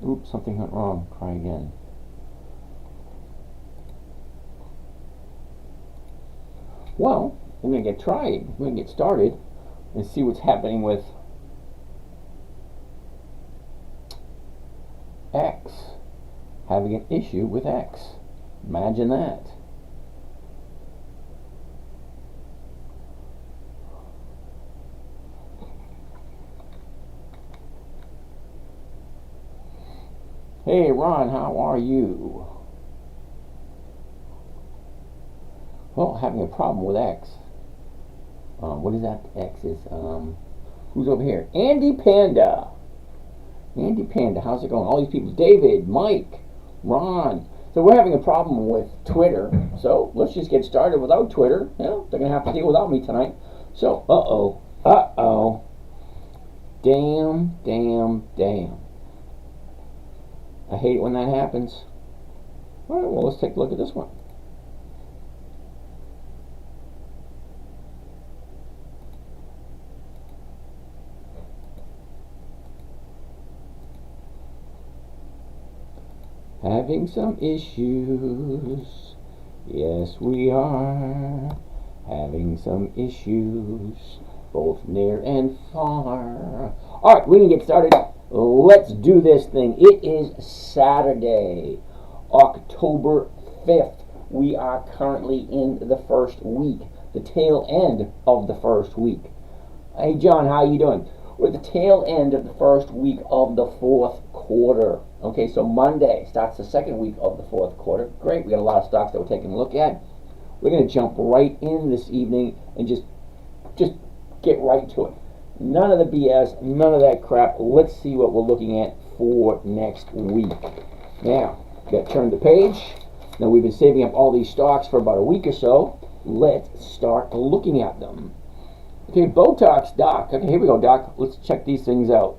Oops, something went wrong. Try again. Well, we're going to get tried. We're going to get started and see what's happening with X. Having an issue with X. Imagine that. Hey Ron, how are you? Well, having a problem with X. What is that? X is, who's over here? Andy Panda. Andy Panda, how's it going? All these people, David, Mike, Ron. So we're having a problem with Twitter. So let's just get started without Twitter. You know, they're going to have to deal without me tonight. So, uh-oh. Damn. I hate it when that happens. All right, well, let's take a look at this one. Having some issues. Yes, we are having some issues, both near and far. All right, we can get started. Let's do this thing. It is Saturday, October 5th. We are currently in the first week, the tail end of the first week. Hey, John, how you doing? We're at the tail end of the first week of the fourth quarter. Okay, so Monday starts the second week of the fourth quarter. Great, we got a lot of stocks that we're taking a look at. We're going to jump right in this evening and just get right to it. None of the BS, none of that crap. Let's see what we're looking at for next week. Now, got to turn the page. Now, we've been saving up all these stocks for about a week or so. Let's start looking at them. Okay, Botox, Doc. Okay, here we go, Doc. Let's check these things out.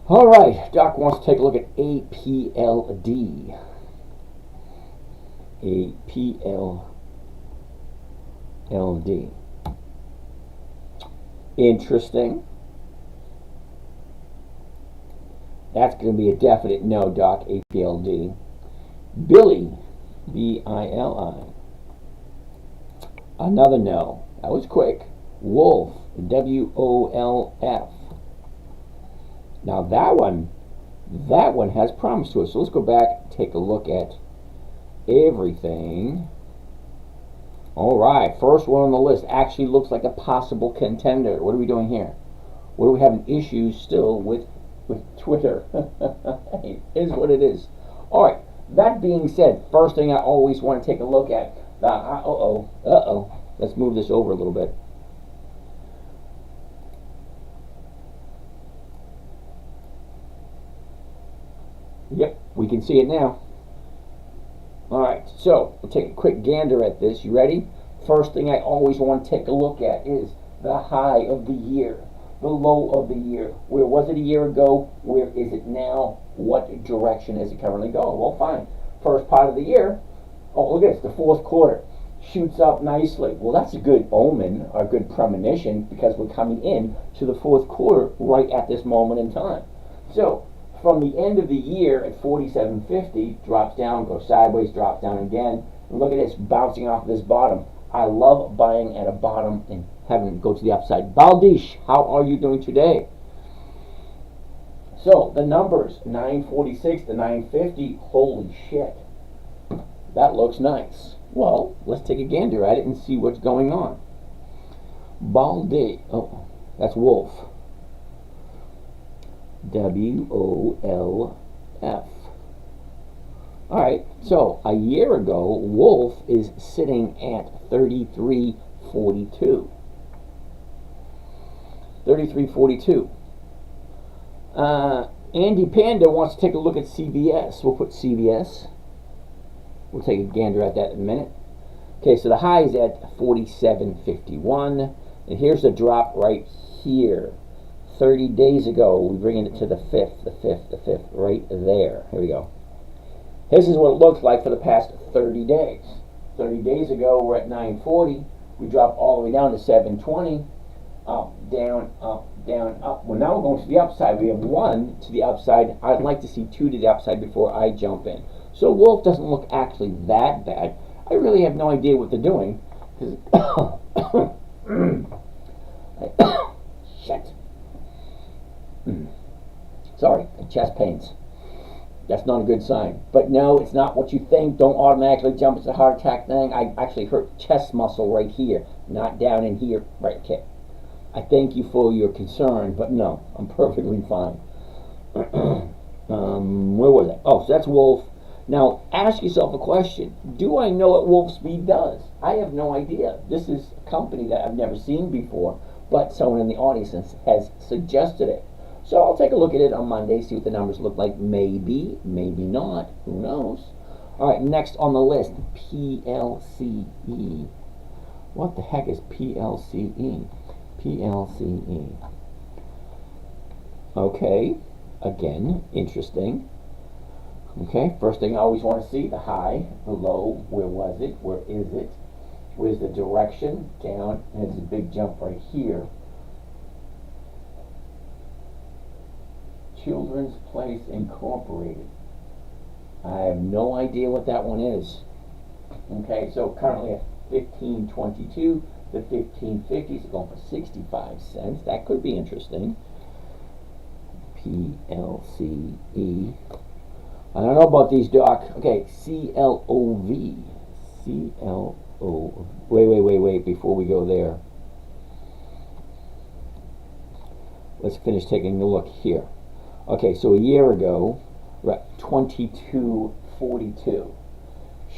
All right, Doc wants to take a look at APLD. APLD. Interesting. That's going to be a definite no, Doc, APLD. Billy, B-I-L-I. Another no. That was quick. Wolf, W-O-L-F. Now that one has promise to us. So let's go back, take a look at everything. All right, first one on the list actually looks like a possible contender. What are we doing here? What are we having issues still with Twitter? It is what it is. All right, that being said, first thing I always want to take a look at. Let's move this over a little bit. Yep, we can see it now. Alright, so we'll take a quick gander at this. You ready? First thing I always want to take a look at is the high of the year, the low of the year. Where was it a year ago? Where is it now? What direction is it currently going? Well, fine. First part of the year, oh, look at this, the fourth quarter shoots up nicely. Well, that's a good omen, a good premonition, because we're coming in to the fourth quarter right at this moment in time. So, from the end of the year at 47.50, drops down, goes sideways, drops down again. And look at this, bouncing off this bottom. I love buying at a bottom and having it go to the upside. Baldish, how are you doing today? So, the numbers, 946 to 950, holy shit. That looks nice. Well, let's take a gander at it and see what's going on. Baldi, oh, that's Wolf. W-O-L-F. Alright, so a year ago, Wolf is sitting at 33.42. 33.42. Andy Panda wants to take a look at CVS. We'll put CVS. We'll take a gander at that in a minute. Okay, so the high is at 47.51. And here's the drop right here. 30 days ago, we bring it to the 5th, right there. Here we go. This is what it looks like for the past 30 days. 30 days ago, we're at 940. We dropped all the way down to 720. Up, down, up. Well, now we're going to the upside. We have 1 to the upside. I'd like to see 2 to the upside before I jump in. So wolf doesn't look actually that bad. I really have no idea what they're doing. Shit. Sorry, chest pains. That's not a good sign. But no, it's not what you think. Don't automatically jump. It's a heart attack thing. I actually hurt chest muscle right here, not down in here. Right, okay. I thank you for your concern, but no, I'm perfectly fine. Where was I? Oh, so that's wolf. Now, ask yourself a question. Do I know what Wolfspeed does? I have no idea. This is a company that I've never seen before, but someone in the audience has suggested it. So I'll take a look at it on Monday, see what the numbers look like. Maybe, maybe not. Who knows? All right, next on the list, PLCE. What the heck is PLCE? PLCE. Okay, again, interesting. Okay, first thing I always want to see, the high, the low, where was it, where is it, where's the direction, down, and there's a big jump right here. Children's Place Incorporated. I have no idea what that one is. Okay, so currently at 15.22, the 15.50 is going for 65 cents. That could be interesting. PLCE. I don't know about these, Doc. Okay, CLOV. CLO. Wait, before we go there. Let's finish taking a look here. Okay, so a year ago, we're at 22.42.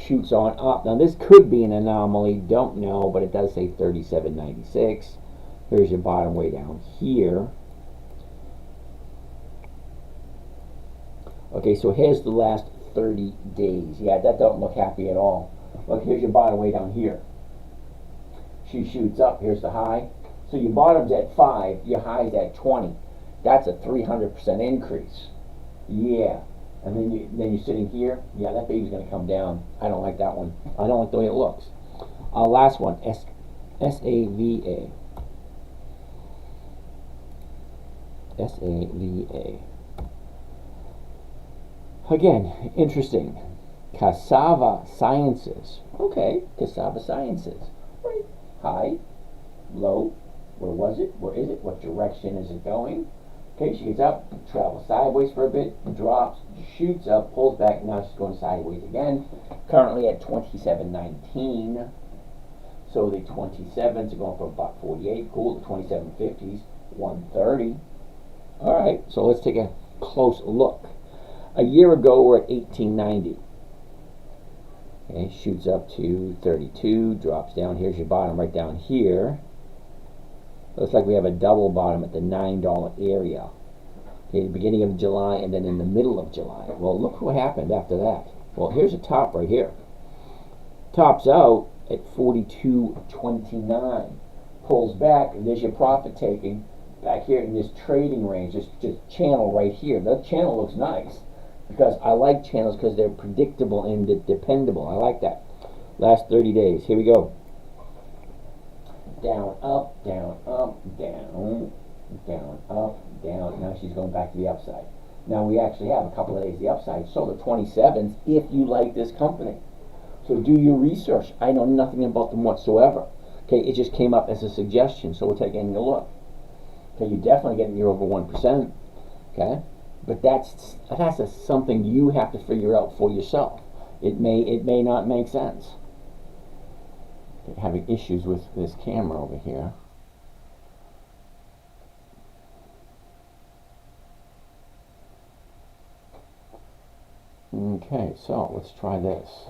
Shoots on up. Now, this could be an anomaly. Don't know, but it does say 37.96. Here's your bottom way down here. Okay, so here's the last 30 days. Yeah, that don't look happy at all. Look, here's your bottom way down here. She shoots up. Here's the high. So your bottom's at 5, your high's at 20. That's a 300% increase. Yeah. And then you're sitting here. Yeah, that baby's going to come down. I don't like that one. I don't like the way it looks. Last one, SAVA. SAVA. Again, interesting. Cassava Sciences. Okay, Cassava Sciences. Right. High, low. Where was it? Where is it? What direction is it going? Okay, she gets up, travels sideways for a bit, drops, shoots up, pulls back. Now she's going sideways again. Currently at 27.19. So the 27s are going for about 48. Cool. The 27.50s, 130. All right, so let's take a close look. A year ago, we're at 18.90. Okay, shoots up to 32, drops down. Here's your bottom right down here. Looks like we have a double bottom at the $9 area. Okay, the beginning of July and then in the middle of July. Well, look what happened after that. Well, here's a top right here. Tops out at 42.29. Pulls back, and there's your profit taking back here in this trading range, this channel right here. That channel looks nice because I like channels because they're predictable and dependable. I like that. Last 30 days. Here we go. Down, up, down, up, down, down, up, down. Now she's going back to the upside. Now we actually have a couple of days the upside. So the 27s, if you like this company. So do your research. I know nothing about them whatsoever. Okay, it just came up as a suggestion, so we're taking a look. Okay, you're definitely getting your over 1%. Okay, but that's something you have to figure out for yourself. It may not make sense. Having issues with this camera over here. Okay, so let's try this.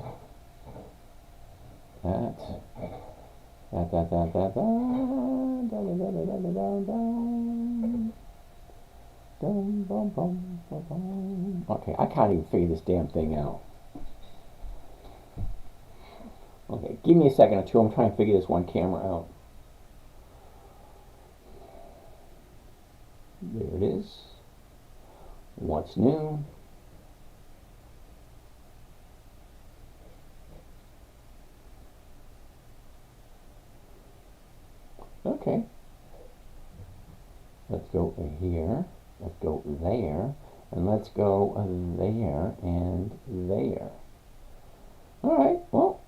Okay, I can't even figure this damn thing out. Okay, give me a second or two. I'm trying to figure this one camera out. There it is. What's new? Okay. Let's go go here. Let's go there. And let's go there and there. All right, well,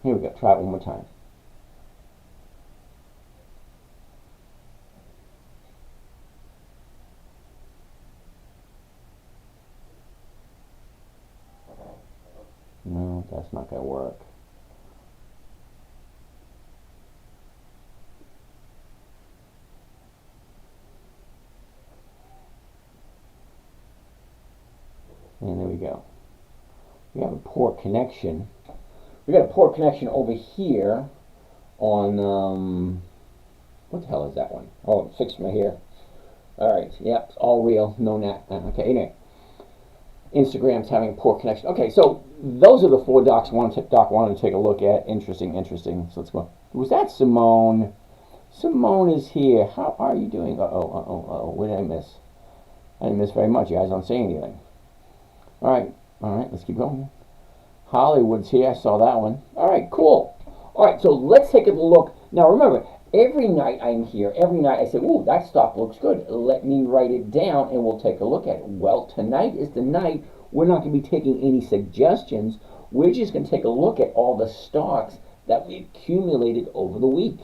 here we go. Try it one more time. No, that's not going to work. And there we go. We have a poor connection. We got a poor connection over here on, what the hell is that one? Oh, fix my hair. All right, yep, it's all real, no net. Okay, anyway. Instagram's having poor connection. Okay, so those are the 4 docs Doc wanted to take a look at. Interesting. So let's go. Was that Simone? Simone is here. How are you doing? What did I miss? I didn't miss very much. You guys don't say anything. All right, let's keep going. Hollywood's here. I saw that one. All right, cool. All right, so let's take a look. Now, remember, every night I'm here, every night I say, ooh, that stock looks good. Let me write it down and we'll take a look at it. Well, tonight is the night we're not going to be taking any suggestions. We're just going to take a look at all the stocks that we accumulated over the week.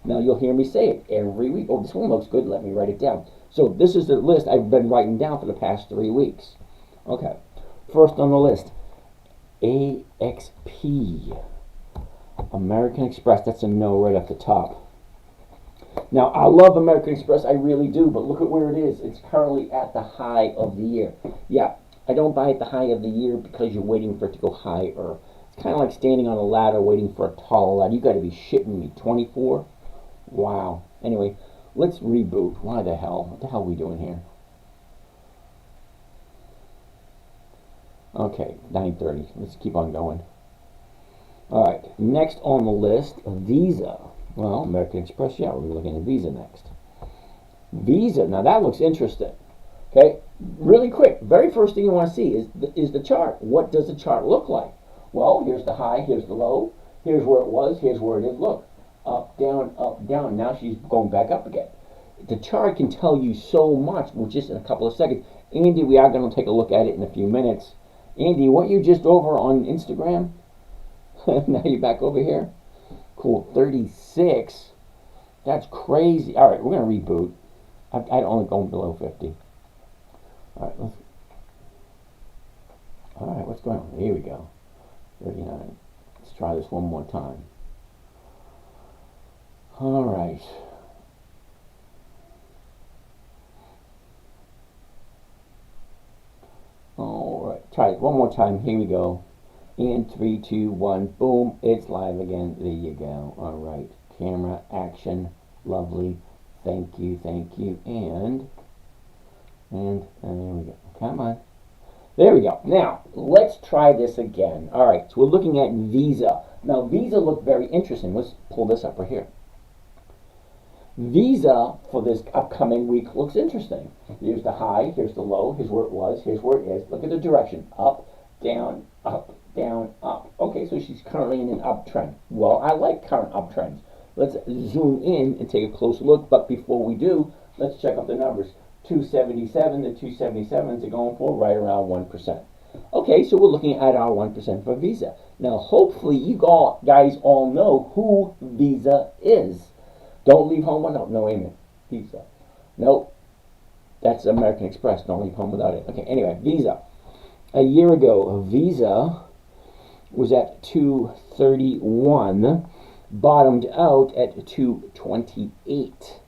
Now, you'll hear me say it every week. Oh, this one looks good. Let me write it down. So this is the list I've been writing down for the past 3 weeks. Okay. First on the list, AXP. American Express. That's a no right off the top. Now, I love American Express, I really do, but look at where it is. It's currently at the high of the year. Yeah, I don't buy at the high of the year because you're waiting for it to go higher. It's kind of like standing on a ladder waiting for a taller ladder. You got to be shitting me. 24? Wow. Anyway, let's reboot. Why the hell? What the hell are we doing here? Okay, 9:30. Let's keep on going. All right, next on the list, Visa. Well, American Express, yeah, we're looking at Visa next. Visa, now that looks interesting. Okay, really quick, very first thing you want to see is the chart. What does the chart look like? Well, here's the high, here's the low, here's where it was, here's where it is. Look, up, down, up, down. Now she's going back up again. The chart can tell you so much with just in a couple of seconds. Andy, we are going to take a look at it in a few minutes. Andy, weren't you just over on Instagram? Now you're back over here. Cool, 36. That's crazy. All right, we're going to reboot. I'd only go below 50. All right, what's going on? Here we go. 39. Let's try this one more time. All right. All right, try it one more time. Here we go. And 3, 2, 1, boom, it's live again. There you go. All right, camera, action, lovely. Thank you, and there we go. Come on. There we go. Now, let's try this again. All right, so we're looking at Visa. Now, Visa looked very interesting. Let's pull this up right here. Visa for this upcoming week looks interesting. Here's the high, here's the low, here's where it was, here's where it is. Look at the direction. Up, down, up, down, up. Okay, so she's currently in an uptrend. Well, I like current uptrends. Let's zoom in and take a closer look. But before we do, let's check out the numbers. 277, the 277s are going for right around 1%. Okay, so we're looking at our 1% for Visa. Now, hopefully you guys all know who Visa is. Don't leave home without no amen. Visa. Nope. That's American Express. Don't leave home without it. Okay, anyway, Visa. A year ago, Visa was at 231, bottomed out at 228.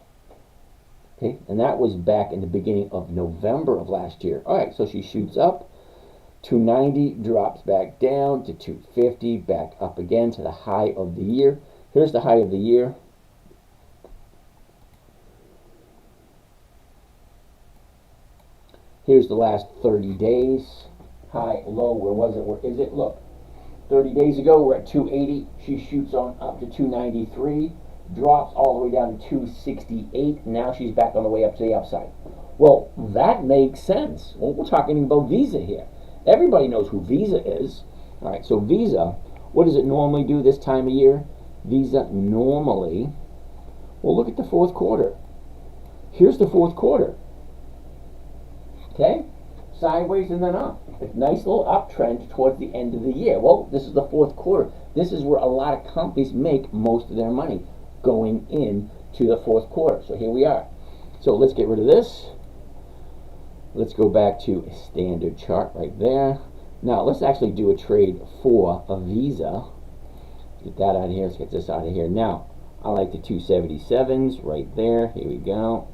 Okay, and that was back in the beginning of November of last year. All right, so she shoots up, 290, drops back down to 250, back up again to the high of the year. Here's the high of the year. Here's the last 30 days. High, low, where was it? Where is it? Look, 30 days ago, we're at 280. She shoots on up to 293, drops all the way down to 268. Now she's back on the way up to the upside. Well, that makes sense. Well, we're talking about Visa here. Everybody knows who Visa is. All right, so Visa, what does it normally do this time of year? Visa normally Well, look at the fourth quarter. Here's the fourth quarter. Okay? Sideways and then up. A nice little uptrend towards the end of the year. Well, this is the fourth quarter. This is where a lot of companies make most of their money, going into the fourth quarter. So here we are. So let's get rid of this. Let's go back to a standard chart right there. Now let's actually do a trade for a Visa. Get that out of here. Let's get this out of here. Now I like the 277s right there. Here we go.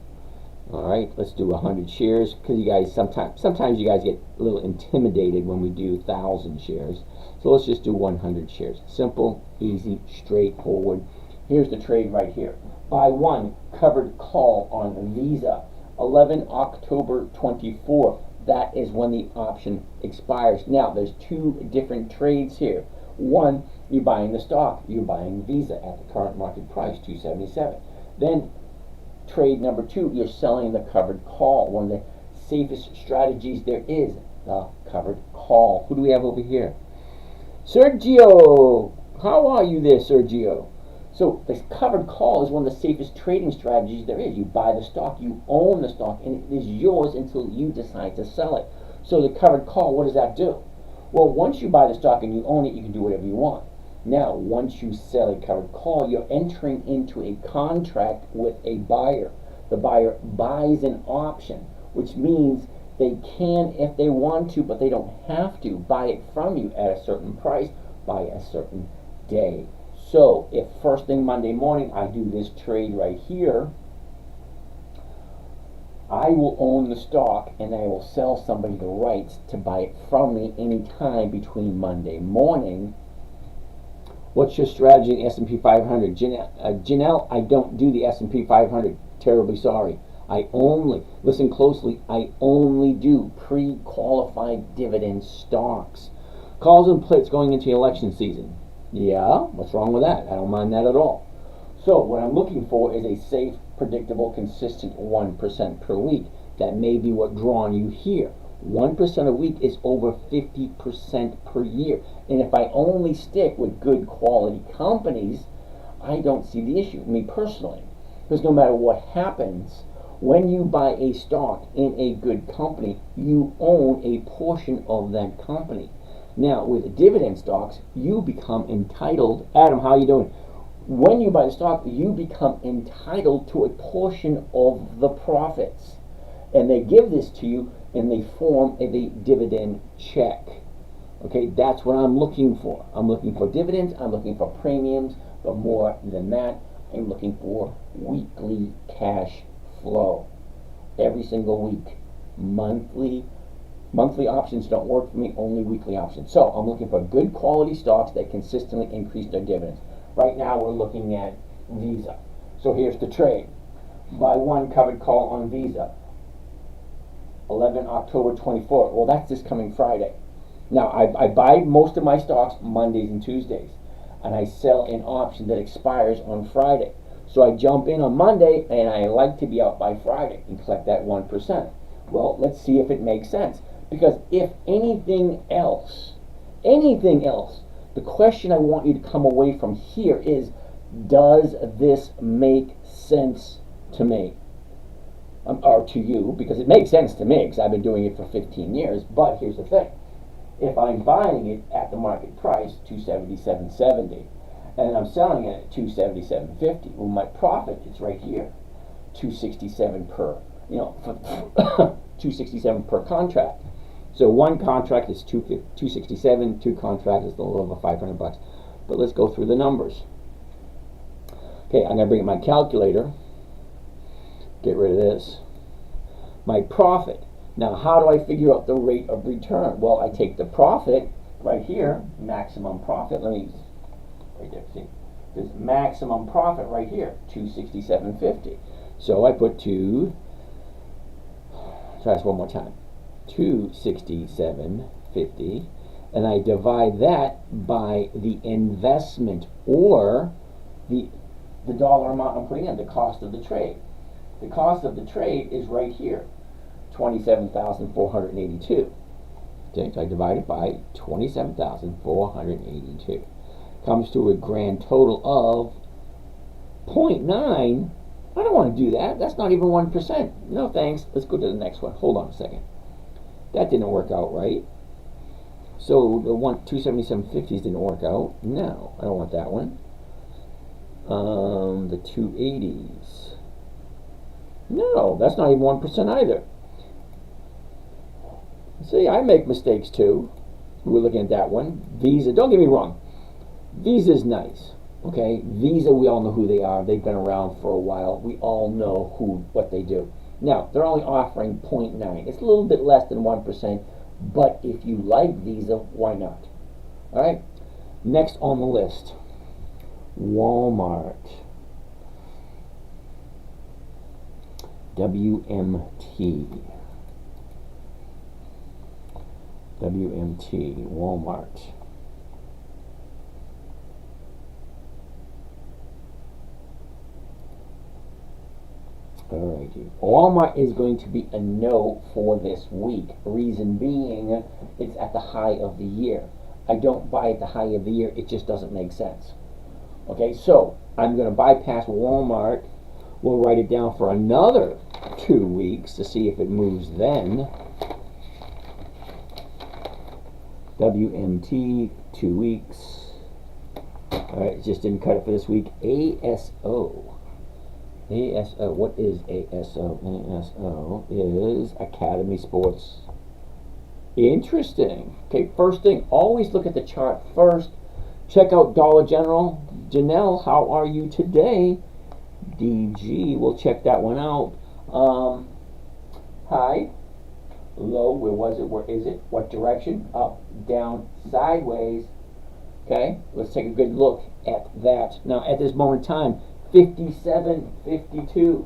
All right, let's do 100 shares, because you guys sometimes you guys get a little intimidated when we do 1,000 shares. So let's just do 100 shares. Simple, easy, straightforward. Here's the trade right here. Buy one covered call on Visa, 11 October 24. That is when the option expires. Now there's two different trades here. One, you're buying the stock. You're buying Visa at the current market price, 277. Then trade number two, you're selling the covered call. One of the safest strategies there is, the covered call. Who do we have over here? Sergio! How are you there, Sergio? So this covered call is one of the safest trading strategies there is. You buy the stock, you own the stock, and it is yours until you decide to sell it. So the covered call, what does that do? Well, once you buy the stock and you own it, you can do whatever you want. Now, once you sell a covered call, you're entering into a contract with a buyer. The buyer buys an option, which means they can, if they want to, but they don't have to, buy it from you at a certain price by a certain day. So, if first thing Monday morning I do this trade right here, I will own the stock and I will sell somebody the rights to buy it from me anytime between Monday morning. What's your strategy in S&P 500? Janelle, I don't do the S&P 500. Terribly sorry. I only, listen closely, I only do pre-qualified dividend stocks. Calls and puts going into election season. Yeah, what's wrong with that? I don't mind that at all. So what I'm looking for is a safe, predictable, consistent 1% per week. That may be what drawn you here. 1% a week is over 50% per year. And if I only stick with good quality companies, I don't see the issue, me personally. Because no matter what happens, when you buy a stock in a good company, you own a portion of that company. Now, with dividend stocks, you become entitled. Adam, how are you doing? When you buy the stock, you become entitled to a portion of the profits. And they give this to you in the form of a dividend check. Okay, that's what I'm looking for. I'm looking for dividends, I'm looking for premiums, but more than that, I'm looking for weekly cash flow. Every single week. Monthly options don't work for me, only weekly options. So I'm looking for good quality stocks that consistently increase their dividends. Right now we're looking at Visa. So here's the trade. Buy one covered call on Visa, 11 October 24. Well, that's this coming Friday. Now, I buy most of my stocks Mondays and Tuesdays, and I sell an option that expires on Friday. So I jump in on Monday, and I like to be out by Friday and collect that 1%. Well, let's see if it makes sense. Because if anything else, the question I want you to come away from here is, does this make sense to me? Or to you, because it makes sense to me, because I've been doing it for 15 years. But here's the thing. If I'm buying it at the market price, $277.70, and I'm selling it at $277.50, well, my profit is right here, $267 per, $267 per contract. So one contract is $267, two contracts is a little over $500. But let's go through the numbers. Okay, I'm gonna bring up my calculator. Get rid of this. My profit. Now, how do I figure out the rate of return? Well, I take the profit right here, maximum profit. Let me, right there, see. There's maximum profit right here, $267.50. So I put try this one more time, $267.50, and I divide that by the investment, or the dollar amount I'm putting in, the cost of the trade. The cost of the trade is right here, $27,482. Okay, so I divide it by 27,482. Comes to a grand total of 0.9 I don't want to do that. That's not even 1%. No thanks. Let's go to the next one. Hold on a second. That didn't work out right. So the 277.50s didn't work out. No, I don't want that one. The 280s. No, that's not even 1% either. See, I make mistakes too. We're looking at that one. Visa, don't get me wrong. Visa's nice. Okay, Visa, we all know who they are. They've been around for a while. We all know what they do. Now, they're only offering 0.9. It's a little bit less than 1%, but if you like Visa, why not? All right, next on the list, Walmart. WMT. WMT, Walmart. Alrighty. Walmart is going to be a no for this week. Reason being, it's at the high of the year. I don't buy at the high of the year. It just doesn't make sense. Okay, so I'm going to bypass Walmart. We'll write it down for another 2 weeks to see if it moves then. WMT, 2 weeks. Alright, just didn't cut it for this week. ASO. ASO, what is ASO? ASO is Academy Sports. Interesting. Okay, first thing, always look at the chart first. Check out Dollar General. Janelle, how are you today? DG, we'll check that one out. High, low, where was it? Where is it? What direction? Up, down, sideways. Okay, let's take a good look at that. Now, at this moment in time, 57.52.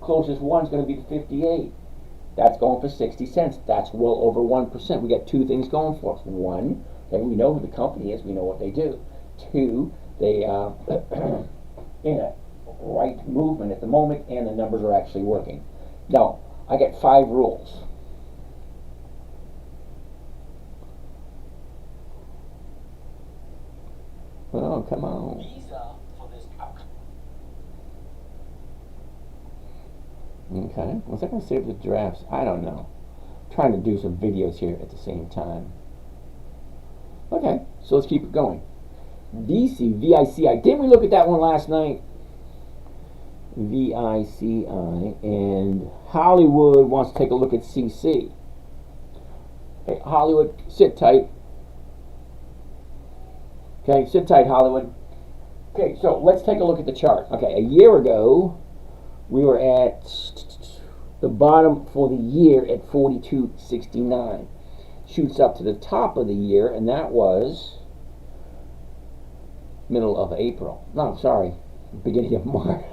Closest one's going to be the 58. That's going for 60 cents. That's well over 1%. We got two things going for us. One, okay, we know who the company is. We know what they do. Two, they are in a right movement at the moment, and the numbers are actually working. Now, I got 5 rules. Oh, come on. Okay, was that going to save the drafts? I don't know. I'm trying to do some videos here at the same time. Okay, so let's keep it going. VC, VICI. Didn't we look at that one last night? VICI, and Hollywood wants to take a look at CC. Hey, Hollywood, sit tight. Okay, sit tight, Hollywood. Okay, so let's take a look at the chart. Okay, a year ago, we were at the bottom for the year at 42.69. Shoots up to the top of the year, and that was middle of April. No, sorry, beginning of March.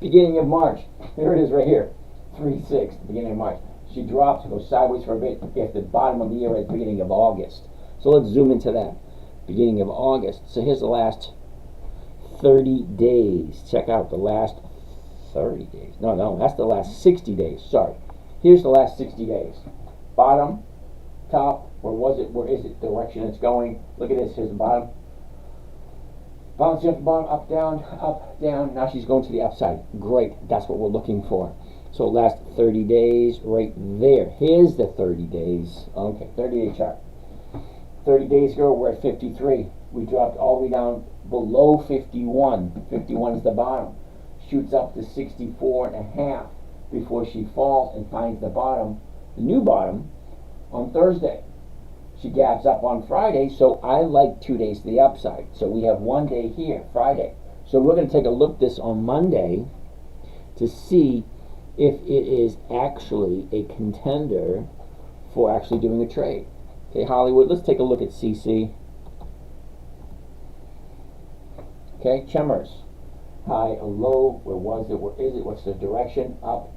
Beginning of March. There it is right here. 3.6, beginning of March. She drops and goes sideways for a bit at the bottom of the year at the beginning of August. So let's zoom into that. Beginning of August. So here's the last 30 days. Check out the last 30 days. No, that's the last 60 days. Sorry. Here's the last 60 days. Bottom, top, where was it? Where is it? Direction it's going. Look at this. Here's the bottom. Bouncing up the bottom, up, down. Now she's going to the upside. Great. That's what we're looking for. So last 30 days right there. Here's the 30 days. Okay, 30-day chart. 30 days ago, we're at 53. We dropped all the way down below 51. 51 is the bottom. Shoots up to 64.5 before she falls and finds the bottom, the new bottom, on Thursday. She gaps up on Friday, so I like 2 days to the upside. So we have 1 day here, Friday. So we're going to take a look at this on Monday to see if it is actually a contender for actually doing a trade. Okay, Hollywood, let's take a look at CC. Okay, Chemers. High, a low, where was it, where is it, what's the direction, up,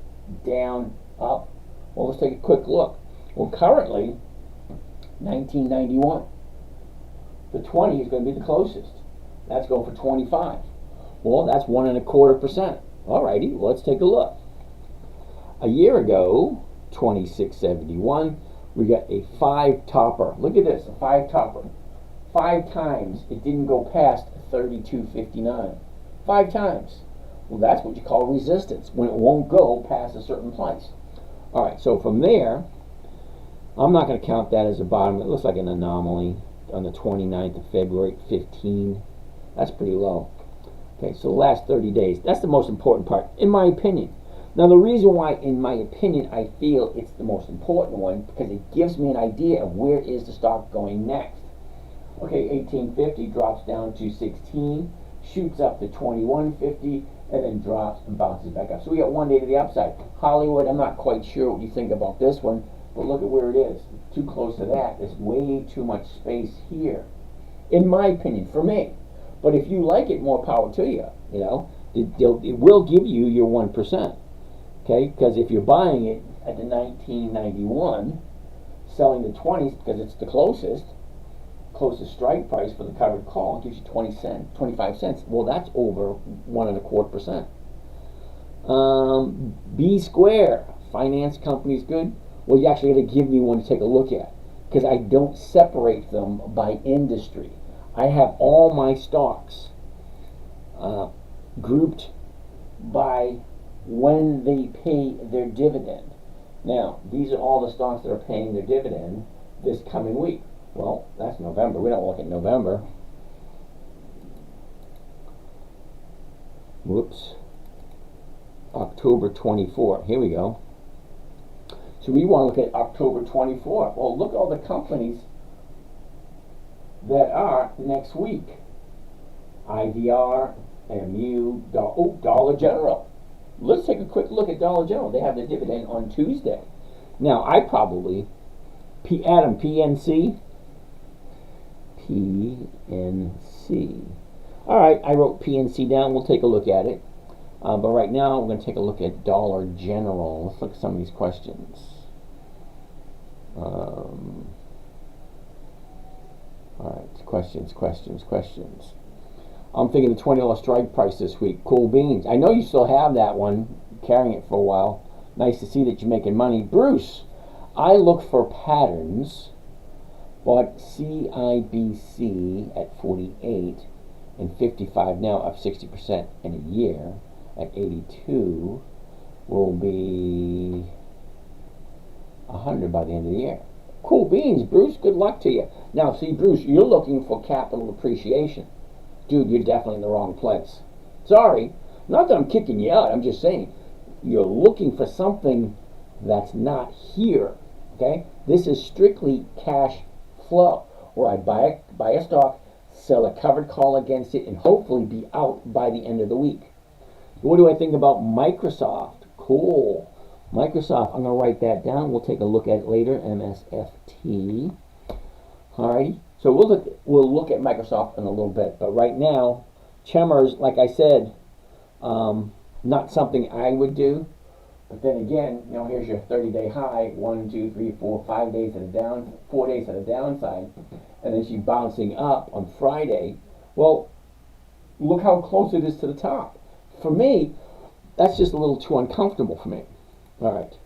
down, up. Well, let's take a quick look. Well, currently, 1991. The 20 is going to be the closest. That's going for 25. Well, that's 1.25%. Alrighty, well, let's take a look. A year ago, 26.71, we got a 5 topper. Look at this, a 5 topper. 5 times it didn't go past 32.59. 5 times. Well, that's what you call resistance, when it won't go past a certain price. All right, so from there, I'm not going to count that as a bottom. It looks like an anomaly on the 29th of February, 15. That's pretty low. Okay, so the last 30 days, that's the most important part, in my opinion. Now, the reason why, in my opinion, I feel it's the most important one, because it gives me an idea of where is the stock going next. Okay, 1850 drops down to 16, shoots up to 2150, and then drops and bounces back up. So we got 1 day to the upside. Hollywood, I'm not quite sure what you think about this one, but look at where it is. Too close to that. There's way too much space here, in my opinion, for me. But if you like it, more power to you. You know, it will give you your 1%. Okay, because if you're buying it at the 1991, selling the 20s because it's the closest strike price for the covered call, it gives you 25 cents. Well, that's over 1.25%. B Square, finance company's good. Well, you actually got to give me one to take a look at, because I don't separate them by industry. I have all my stocks grouped by when they pay their dividend. Now, these are all the stocks that are paying their dividend this coming week. Well, that's November. We don't look at November. Whoops. October 24. Here we go. So we want to look at October 24. Well, look at all the companies that are next week. IVR, MU, Dollar General. Let's take a quick look at Dollar General. They have their dividend on Tuesday. Now, I probably, Adam, PNC. PNC. All right, I wrote PNC down. We'll take a look at it. But right now, we're going to take a look at Dollar General. Let's look at some of these questions. All right, questions. I'm thinking the $20 strike price this week. Cool beans. I know you still have that one, carrying it for a while. Nice to see that you're making money. Bruce, I look for patterns. Bought CIBC at 48 and 55 now, up 60% in a year. At 82 will be 100 by the end of the year. Cool beans, Bruce. Good luck to you. Now, see, Bruce, you're looking for capital appreciation. Dude, you're definitely in the wrong place. Sorry. Not that I'm kicking you out. I'm just saying you're looking for something that's not here. Okay? This is strictly cash flow, where I buy a stock, sell a covered call against it, and hopefully be out by the end of the week. What do I think about Microsoft? Cool. Microsoft, I'm going to write that down. We'll take a look at it later. MSFT. Alrighty. So we'll look at Microsoft in a little bit. But right now, Chemours, like I said, not something I would do. But then again, you know, here's your 30-day high. 1, 2, 3, 4, 5 days at a down, 4 days at a downside. And then she's bouncing up on Friday. Well, look how close it is to the top. For me, that's just a little too uncomfortable for me. All right.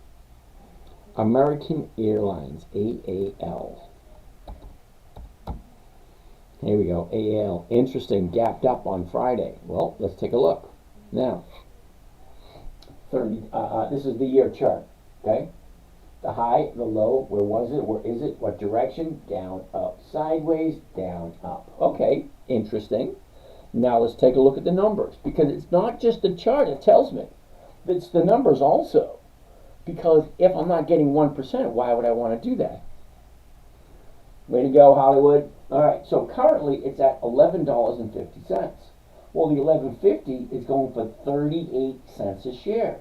American Airlines, AAL. Here we go, AAL. Interesting, gapped up on Friday. Well, let's take a look. Now, this is the year chart, okay? The high, the low, where was it, where is it, what direction? Down, up, sideways, down, up. Okay, interesting. Now let's take a look at the numbers, because it's not just the chart that tells me. It's the numbers also. Because if I'm not getting 1%, why would I want to do that? Way to go, Hollywood. All right, so currently it's at $11.50. Well, the $11.50 is going for 38 cents a share.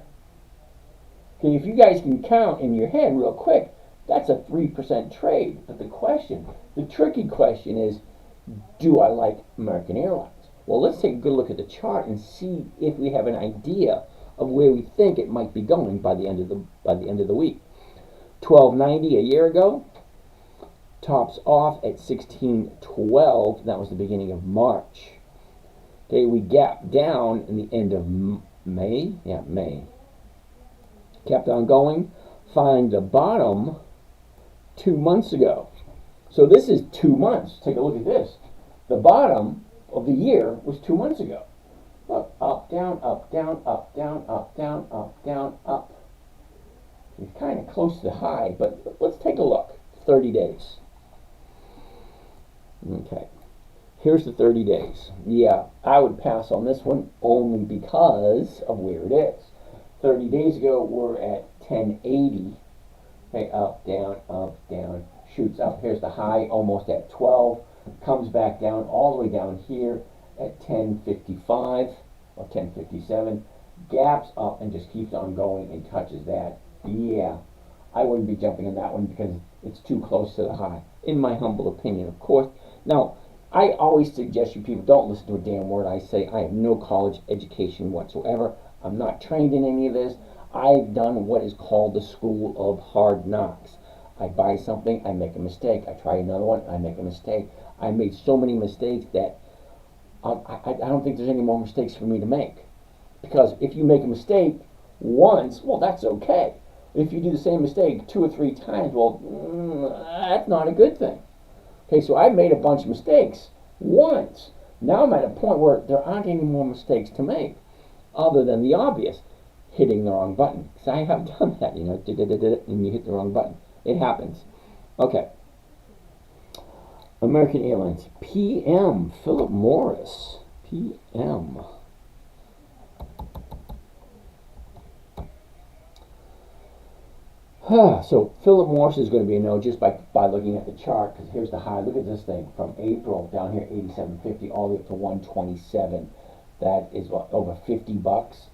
Okay, if you guys can count in your head real quick, that's a 3% trade. But the tricky question is, do I like American Airlines? Well, let's take a good look at the chart and see if we have an idea of where we think it might be going by the end of the week. $12.90 a year ago, tops off at $16.12. That was the beginning of March. Okay, we gapped down in the end of May. Yeah, May. Kept on going. Find the bottom 2 months ago. So this is 2 months. Take a look at this. The bottom of the year was 2 months ago. Look, up, down, up, down, up, down, up, down, up, down, up. It's kind of close to the high, but let's take a look. 30 days. Okay. Here's the 30 days. Yeah, I would pass on this one only because of where it is. 30 days ago, we're at 1080. Okay, up, down, shoots up. Here's the high, almost at 12. Comes back down, all the way down here at 1055 or 1057. Gaps up and just keeps on going and touches that. Yeah, I wouldn't be jumping on that one because it's too close to the high, in my humble opinion, of course. Now, I always suggest you people don't listen to a damn word I say. I have no college education whatsoever. I'm not trained in any of this. I've done what is called the school of hard knocks. I buy something, I make a mistake. I try another one, I make a mistake. I made so many mistakes that I don't think there's any more mistakes for me to make. Because if you make a mistake once, well, that's okay. If you do the same mistake 2 or 3 times, well, that's not a good thing. Okay, so I made a bunch of mistakes once. Now I'm at a point where there aren't any more mistakes to make, other than the obvious, hitting the wrong button. Because I have done that, you know, and you hit the wrong button. It happens. Okay. American Airlines, PM, Philip Morris, PM. So Philip Morris is going to be a no just by looking at the chart, because here's the high. Look at this thing from April down here, 87.50 all the way up to 127. That is what, over 50 bucks.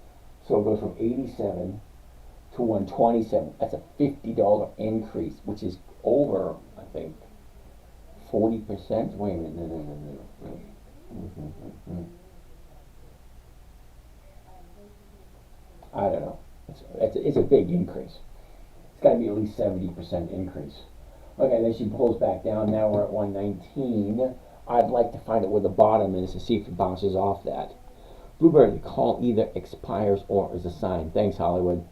So it goes from 87 to 127. That's a $50 increase, which is over, I think, 40%. Wait a minute, no. I don't know. It's a big increase. It's got to be at least 70% increase. Okay, then she pulls back down. Now we're at 119. I'd like to find out where the bottom is to see if it bounces off that. Blueberry, the call either expires or is assigned. Thanks, Hollywood.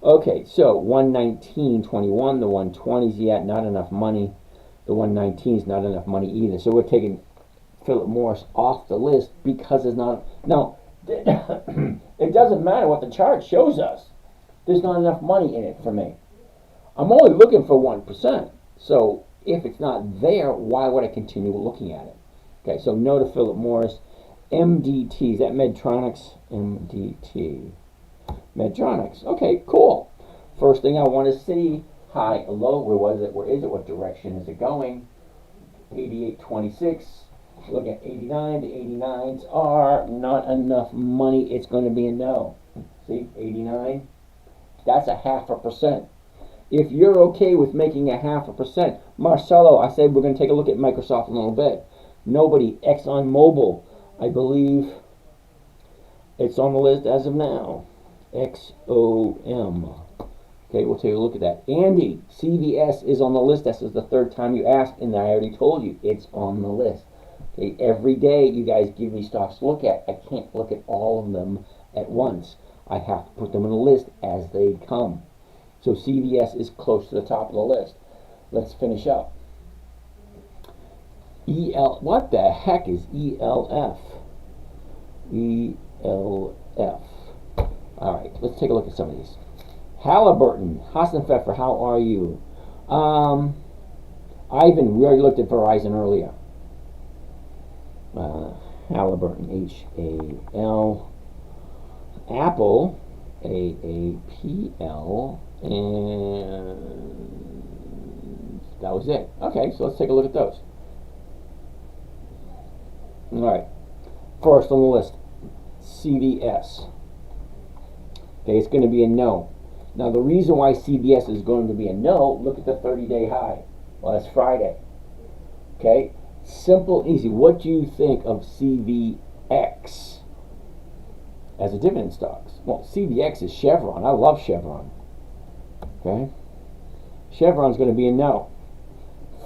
Okay, so 119.21. The 120s, yeah, not enough money. The 119s, not enough money either. So we're taking Philip Morris off the list because there's not. No, it doesn't matter what the chart shows us. There's not enough money in it for me. I'm only looking for 1%. So if it's not there, why would I continue looking at it? Okay, so no to Philip Morris. MDT, is that Medtronics? MDT. Medtronics. Okay, cool. First thing I want to see, high, low, where was it? Where is it? What direction is it going? 88.26. Look at 89. The 89s are not enough money. It's going to be a no. See, 89. That's a 0.5%. If you're okay with making a 0.5%, Marcelo, I said we're going to take a look at Microsoft in a little bit. Nobody, ExxonMobil, I believe it's on the list as of now. XOM. Okay, we'll take a look at that. Andy, CVS is on the list. This is the 3rd time you asked, and I already told you it's on the list. Okay, every day you guys give me stocks to look at. I can't look at all of them at once. I have to put them on the list as they come. So CVS is close to the top of the list. Let's finish up. What the heck is ELF? ELF. All right, let's take a look at some of these. Halliburton, Hassan Pfeffer, how are you? Ivan, we already looked at Verizon earlier. Halliburton, HAL. Apple, AAPL, and that was it. Okay, so let's take a look at those. All right, first on the list, CVS. Okay, it's going to be a no. Now, the reason why CVS is going to be a no, look at the 30-day high. Well, that's Friday. Okay, simple, easy. What do you think of CVX as a dividend stocks? Well, CVX is Chevron. I love Chevron. Okay, Chevron's going to be a no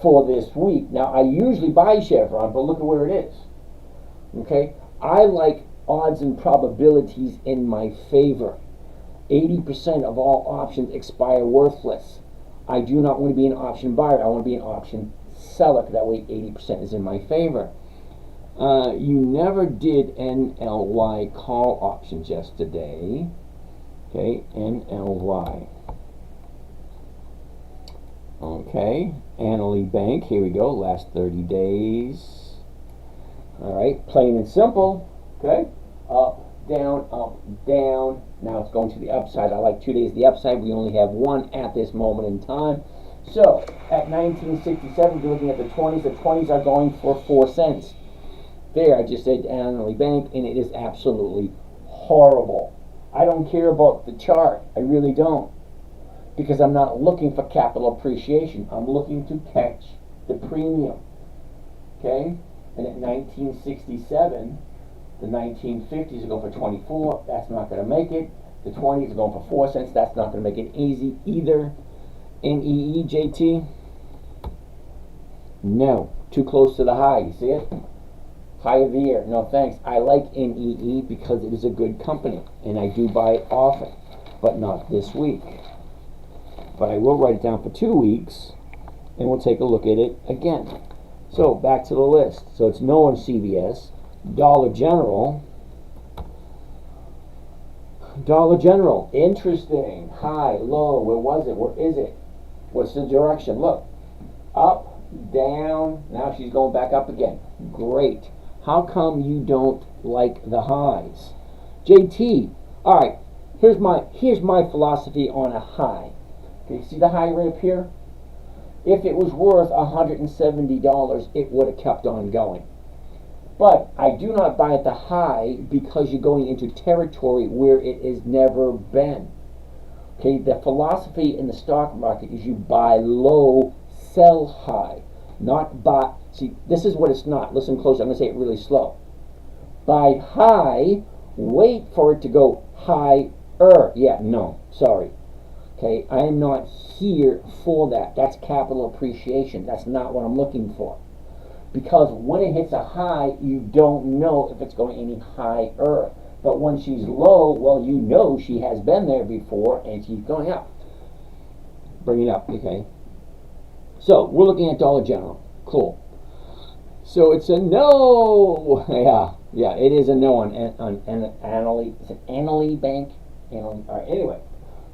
for this week. Now, I usually buy Chevron, but look at where it is. Okay, I like odds and probabilities in my favor. 80% of all options expire worthless. I do not want to be an option buyer. I want to be an option seller. That way 80% is in my favor. You never did NLY call options yesterday. Okay, NLY. Okay, Annaly Bank, here we go, last 30 days. All right, plain and simple. Okay, up, down, now it's going to the upside. I like 2 days the upside. We only have one at this moment in time. So at 1967, you're looking at the 20s. The 20s are going for 4 cents. There, I just said Annaly Bank, and it is absolutely horrible. I don't care about the chart. I really don't. Because I'm not looking for capital appreciation. I'm looking to catch the premium. Okay? And at 1967, the 1950s are going for 24. That's not going to make it. The 20s are going for 4 cents. That's not going to make it easy either. NEE, JT? No. Too close to the high. You see it? High of the year. No thanks. I like NEE because it is a good company. And I do buy it often. But not this week. But I will write it down for 2 weeks. And we'll take a look at it again. So back to the list. So it's no on CVS. Dollar General. Dollar General. Interesting. High, low. Where was it? Where is it? What's the direction? Look. Up, down. Now she's going back up again. Great. How come you don't like the highs? JT. All right. Here's my philosophy on a high. Okay, see the high right up here? If it was worth $170, it would have kept on going. But I do not buy at the high because you're going into territory where it has never been. Okay, the philosophy in the stock market is you buy low, sell high. Not buy, see, this is what it's not. Listen close, I'm going to say it really slow. Buy high, wait for it to go higher. Yeah, no, sorry. Okay, I am not here for that. That's capital appreciation. That's not what I'm looking for. Because when it hits a high, you don't know if it's going any higher. But when she's low, well, you know she has been there before, and she's going up. Bring it up, okay? So, we're looking at Dollar General. Cool. So, it's a no. Yeah, it is a no on Annaly. Is it Annaly Bank? Annaly. All right, anyway.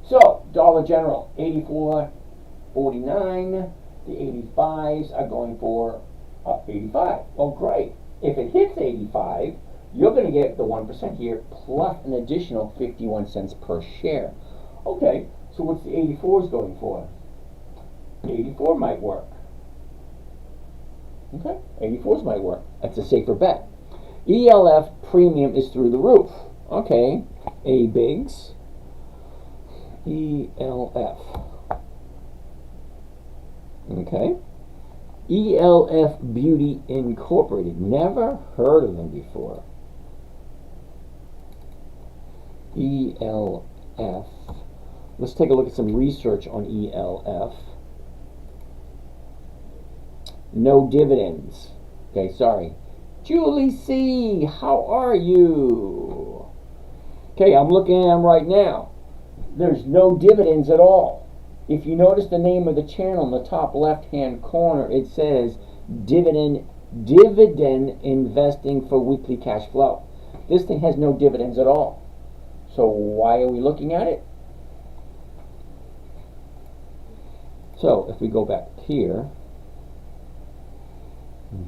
So, Dollar General, 84.49. The 85s are going for 85. Well, great. If it hits 85, you're going to get the 1% here plus an additional 51 cents per share. Okay, so what's the 84s going for? 84 might work. Okay, 84s might work. That's a safer bet. ELF premium is through the roof. Okay, A-Bigs. ELF. Okay. ELF Beauty Incorporated. Never heard of them before. ELF. Let's take a look at some research on ELF. No dividends. Okay, sorry. Julie C., how are you? Okay, I'm looking at them right now. There's no dividends at all. If you notice the name of the channel in the top left-hand corner, it says dividend investing for weekly cash flow. This thing has no dividends at all. So why are we looking at it? So if we go back here,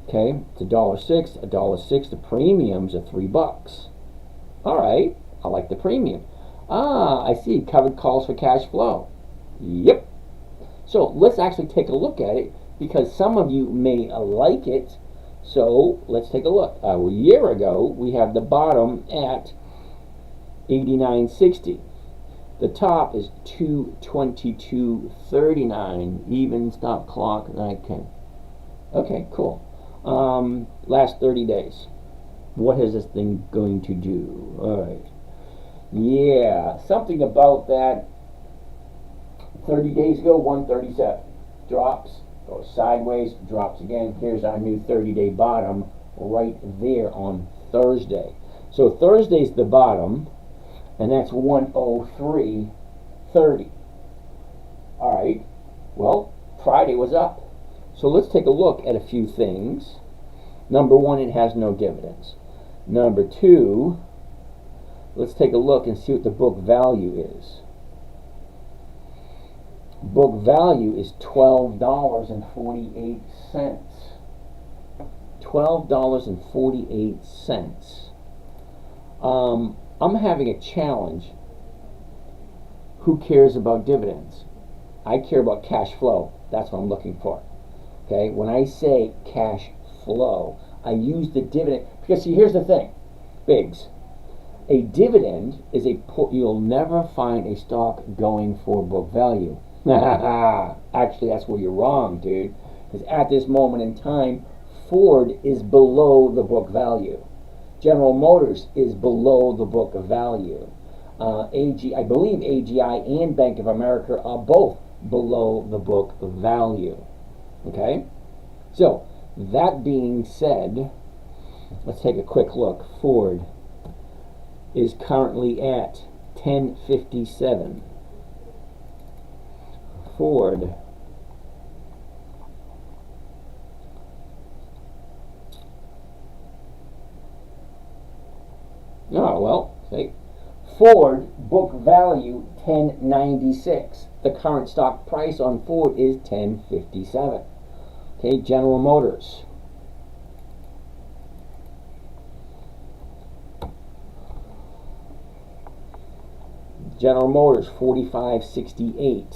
okay, it's $1.06, $1.06. The premiums are $3. All right, I like the premium. Ah, I see. Covered calls for cash flow. Yep. So let's actually take a look at it because some of you may like it. So let's take a look. A year ago, we have the bottom at 89.60. The top is 222.39. Even stop clock. Okay, cool. Last 30 days. What is this thing going to do? All right. Yeah, something about that. 30 days ago, 137. Drops, goes sideways, drops again. Here's our new 30-day bottom right there on Thursday. So Thursday's the bottom, and that's 103.30. All right. Well, Friday was up. So let's take a look at a few things. Number one, it has no dividends. Number two, let's take a look and see what the book value is. Book value is $12.48. $12.48. I'm having a challenge. Who cares about dividends? I care about cash flow. That's what I'm looking for. Okay, when I say cash flow, I use the dividend because, see, here's the thing, Biggs. A dividend is you'll never find a stock going for book value. Actually, that's where you're wrong, dude. Because at this moment in time, Ford is below the book value. General Motors is below the book value. I believe AGI and Bank of America are both below the book value. Okay? So, that being said, let's take a quick look. Ford is currently at 1057. Ford Ford book value 1096. The current stock price on Ford is 1057. Okay, General Motors. General Motors 4568.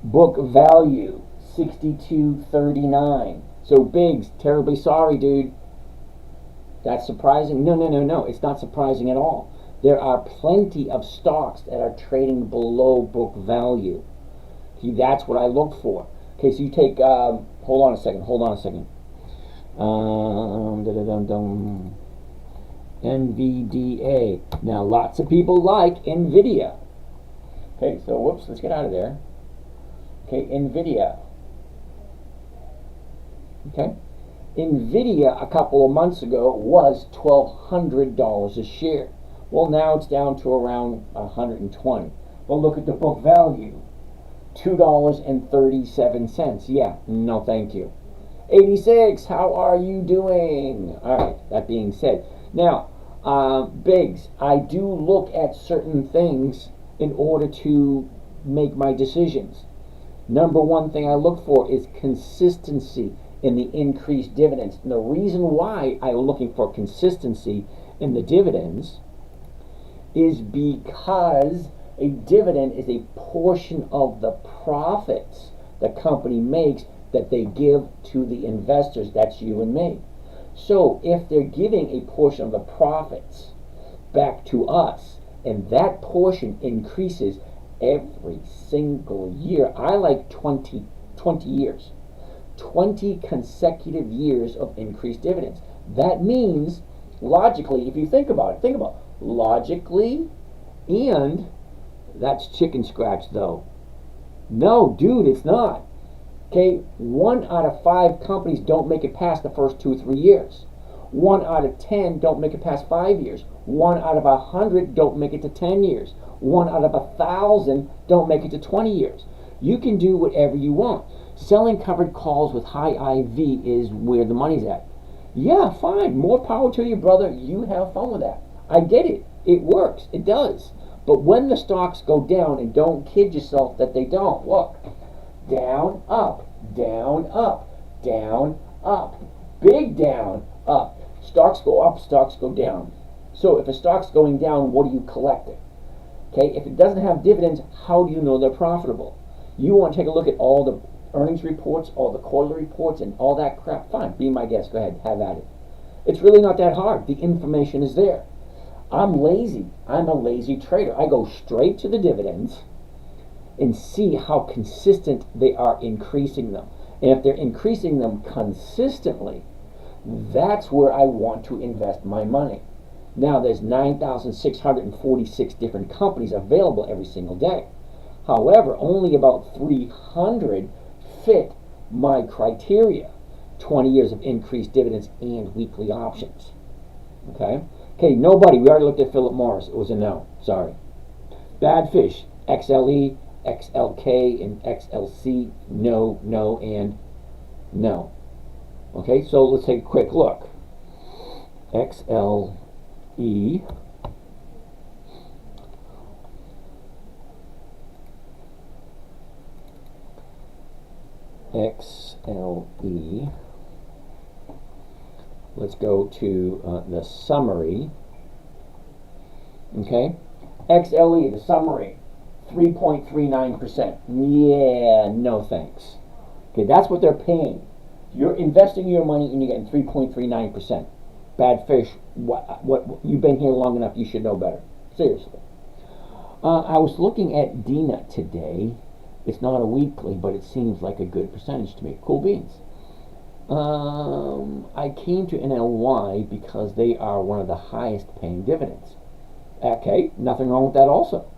Book value 6239. So Biggs, terribly sorry, dude. That's surprising? No. It's not surprising at all. There are plenty of stocks that are trading below book value. See, that's what I look for. Okay, so you take, hold on a second. NVDA. Now, lots of people like NVIDIA. Okay, so whoops, let's get out of there. Okay, NVIDIA. Okay. NVIDIA a couple of months ago was $1,200 a share. Well, now it's down to around $120. Well, look at the book value. $2.37. Yeah, no thank you. 86, how are you doing? All right, that being said. Now, Biggs, I do look at certain things in order to make my decisions. Number one thing I look for is consistency in the increased dividends. And the reason why I'm looking for consistency in the dividends is because a dividend is a portion of the profits the company makes that they give to the investors. That's you and me. So if they're giving a portion of the profits back to us, and that portion increases every single year, I like 20 years. 20 consecutive years of increased dividends. That means, logically, if you think about it, logically, and that's chicken scratch though. No, dude, it's not. Okay, 1 out of 5 companies don't make it past the first 2 or 3 years. 1 out of 10 don't make it past 5 years. 1 out of 100 don't make it to 10 years. 1 out of 1,000 don't make it to 20 years. You can do whatever you want. Selling covered calls with high IV is where the money's at. Yeah, fine. More power to you, brother. You have fun with that. I get it. It works. It does. But when the stocks go down, and don't kid yourself that they don't. Look. Down, up, down, up, down, up. Big down, up. Stocks go up, stocks go down. So if a stock's going down, what are you collecting? Okay, if it doesn't have dividends, how do you know they're profitable? You want to take a look at all the earnings reports, all the quarterly reports, and all that crap. Fine, be my guest. Go ahead, have at it. It's really not that hard. The information is there. I'm lazy. I'm a lazy trader. I go straight to the dividends and see how consistent they are increasing them. And if they're increasing them consistently, that's where I want to invest my money. Now, there's 9,646 different companies available every single day. However, only about 300 fit my criteria. 20 years of increased dividends and weekly options. Okay, nobody. We already looked at Philip Morris. It was a no. Sorry. Badfish, XLE, XLK, and XLC. No, and No. Okay, so let's take a quick look. XLE XLE. Let's go to the summary. Okay, XLE, the summary, 3.39%. Yeah, no thanks. Okay, that's what they're paying. You're investing your money and you're getting 3.39%. Bad fish. What? You've been here long enough. You should know better. Seriously. I was looking at DINA today. It's not a weekly, but it seems like a good percentage to me. Cool beans. I came to NLY because they are one of the highest paying dividends. Okay, nothing wrong with that also.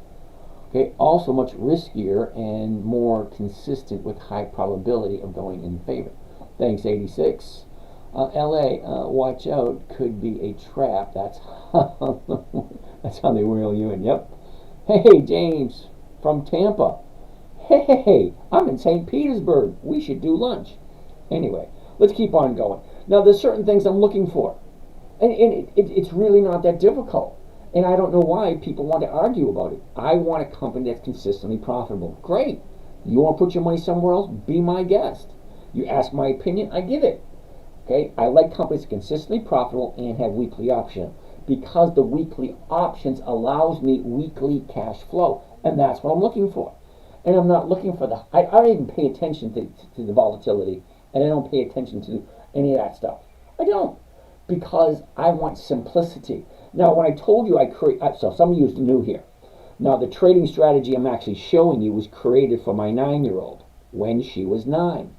Okay, also much riskier and more consistent with high probability of going in favor. Thanks, 86. LA, watch out, could be a trap. That's that's how they reel you in. Yep. Hey, James from Tampa. Hey, I'm in St. Petersburg. We should do lunch. Anyway, let's keep on going. Now, there's certain things I'm looking for, and it's really not that difficult. And I don't know why people want to argue about it. I want a company that's consistently profitable. Great. You want to put your money somewhere else? Be my guest. You ask my opinion, I give it. Okay? I like companies consistently profitable and have weekly options because the weekly options allows me weekly cash flow, and that's what I'm looking for. And I'm not looking for I don't even pay attention to the volatility, and I don't pay attention to any of that stuff. I don't, because I want simplicity. Now, when I told you so some of you is new here. Now, the trading strategy I'm actually showing you was created for my 9-year-old when she was 9.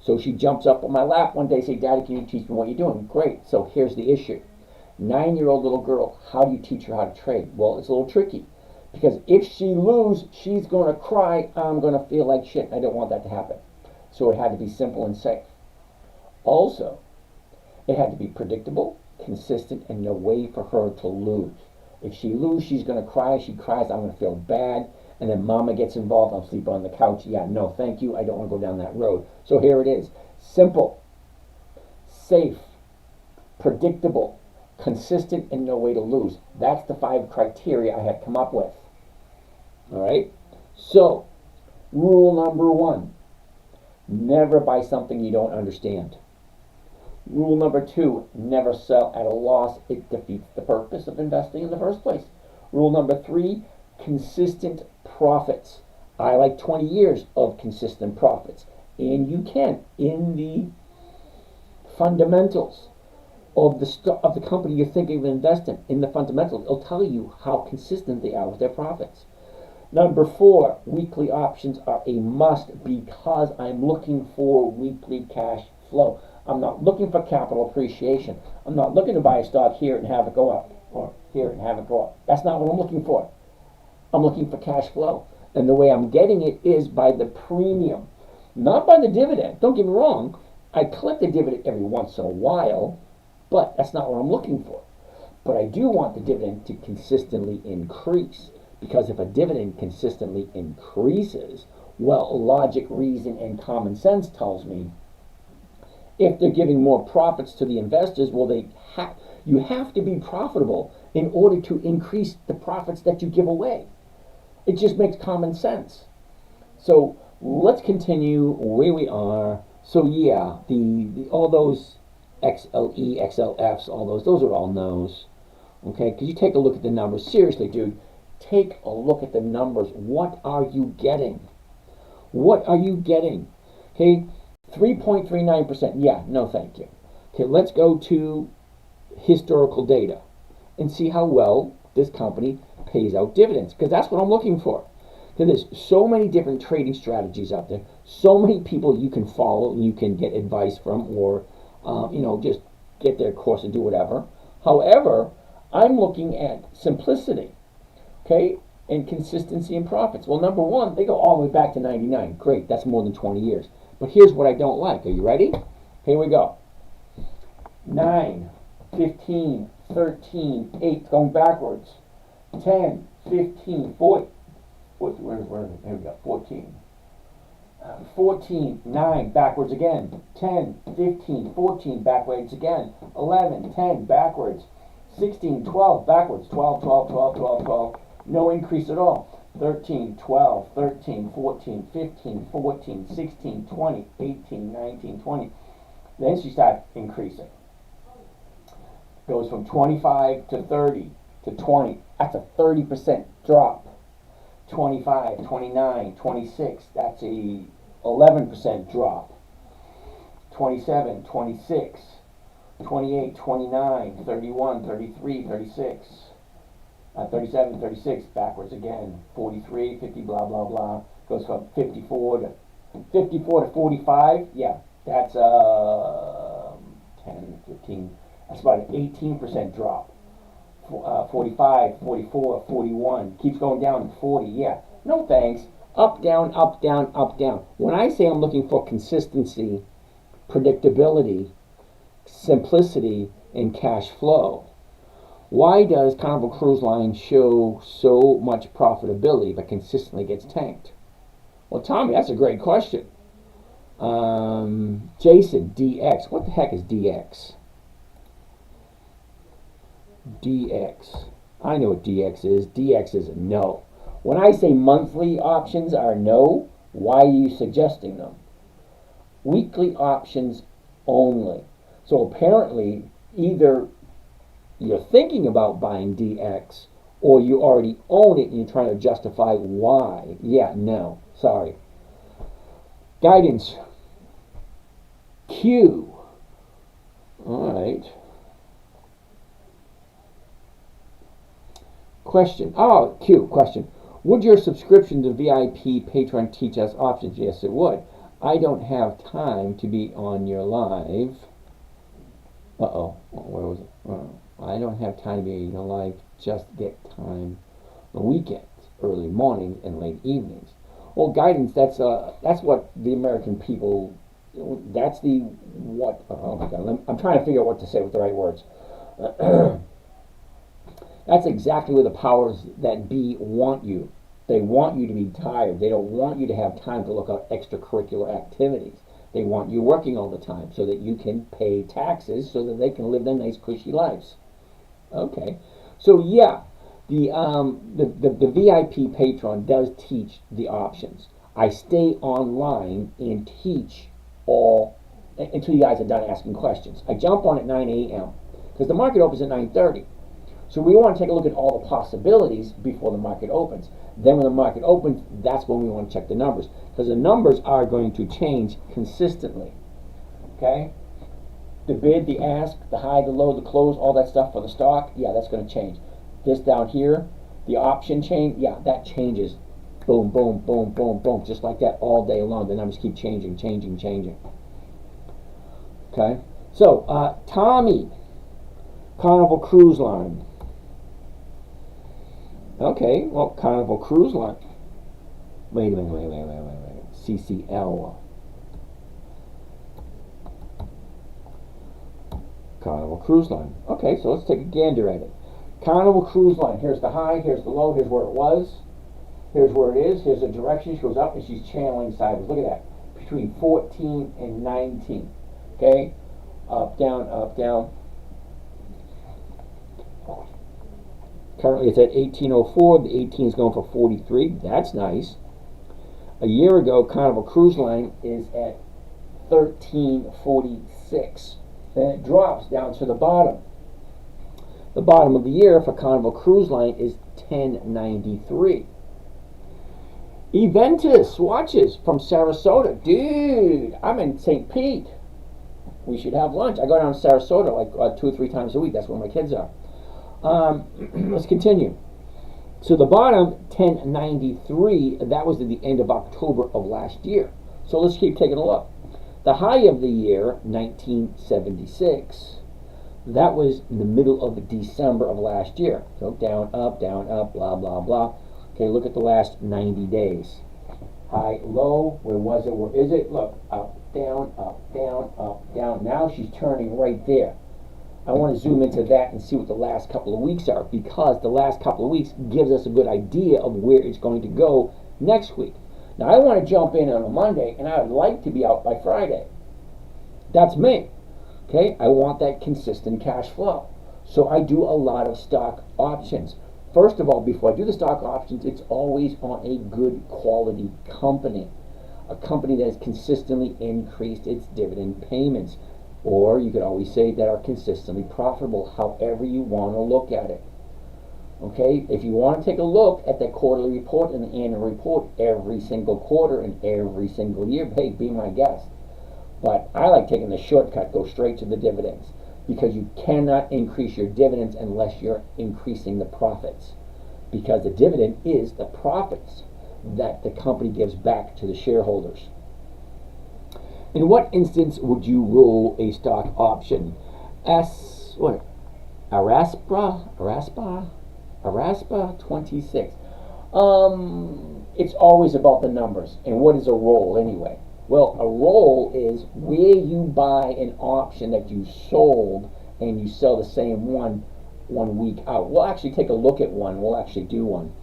So she jumps up on my lap one day and says, Daddy, can you teach me what you're doing? Great. So here's the issue. 9-year-old little girl, how do you teach her how to trade? Well, it's a little tricky. Because if she loses, she's going to cry. I'm going to feel like shit. I don't want that to happen. So it had to be simple and safe. Also, it had to be predictable, consistent, and no way for her to lose. If she loses, she's going to cry. She cries, I'm going to feel bad. And then mama gets involved. I'll sleep on the couch. Yeah, no, thank you. I don't want to go down that road. So here it is. Simple, safe, predictable, consistent, and no way to lose. That's the 5 criteria I had come up with. All right? So, rule number 1, never buy something you don't understand. Rule number 2, never sell at a loss. It defeats the purpose of investing in the first place. Rule number 3, consistent profits. I like 20 years of consistent profits. And you can, in the fundamentals of the company you're thinking of investing in the fundamentals, it'll tell you how consistent they are with their profits. Number 4, weekly options are a must because I'm looking for weekly cash flow. I'm not looking for capital appreciation. I'm not looking to buy a stock here and have it go up, or here and have it go up. That's not what I'm looking for. I'm looking for cash flow. And the way I'm getting it is by the premium, not by the dividend. Don't get me wrong. I collect the dividend every once in a while, but that's not what I'm looking for. But I do want the dividend to consistently increase, because if a dividend consistently increases, well, logic, reason, and common sense tells me if they're giving more profits to the investors, well, you have to be profitable in order to increase the profits that you give away. It just makes common sense. So let's continue where we are. So yeah, the all those XLE, XLFs, all those are all no's. Okay, because you take a look at the numbers. Seriously, dude, take a look at the numbers. What are you getting? What are you getting? Okay, 3.39%. Yeah, no thank you. Okay, let's go to historical data and see how well this company pays out dividends, because that's what I'm looking for. There's so many different trading strategies out there, so many people you can follow and you can get advice from, or just get their course and do whatever. However, I'm looking at simplicity, okay, and consistency in profits. Well, number 1, they go all the way back to 99. Great, that's more than 20 years. But here's what I don't like. Are you ready? Here we go. 9, 15, 13, 8, going backwards. 10, 15, 14. Where is it? Here we go. 14. 14, 9, backwards again. 10, 15, 14, backwards again. 11, 10, backwards. 16, 12, backwards. 12, 12, 12, 12, 12. No increase at all. 13, 12, 13, 14, 15, 14, 16, 20, 18, 19, 20. Then she started increasing. Goes from 25 to 30 to 20. That's a 30% drop. 25, 29, 26. That's a 11% drop. 27, 26, 28, 29, 31, 33, 36. 37, 36, backwards again. 43, 50, blah, blah, blah. Goes from 54 to 45. Yeah, that's 10, 15. That's about an 18% drop. 45, 44, 41. Keeps going down to 40. Yeah, no thanks. Up, down, up, down, up, down. When I say I'm looking for consistency, predictability, simplicity, and cash flow, why does Carnival Cruise Line show so much profitability but consistently gets tanked? Well, Tommy, that's a great question. Jason, DX. What the heck is DX? DX. I know what DX is. DX is a no. When I say monthly options are no, why are you suggesting them? Weekly options only. So apparently, either you're thinking about buying DX or you already own it and you're trying to justify why. Yeah, no. Sorry. Guidance. Q. All right. Question. Oh, Q. Question. Would your subscription to VIP Patreon teach us options? Yes, it would. I don't have time to be on your live. Uh-oh. Where was it? I don't have time to be on your live. Just get time on weekends, early mornings, and late evenings. Well, guidance, that's what the American people, that's the, what, oh my God, I'm trying to figure out what to say with the right words. That's exactly where the powers that be want you. They want you to be tired. They don't want you to have time to look at extracurricular activities. They want you working all the time so that you can pay taxes so that they can live their nice, cushy lives. Okay. So, yeah, the VIP Patreon does teach the options. I stay online and teach all until you guys are done asking questions. I jump on at 9 a.m. because the market opens at 9:30. So we want to take a look at all the possibilities before the market opens. Then when the market opens, that's when we want to check the numbers. Because the numbers are going to change consistently. Okay? The bid, the ask, the high, the low, the close, all that stuff for the stock, yeah, that's going to change. This down here, the option change, yeah, that changes. Boom, boom, boom, boom, boom. Just like that all day long. The numbers keep changing, changing, changing. Okay? So, Tommy, Carnival Cruise Line. Okay, well, Carnival Cruise Line. Wait. CCL. Carnival Cruise Line. Okay, so let's take a gander at it. Carnival Cruise Line. Here's the high, here's the low, here's where it was. Here's where it is, here's the direction. She goes up and she's channeling sideways. Look at that. Between 14 and 19. Okay? Up, down, up, down. Currently it's at 1804. The 18 is going for 43. That's nice. A year ago, Carnival Cruise Line is at 1346. Then it drops down to the bottom. The bottom of the year for Carnival Cruise Line is 1093. Eventus watches from Sarasota. Dude, I'm in St. Pete. We should have lunch. I go down to Sarasota like 2 or 3 times a week. That's where my kids are. Let's continue. So the bottom, 1093, that was at the end of October of last year. So let's keep taking a look. The high of the year, 1976, that was in the middle of December of last year. So down, up, blah, blah, blah. Okay, look at the last 90 days. High, low, where was it, where is it? Look, up, down, up, down, up, down. Now she's turning right there. I want to zoom into that and see what the last couple of weeks are, because the last couple of weeks gives us a good idea of where it's going to go next week. Now, I want to jump in on a Monday, and I would like to be out by Friday. That's me. Okay, I want that consistent cash flow. So I do a lot of stock options. First of all, before I do the stock options, it's always on a good quality company. A company that has consistently increased its dividend payments. Or you could always say that are consistently profitable, however you want to look at it. Okay, if you want to take a look at the quarterly report and the annual report every single quarter and every single year, hey, be my guest. But I like taking the shortcut, go straight to the dividends, because you cannot increase your dividends unless you're increasing the profits. Because the dividend is the profits that the company gives back to the shareholders. In what instance would you roll a stock option? Araspa 26. It's always about the numbers. And what is a roll anyway? Well, a roll is where you buy an option that you sold and you sell the same one week out. We'll actually take a look at one. We'll actually do one.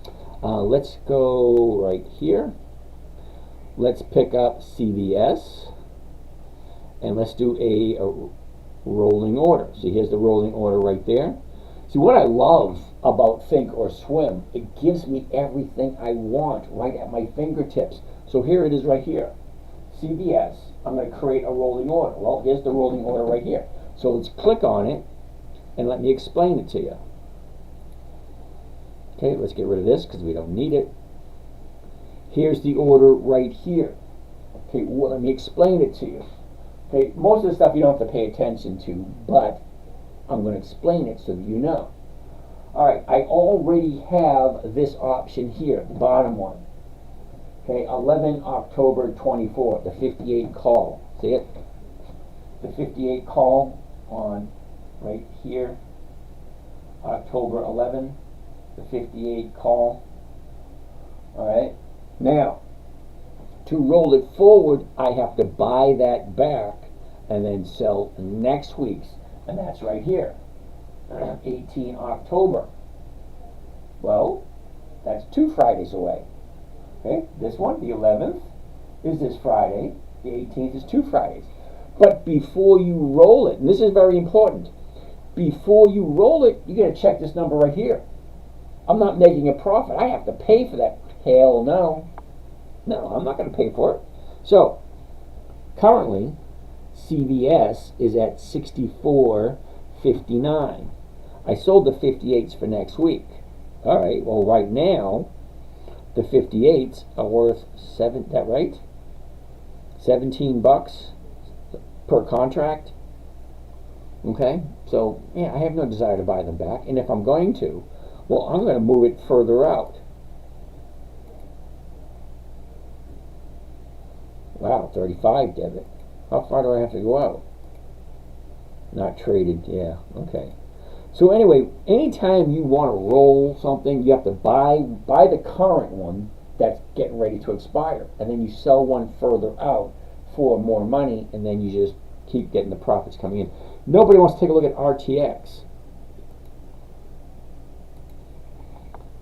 Let's go right here. Let's pick up CVS and let's do a rolling order. See, here's the rolling order right there. See, what I love about Think or Swim, it gives me everything I want right at my fingertips. So here it is right here. CVS, I'm going to create a rolling order. Well, here's the rolling order right here. So let's click on it and let me explain it to you. Okay, let's get rid of this because we don't need it. Here's the order right here. Okay, well, let me explain it to you. Okay, most of the stuff you don't have to pay attention to, but I'm going to explain it so that you know. All right, I already have this option here, the bottom one. Okay, 11 October 24, the 58 call. See it? The 58 call on right here, October 11, the 58 call. All right, now to roll it forward, I have to buy that back and then sell next week's, and that's right here, 18 October. Well, that's 2 Fridays away. Okay, this one, the 11th, is this Friday. The 18th is 2 Fridays. But before you roll it, and this is very important, before you roll it, you got to check this number right here. I'm not making a profit. I have to pay for that. Hell no. No, I'm not going to pay for it. So, currently, CVS is at 64.59. I sold the 58s for next week. All right, well, right now, the 58s are worth $17 per contract. Okay, so yeah, I have no desire to buy them back, and if I'm going to, well, I'm going to move it further out. Wow, 35 debit. How far do I have to go out? Not traded, yeah, okay. So anyway, anytime you want to roll something, you have to buy the current one that's getting ready to expire, and then you sell one further out for more money, and then you just keep getting the profits coming in. Nobody wants to take a look at RTX.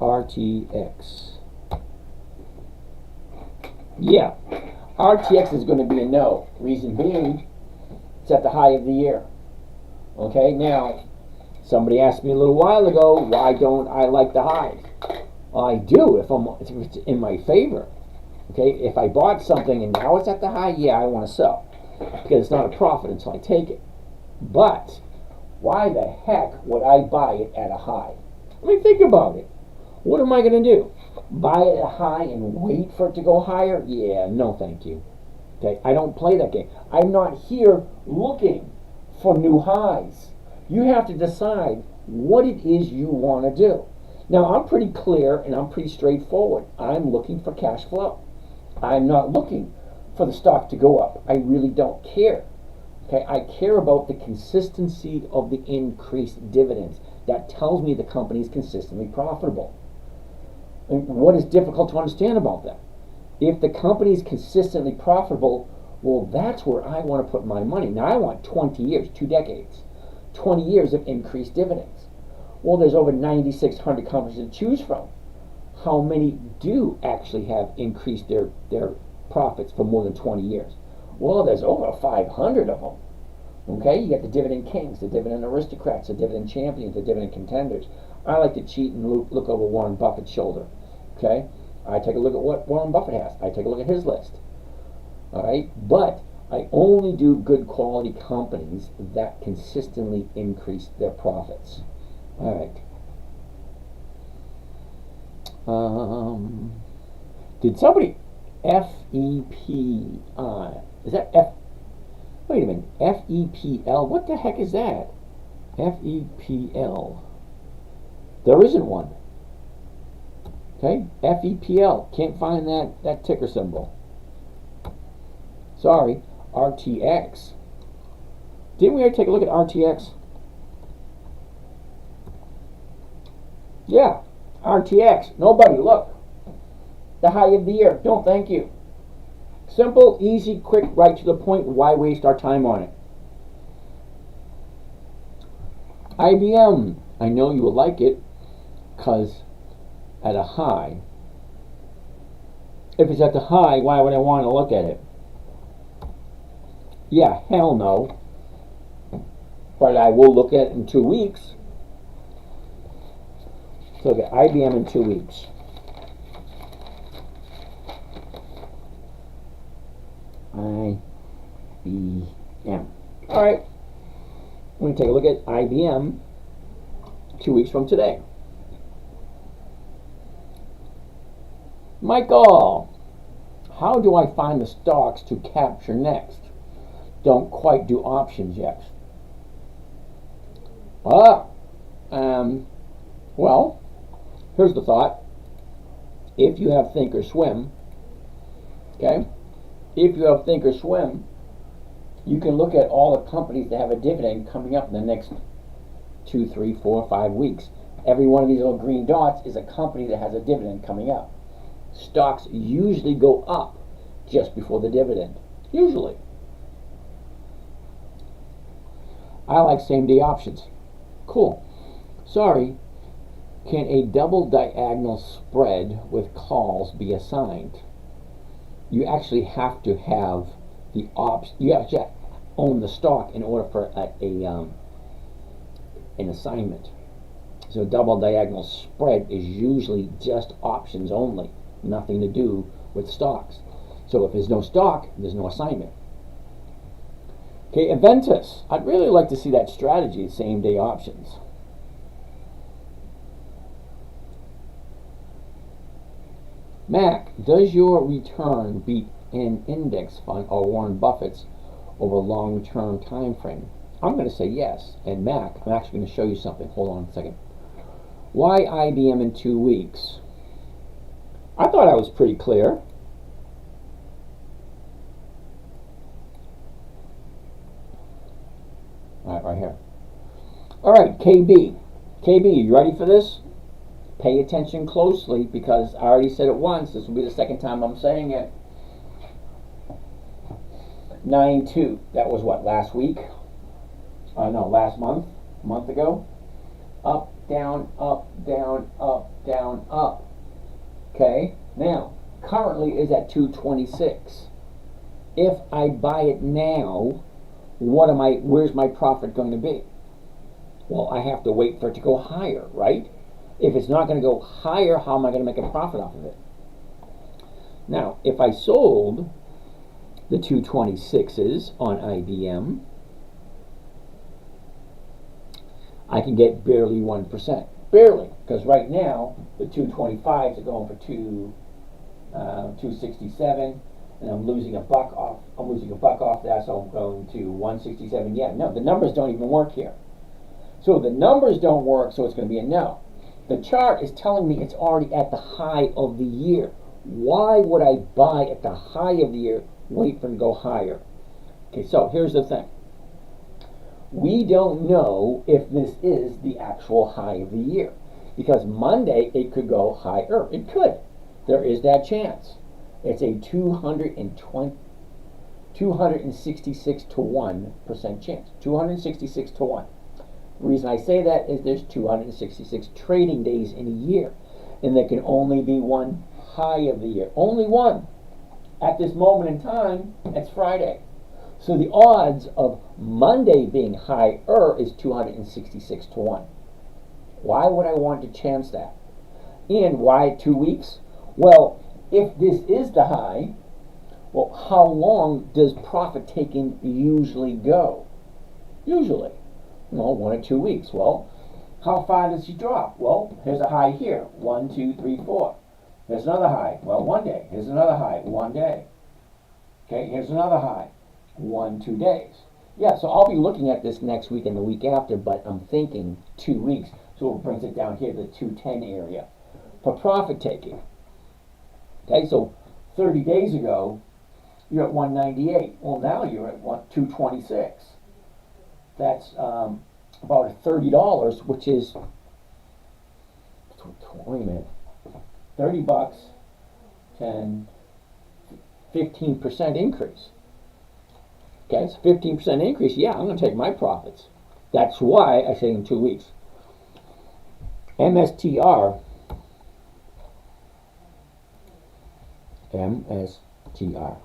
RTX. Yeah, RTX is going to be a no. Reason being, it's at the high of the year. Okay, now, somebody asked me a little while ago, why don't I like the highs? I do if it's in my favor. Okay, if I bought something and now it's at the high, yeah, I want to sell because it's not a profit until I take it. But why the heck would I buy it at a high? I mean, think about it. What am I going to do? Buy it at a high and wait for it to go higher? Yeah, no thank you. Okay, I don't play that game. I'm not here looking for new highs. You have to decide what it is you want to do. Now, I'm pretty clear and I'm pretty straightforward. I'm looking for cash flow. I'm not looking for the stock to go up. I really don't care. Okay, I care about the consistency of the increased dividends. That tells me the company is consistently profitable. And what is difficult to understand about that? If the company is consistently profitable, well, that's where I want to put my money. Now, I want 20 years, 2 decades, 20 years of increased dividends. Well, there's over 9,600 companies to choose from. how many do actually have increased their profits for more than 20 years? Well, there's over 500 of them. Okay, you got the dividend kings, the dividend aristocrats, the dividend champions, the dividend contenders. I like to cheat and look over Warren Buffett's shoulder. Okay, I take a look at what Warren Buffett has. I take a look at his list. All right, but I only do good quality companies that consistently increase their profits. All right. Did somebody FEPI? Is that F? Wait a minute. FEPL? What the heck is that? FEPL. There isn't one. Okay? FEPL. Can't find that ticker symbol. Sorry. RTX. Didn't we already take a look at RTX? Yeah. RTX. Nobody. Look. The high of the year. Don't thank you. Simple, easy, quick, right to the point. Why waste our time on it? IBM. I know you will like it because at a high. If it's at the high, why would I want to look at it? Yeah, hell no. But I will look at it in 2 weeks. So look at IBM in 2 weeks. IBM. All right. We're going to take a look at IBM 2 weeks from today. Michael, how do I find the stocks to capture next? Don't quite do options yet. Well, here's the thought. If you have Thinkorswim, okay, if you have Thinkorswim, you can look at all the companies that have a dividend coming up in the next 2, 3, 4, 5 weeks. Every one of these little green dots is a company that has a dividend coming up. Stocks usually go up just before the dividend. Usually. I like same-day options. Cool. Sorry. Can a double diagonal spread with calls be assigned? You actually have to have the you have to own the stock in order for an assignment. So a double diagonal spread is usually just options only, nothing to do with stocks. So if there's no stock, there's no assignment. Okay, Aventus. I'd really like to see that strategy, same day options. Mac, does your return beat an index fund or Warren Buffett's over a long-term time frame? I'm going to say yes. And Mac, I'm actually going to show you something. Hold on a second. Why IBM in 2 weeks? I thought I was pretty clear. All right, right here. All right, KB. KB, you ready for this? Pay attention closely because I already said it once. This will be the second time I'm saying it. 9-2. That was what, last week? No, last month. A month ago. Up, down, up, down, up, down, up. Okay? Now, currently is at 226. If I buy it now, where's my profit going to be? Well, I have to wait for it to go higher, right? If it's not going to go higher, how am I going to make a profit off of it? Now, if I sold the 226s on IBM, I can get barely 1%. Barely, because right now the 225s are going for 267, and I'm losing a buck off. I'm losing a buck off that, so I'm going to 167. Yeah, no, the numbers don't even work here. So the numbers don't work, so it's going to be a no. The chart is telling me it's already at the high of the year. Why would I buy at the high of the year, wait for it to go higher? Okay, so here's the thing. We don't know if this is the actual high of the year. Because Monday, it could go higher. It could. There is that chance. It's a 266 to 1% chance. 266 to 1. The reason I say that is there's 266 trading days in a year. And there can only be one high of the year. Only one. At this moment in time, it's Friday. So the odds of Monday being higher is 266 to 1. Why would I want to chance that? And why 2 weeks? Well, if this is the high, well, how long does profit taking usually go? Usually, well, 1 or 2 weeks. Well, how far does he drop? Well, here's a high here. 1, 2, 3, 4. Here's another high. Well, 1 day. Here's another high. 1 day. Okay, here's another high. 1, 2 days. Yeah, so I'll be looking at this next week and the week after, but I'm thinking 2 weeks. So it brings it down here to the 210 area for profit taking. Okay, so 30 days ago, you're at 198. Well, now you're at 226. That's about $30, which is, wait a minute, 30 bucks, 10, 15% increase. Okay, it's a 15% increase. Yeah, I'm going to take my profits. That's why I say in 2 weeks. MSTR. MSTR.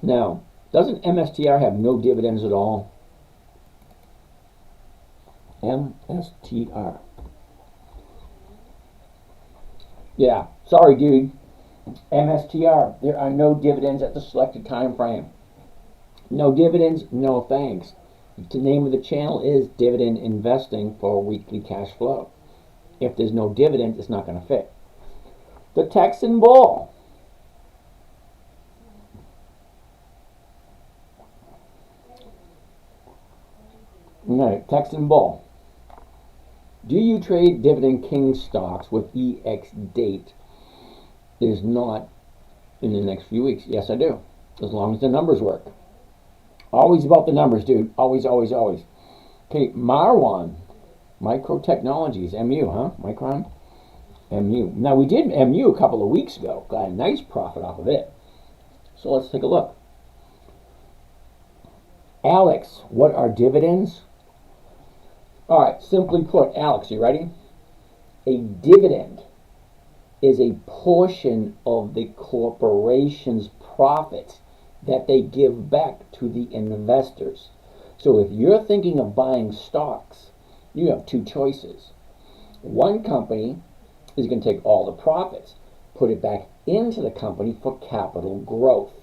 Now, doesn't MSTR have no dividends at all? MSTR. Yeah, sorry, dude. MSTR, there are no dividends at the selected time frame. No dividends, no thanks. The name of the channel is Dividend Investing for Weekly Cash Flow. If there's no dividend, it's not going to fit. The Texan Bull. No, Texan Bull. Do you trade Dividend King stocks with EX date is not in the next few weeks? Yes, I do. As long as the numbers work. Always about the numbers, dude. Always, always, always. Okay, Marwan. Microtechnologies. MU, huh? Micron? MU. Now, we did MU a couple of weeks ago. Got a nice profit off of it. So let's take a look. Alex, what are dividends? All right, simply put, Alex, you ready? A dividend is a portion of the corporation's profits that they give back to the investors. So if you're thinking of buying stocks, you have two choices. One company is going to take all the profits, put it back into the company for capital growth.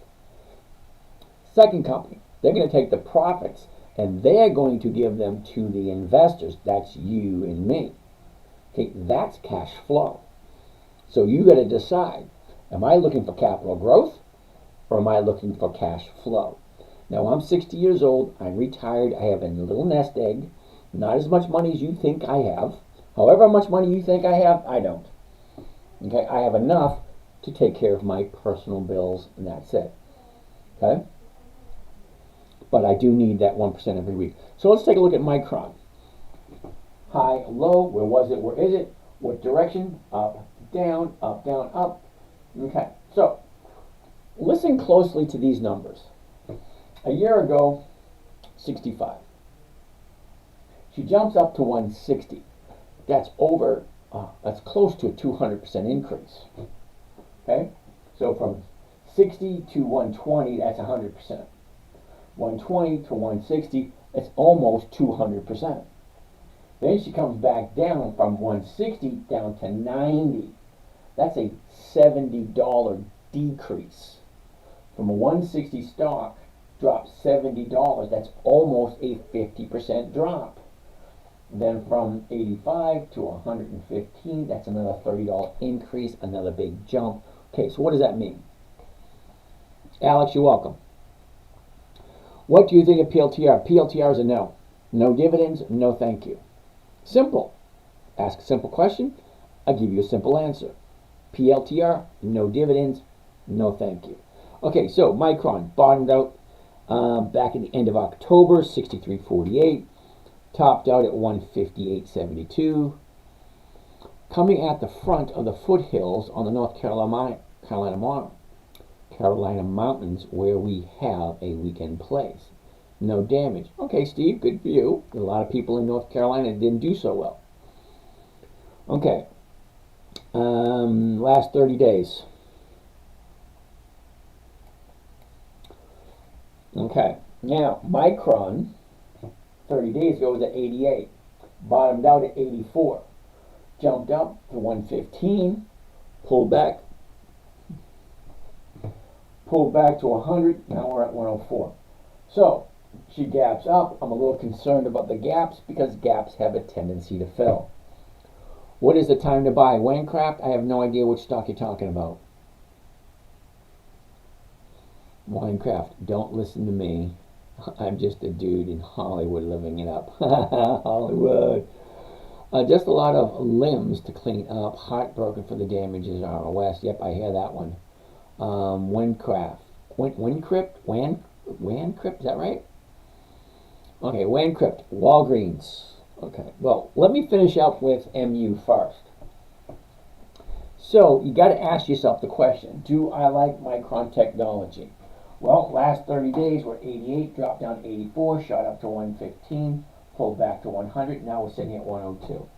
Second company, they're going to take the profits and they're going to give them to the investors. That's you and me. Okay, that's cash flow. So you got to decide, am I looking for capital growth or am I looking for cash flow? Now, I'm 60 years old. I'm retired. I have a little nest egg. Not as much money as you think I have. However much money you think I have, I don't. Okay, I have enough to take care of my personal bills, and that's it. Okay? But I do need that 1% every week. So let's take a look at Micron. High, low, where was it, where is it, what direction, up, down, up, down, up. Okay, so listen closely to these numbers. A year ago, 65. She jumps up to 160. That's that's close to a 200% increase. Okay, so from 60 to 120, that's 100%. 120 to 160, it's almost 200%. Then she comes back down from 160 down to 90. That's a $70 decrease. From a 160 stock, drops $70. That's almost a 50% drop. Then from 85 to 115, that's another $30 increase, another big jump. Okay, so what does that mean? Alex, you're welcome. What do you think of PLTR? PLTR is a no. No dividends, no thank you. Simple. Ask a simple question, I'll give you a simple answer. PLTR, no dividends, no thank you. Okay, so Micron bottomed out back at the end of October, 63.48. Topped out at 158.72. Coming at the front of the foothills on the North Carolina Mountains, where we have a weekend place. No damage. Okay, Steve, good for you. A lot of people in North Carolina didn't do so well. Okay. Last 30 days. Okay. Now, Micron, 30 days ago, was at 88. Bottomed out at 84. Jumped up to 115. Pulled back to 100. Now we're at 104. So, she gaps up. I'm a little concerned about the gaps because gaps have a tendency to fill. What is the time to buy? Winecraft? I have no idea which stock you're talking about. Minecraft, don't listen to me. I'm just a dude in Hollywood living it up. Hollywood. Just a lot of limbs to clean up. Heartbroken for the damages ROS. Yep, I hear that one. Wincraft. Wancrypt, is that right? Okay, Wancrypt. Walgreens. Okay, well, let me finish up with MU first. So, you got to ask yourself the question, do I like Micron Technology? Well, last 30 days we're 88, dropped down to 84, shot up to 115, pulled back to 100, now we're sitting at 102.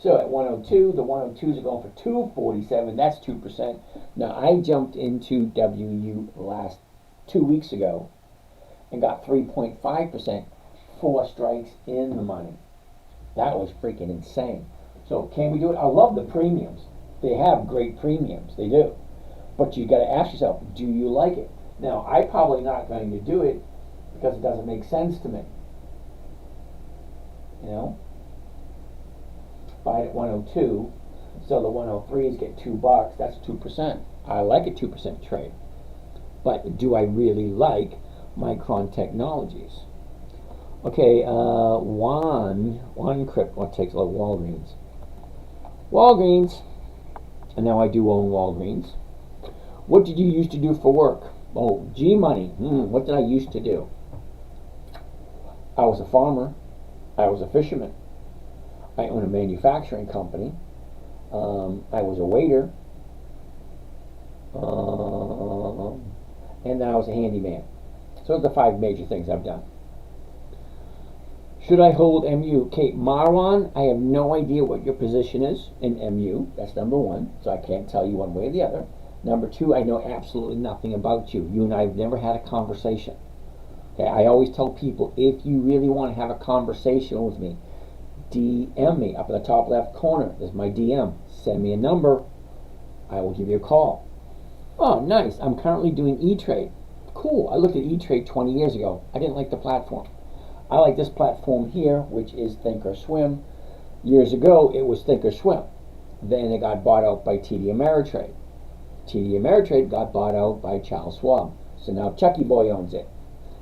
So at 102, the 102s are going for 247, that's 2%. Now I jumped into WU last 2 weeks ago and got 3.5%, 4 strikes in the money. That was freaking insane. So can we do it? I love the premiums. They have great premiums, they do. But you got to ask yourself, do you like it? Now, I'm probably not going to do it because it doesn't make sense to me. You know? Buy it at 102, so the 103s get $2, that's 2%. I like a 2% trade. But do I really like Micron Technologies? Okay, Wancrypt, what takes a lot of Walgreens. Walgreens, and now I do own Walgreens. What did you used to do for work? Oh, G-Money. What did I used to do? I was a farmer. I was a fisherman. I own a manufacturing company. I was a waiter. And then I was a handyman. So those are the 5 major things I've done. Should I hold MU? Okay, Marwan, I have no idea what your position is in MU. That's number 1. So I can't tell you one way or the other. Number 2, I know absolutely nothing about you. You and I have never had a conversation. Okay, I always tell people, if you really want to have a conversation with me, DM me up in the top left corner. There's my DM. Send me a number. I will give you a call. Oh, nice. I'm currently doing E-Trade. Cool. I looked at E-Trade 20 years ago. I didn't like the platform. I like this platform here, which is Thinkorswim. Years ago, it was Thinkorswim. Then it got bought out by TD Ameritrade. TD Ameritrade got bought out by Charles Schwab. So now Chucky Boy owns it.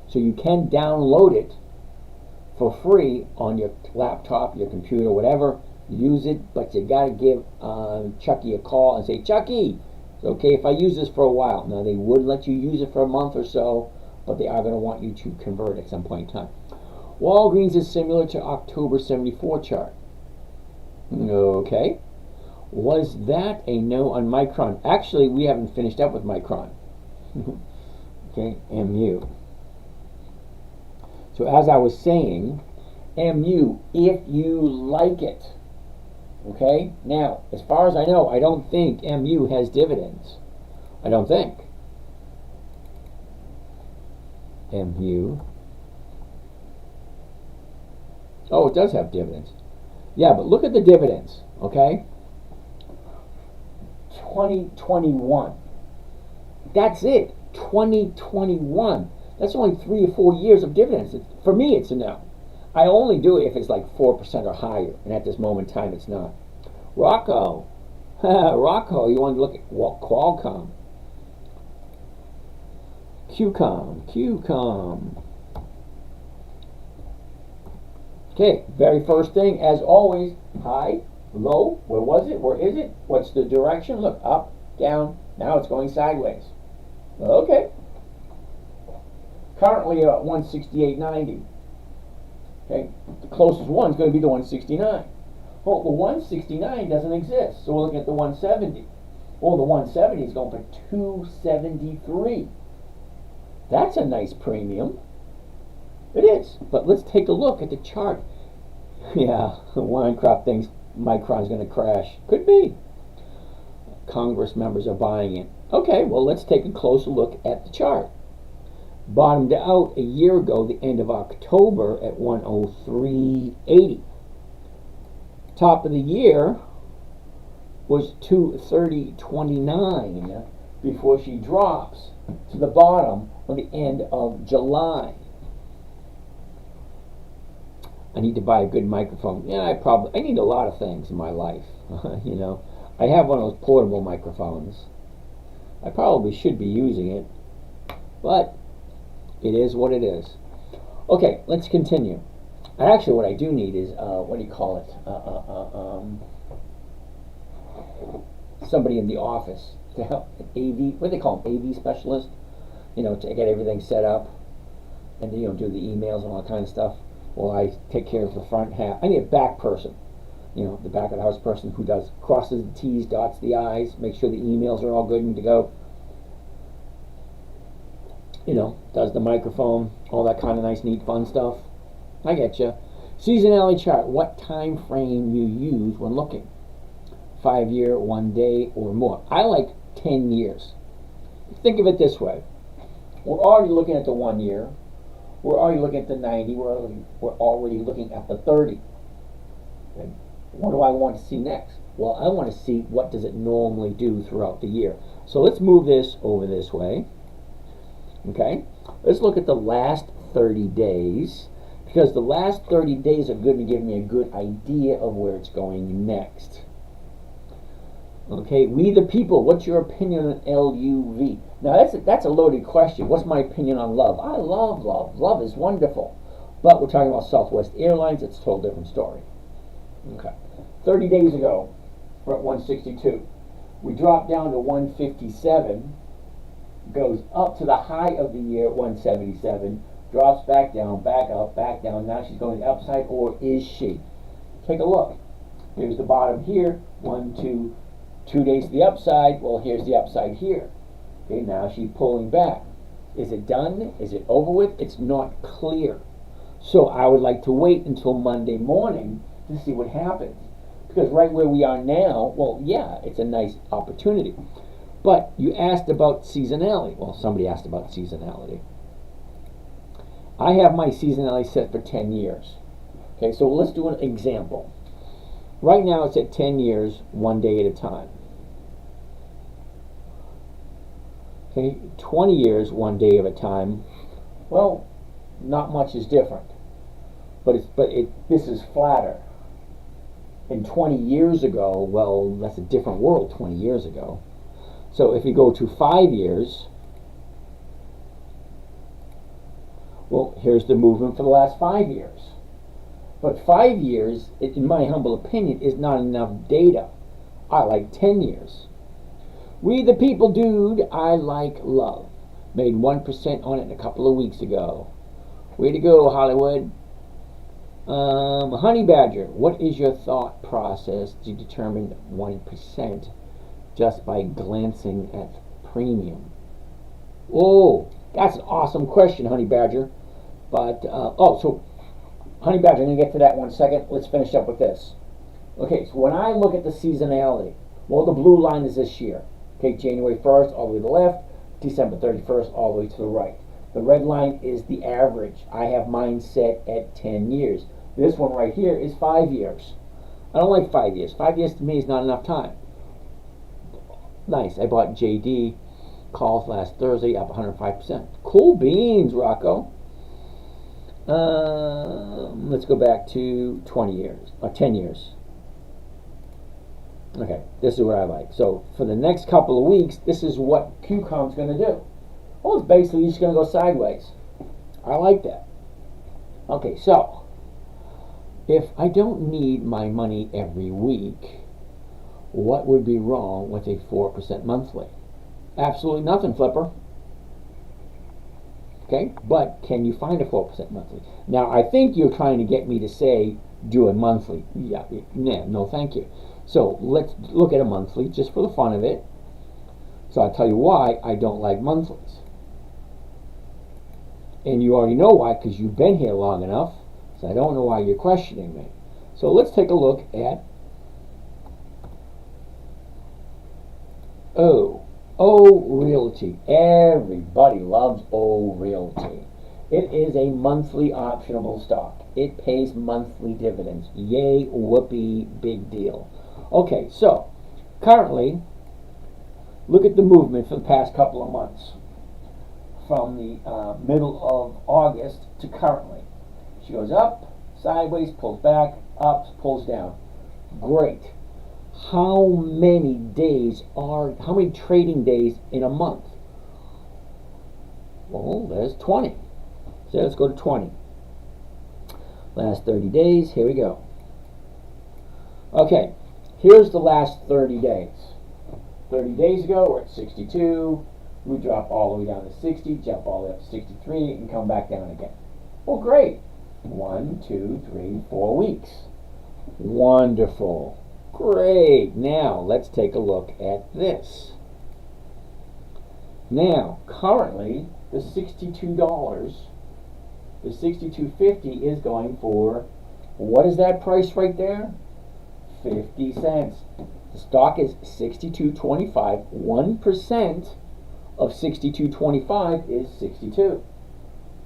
So you can download it for free on your laptop, your computer, whatever. Use it, but you got to give Chucky a call and say, Chucky, it's okay if I use this for a while. Now, they would let you use it for a month or so, but they are going to want you to convert at some point in time. Walgreens is similar to October 74 chart. Okay. Was that a no on Micron? Actually, we haven't finished up with Micron. Okay, MU. So as I was saying, MU, if you like it. Okay? Now, as far as I know, I don't think MU has dividends. I don't think. MU. Oh, it does have dividends. Yeah, but look at the dividends, okay? 2021. That's it. 2021. That's only 3 or 4 years of dividends. For me, it's a no. I only do it if it's like 4% or higher, and at this moment in time, it's not. Rocco. Rocco, you want to look at Qualcomm. QCOM. Okay, very first thing, as always, high, low, where was it, where is it, what's the direction, look, up, down, now it's going sideways. Okay. Currently at 168.90. Okay, the closest one is going to be the 169. Well, the 169 doesn't exist, so we're looking at the 170. Well, the 170 is going for 273. That's a nice premium. It is. But let's take a look at the chart. Yeah, Winecraft thinks Micron's going to crash. Could be. Congress members are buying it. Okay, well, let's take a closer look at the chart. Bottomed out a year ago, the end of October, at 103.80. Top of the year was 230.29 before she drops to the bottom on the end of July. I need to buy a good microphone. Yeah, I need a lot of things in my life. You know, I have one of those portable microphones. I probably should be using it, but it is what it is. Okay, let's continue. Actually, what I do need is what do you call it? Somebody in the office to help. AV. What do they call them? AV specialist. You know, to get everything set up, and do the emails and all that kind of stuff. Well, I take care of the front half. I need a back person, the back of the house person who crosses the T's, dots the I's, make sure the emails are all good and to go. Does the microphone, all that kind of nice, neat, fun stuff. I get you. Seasonality chart. What time frame you use when looking? 5 year, 1 day, or more. I like 10 years. Think of it this way. We're already looking at the 1 year. We're already looking at the 90. We're already looking at the 30. Okay. What do I want to see next? Well, I want to see what does it normally do throughout the year. So let's move this over this way. Okay. Let's look at the last 30 days, because the last 30 days are going to give me a good idea of where it's going next. Okay, we the people, what's your opinion on LUV? Now that's a loaded question. What's my opinion on love? I love love. Love is wonderful. But we're talking about Southwest Airlines. It's a total different story. Okay. 30 days ago, we're at 162. We dropped down to 157, goes up to the high of the year, 177, drops back down, back up, back down. Now she's going the upside, or is she? Take a look. Here's the bottom here, 1, 2, 2 days to the upside. Well, here's the upside here. Okay, now she's pulling back. Is it done? Is it over with? It's not clear. So I would like to wait until Monday morning to see what happens. Because right where we are now, well, yeah, it's a nice opportunity. But you asked about seasonality. Well, somebody asked about seasonality. I have my seasonality set for 10 years. Okay, so let's do an example. Right now it's at 10 years, 1 day at a time. Okay, 20 years, 1 day at a time. Well, not much is different. But this is flatter. And 20 years ago, well, that's a different world 20 years ago. So if you go to 5 years, well, here's the movement for the last 5 years. But 5 years, in my humble opinion, is not enough data. I like 10 years. We the people, dude, I like love. Made 1% on it a couple of weeks ago. Way to go, Hollywood. Honey Badger, what is your thought process to determine 1% just by glancing at premium? Oh, that's an awesome question, Honey Badger. But, so Honey Badger, I'm going to get to that in 1 second. Let's finish up with this. Okay, so when I look at the seasonality, well, the blue line is this year. Okay, January 1st all the way to the left, December 31st all the way to the right. The red line is the average. I have mine set at 10 years. This one right here is 5 years. I don't like 5 years. 5 years to me is not enough time. Nice. I bought JD calls last Thursday, up 105%. Cool beans, Rocco. Let's go back to 20 years, or 10 years. Okay, this is what I like. So for the next couple of weeks, this is what QCOM's going to do. Well, it's basically just going to go sideways. I like that. Okay, so if I don't need my money every week, what would be wrong with a 4% monthly? Absolutely nothing, Flipper. Okay, but can you find a 4% monthly? Now, I think you're trying to get me to say do a monthly. Yeah, no, thank you. So let's look at a monthly just for the fun of it. So I'll tell you why I don't like monthlies. And you already know why, because you've been here long enough. So I don't know why you're questioning me. So let's take a look at O Realty. Everybody loves O Realty. It is a monthly optionable stock. It pays monthly dividends. Yay, whoopee, big deal. Okay, so currently, look at the movement for the past couple of months. From the middle of August to currently. She goes up, sideways, pulls back, up, pulls down. Great. How many trading days in a month? Well, there's 20. So let's go to 20. Last 30 days, here we go. Okay, here's the last 30 days. 30 days ago, we're at 62. We drop all the way down to 60, jump all the way up to 63, and come back down again. Well, great. 1, 2, 3, 4 weeks. Wonderful. Great. Now, let's take a look at this. Now, currently, the $62, the $62.50 is going for, what is that price right there? 50 cents. The stock is $62.25. 1% of $62.25 is 62.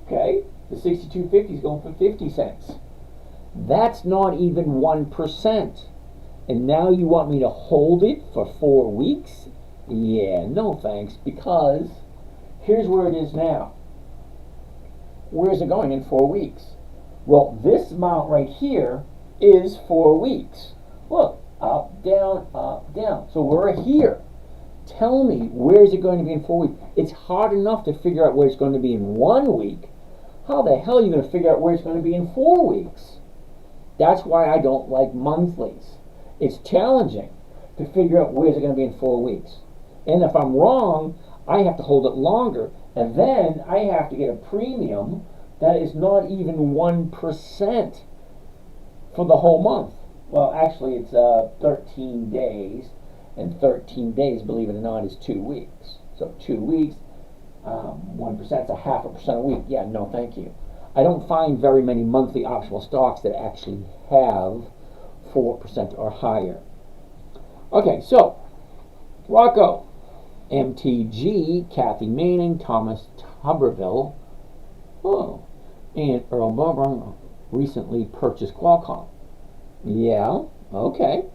Okay? The $62.50 is going for 50 cents. That's not even 1%. And now you want me to hold it for 4 weeks? Yeah, no thanks, because here's where it is now. Where is it going in 4 weeks? Well, this amount right here is 4 weeks. Look, up, down, up, down. So we're here. Tell me, where is it going to be in 4 weeks? It's hard enough to figure out where it's going to be in 1 week. How the hell are you going to figure out where it's going to be in 4 weeks? That's why I don't like monthlies. It's challenging to figure out where it's going to be in 4 weeks. And if I'm wrong, I have to hold it longer. And then I have to get a premium that is not even 1% for the whole month. Well, actually, it's 13 days. And 13 days, believe it or not, is 2 weeks. So 2 weeks, 1% is a 0.5% a week. Yeah, no, thank you. I don't find very many monthly optional stocks that actually have 4% or higher. Okay, so Rocco, MTG, Kathy Manning, Thomas Tuberville, and Earl Barbara recently purchased Qualcomm. Yeah, okay.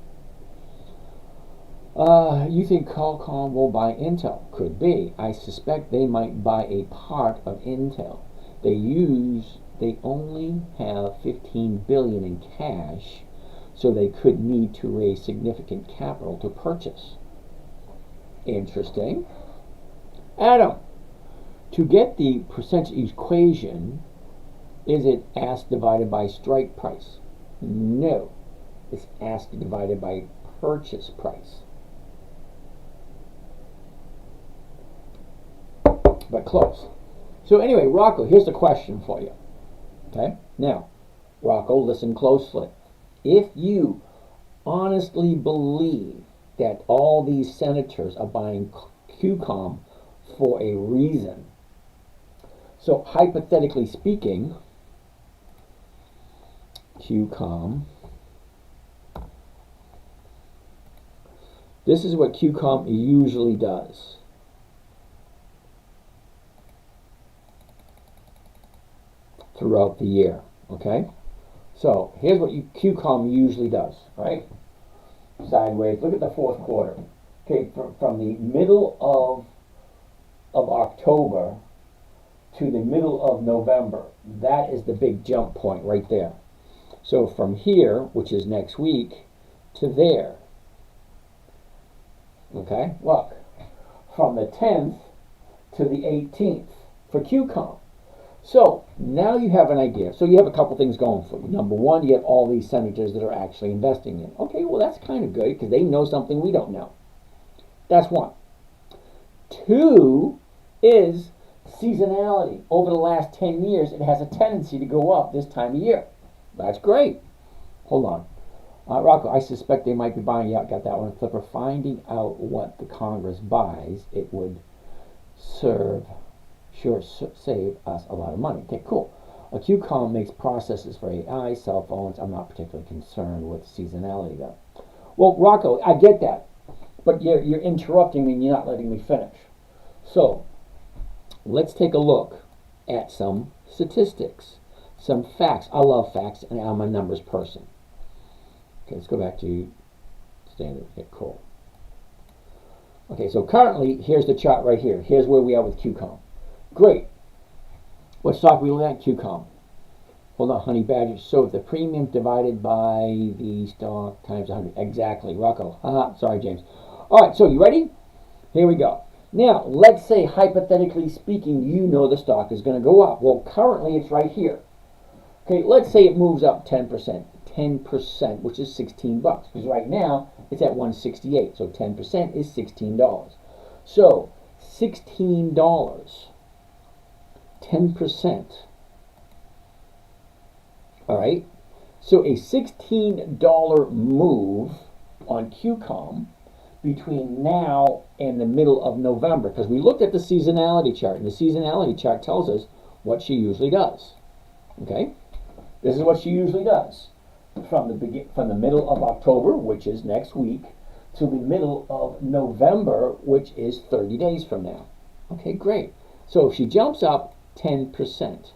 You think Qualcomm will buy Intel? Could be. I suspect they might buy a part of Intel. They only have $15 billion in cash, so they could need to raise significant capital to purchase. Interesting. Adam, to get the percentage equation, is it ask divided by strike price? No. It's ask divided by purchase price. But close. So anyway, Rocco, here's the question for you. Okay? Now, Rocco, listen closely. If you honestly believe that all these senators are buying QCOM for a reason, so hypothetically speaking, QCOM, this is what QCOM usually does. Throughout the year, okay? So here's what QCOM usually does, right? Sideways. Look at the fourth quarter. Okay, from the middle of October to the middle of November, that is the big jump point right there. So from here, which is next week, to there. Okay, look. From the 10th to the 18th for QCOM. So now you have an idea. So you have a couple things going for you. Number one, you have all these senators that are actually investing in. Okay, well, that's kind of good because they know something we don't know. That's one. Two is seasonality. Over the last 10 years, it has a tendency to go up this time of year. That's great. Hold on. Rocco, I suspect they might be buying. Yeah, got that one. Flipper. Finding out what the Congress buys, it would serve sure save us a lot of money. Okay, cool. A QCOM makes processors for AI, cell phones. I'm not particularly concerned with seasonality though. Well, Rocco, I get that, but you're interrupting me and you're not letting me finish. So let's take a look at some statistics, some facts. I love facts, and I'm a numbers person. Okay, let's go back to standard. Okay, cool. Okay, so currently, here's the chart right here. Here's where we are with QCOM. Great. What stock we look at? QCOM. Hold on, Honey Badger. So the premium divided by the stock times 100. Exactly, Rocco. Haha, sorry, James. All right, so you ready? Here we go. Now, let's say, hypothetically speaking, you know the stock is going to go up. Well, currently it's right here. Okay, let's say it moves up 10%. 10%, which is 16 bucks. Because right now, it's at 168. So 10% is $16. So, $16. 10%. All right? So a $16 move on QCOM between now and the middle of November, because we looked at the seasonality chart, and the seasonality chart tells us what she usually does. Okay, this is what she usually does from the middle of October, which is next week, to the middle of November, which is 30 days from now. Okay, great. So if she jumps up 10%,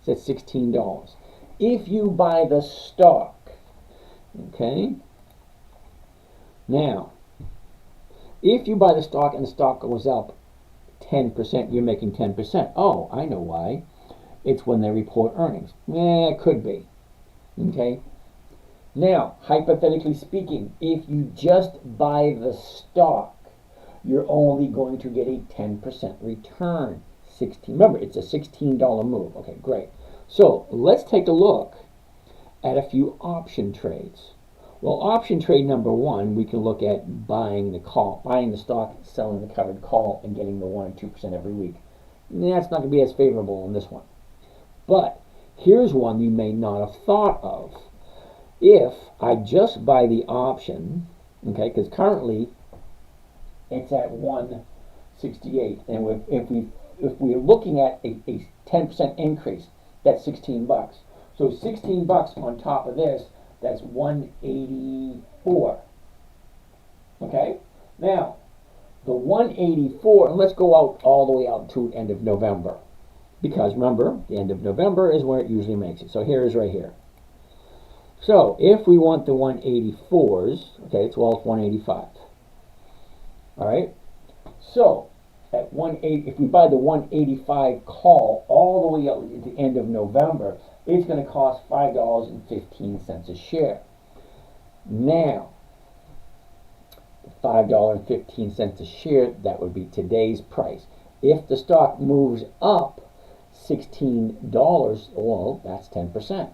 that's $16. If you buy the stock, okay, now, if you buy the stock and the stock goes up 10%, you're making 10%. Oh, I know why. It's when they report earnings. It could be. Okay? Now, hypothetically speaking, if you just buy the stock, you're only going to get a 10% return. Remember, it's a $16 move. Okay, great. So, let's take a look at a few option trades. Well, option trade number one, we can look at buying the stock, selling the covered call, and getting the 1 or 2% every week. That's not going to be as favorable in this one. But here's one you may not have thought of. If I just buy the option, okay, because currently it's at 168, and if we're looking at a 10% increase, that's 16 bucks. So 16 bucks on top of this, that's 184. Okay? Now, the 184, and let's go out all the way out to end of November. Because remember, the end of November is where it usually makes it. So here is right here. So if we want the 184s, okay, it's 185. All right? So at 180, if we buy the 185 call all the way up to the end of November, it's going to cost $5.15 a share. Now, $5.15 a share, that would be today's price. If the stock moves up $16, well, that's 10%.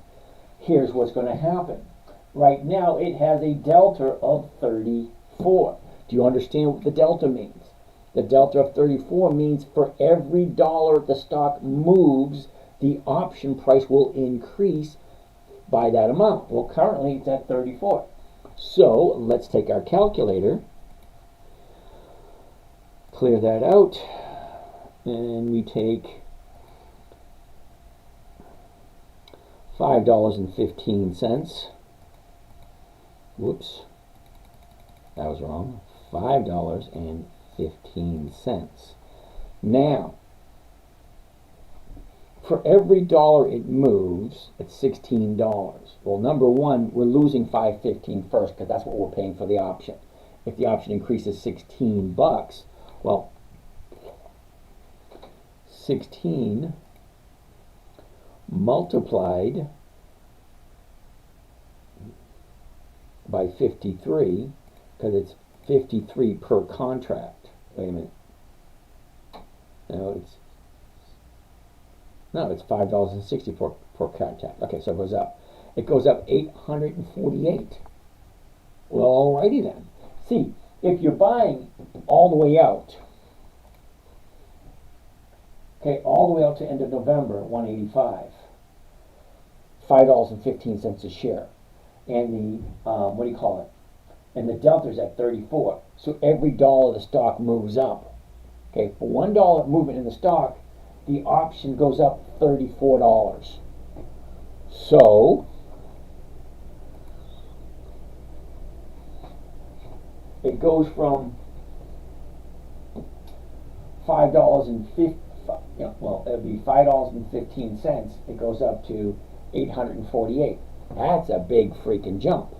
Here's what's going to happen. Right now, it has a delta of 34. Do you understand what the delta means? The delta of 34 means for every dollar the stock moves, the option price will increase by that amount. Well, currently it's at 34. So let's take our calculator, clear that out, and we take $5.15. Whoops, that was wrong. $5.15. Now, for every dollar it moves, it's $16. Well, number one, we're losing $5.15 first because that's what we're paying for the option. If the option increases 16 bucks, well, 16 multiplied by 53, because it's 53 per contract. Wait a minute. No, it's $5.60 per contract. Okay, so it goes up. It goes up 848. Well, alrighty then. See, if you're buying all the way out, okay, all the way out to end of November, 185, $5.15 a share, and the what do you call it? And the delta's at 34. So every dollar the stock moves up. Okay, for $1 movement in the stock, the option goes up $34. So it goes from $5.50. Well, it'll be $5.15. It goes up to $848. That's a big freaking jump.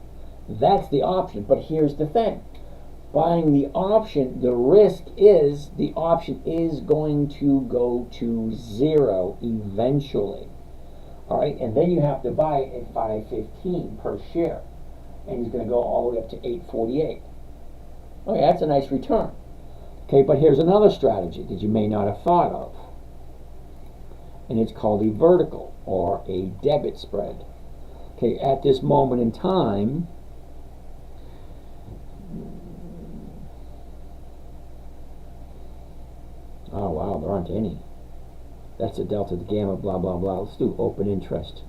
That's the option. But here's the thing. Buying the option, the risk is the option is going to go to zero eventually. All right, and then you have to buy it at $5.15 per share, and it's going to go all the way up to $8.48. Okay, that's a nice return. Okay, but here's another strategy that you may not have thought of, and it's called a vertical or a debit spread. Okay, at this moment in time, oh wow, there aren't any. That's the delta, the gamma, blah, blah, blah. Let's do open interest.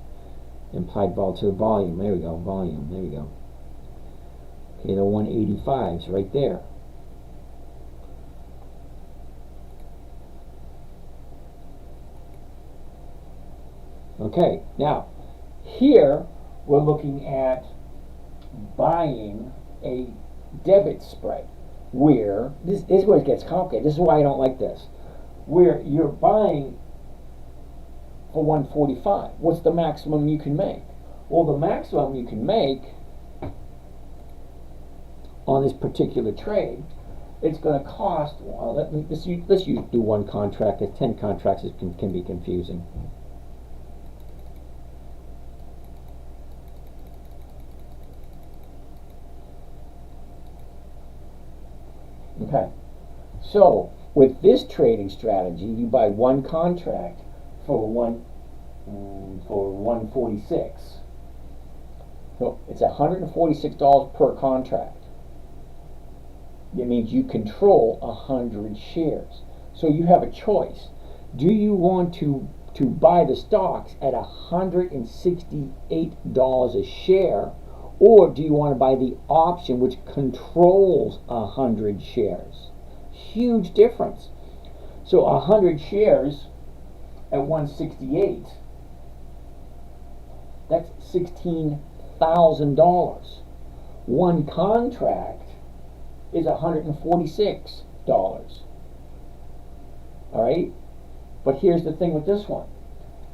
Implied volatility volume. There we go. Volume. There we go. Okay, the 185's right there. Okay, now, here we're looking at buying a debit spread where, this is where it gets complicated. This is why I don't like this. Where you're buying for 145. What's the maximum you can make? Well, the maximum you can make on this particular trade, it's going to cost, well, let's do one contract, because 10 contracts can be confusing. Okay, so with this trading strategy, you buy one contract for 146. So it's $146 per contract. It means you control 100 shares. So you have a choice. Do you want to buy the stocks at $168 a share, or do you want to buy the option which controls 100 shares? Huge difference. So 100 shares at 168, that's $16,000. One contract is $146. All right? But here's the thing with this one.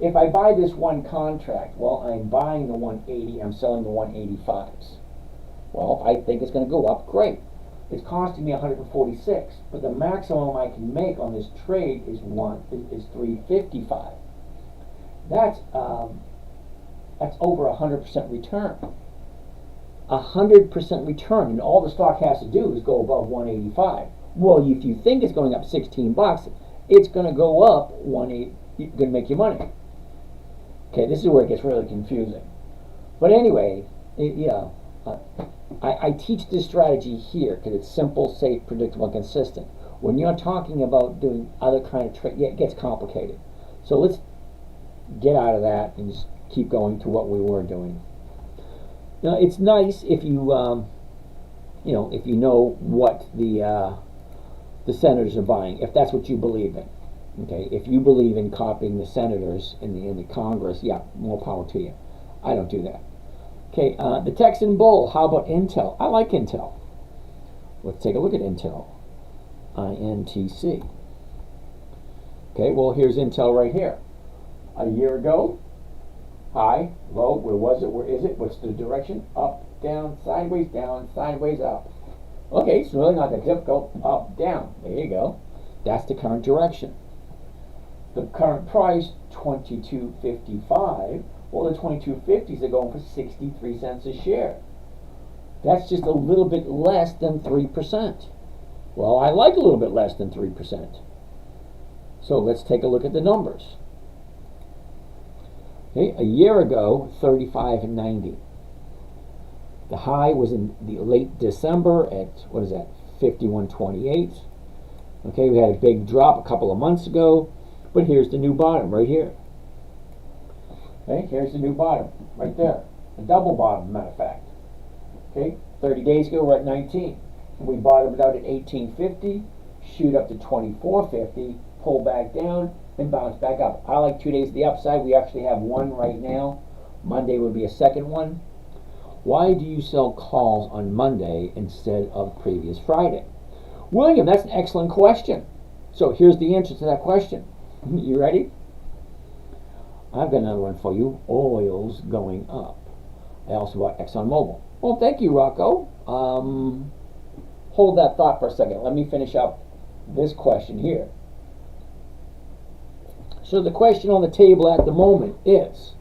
If I buy this one contract, well, I'm buying the 180, I'm selling the 185s. Well, if I think it's going to go up, great. It's costing me 146, but the maximum I can make on this trade is 355. That's over 100% return. 100% return, and all the stock has to do is go above 185. Well, if you think it's going up 16 bucks, it's going to go up 180. You're going to make your money. Okay, this is where it gets really confusing. But anyway, I teach this strategy here because it's simple, safe, predictable, and consistent. When you're talking about doing other kind of trade, it gets complicated. So let's get out of that and just keep going to what we were doing. Now, it's nice if you, if you know what the senators are buying, if that's what you believe in. Okay, if you believe in copying the senators in the Congress, yeah, more power to you. I don't do that. Okay, the Texan Bull. How about Intel? I like Intel. Let's take a look at Intel. INTC. Okay, well, here's Intel right here. A year ago, high, low, where was it? Where is it? What's the direction? Up, down, sideways, up. Okay, it's really not that difficult. Up, down. There you go. That's the current direction. The current price, $22.55. Well, the 22.50s are going for 63 cents a share. That's just a little bit less than 3%. Well, I like a little bit less than 3%. So let's take a look at the numbers. Okay, a year ago, $35.90. The high was in the late December at, what is that, $51.28. Okay, we had a big drop a couple of months ago, but here's the new bottom right here. Okay, here's the new bottom right there. A double bottom, matter of fact. Okay, 30 days ago we're at 19. We bottomed out at 18.50, shoot up to 24.50, pull back down, and bounce back up. I like 2 days to the upside. We actually have one right now. Monday would be a second one. Why do you sell calls on Monday instead of previous Friday? William, that's an excellent question. So here's the answer to that question. You ready? I've got another one for you. Oil's going up. I also bought ExxonMobil. Well, thank you, Rocco. Hold that thought for a second. Let me finish up this question here. So the question on the table at the moment is,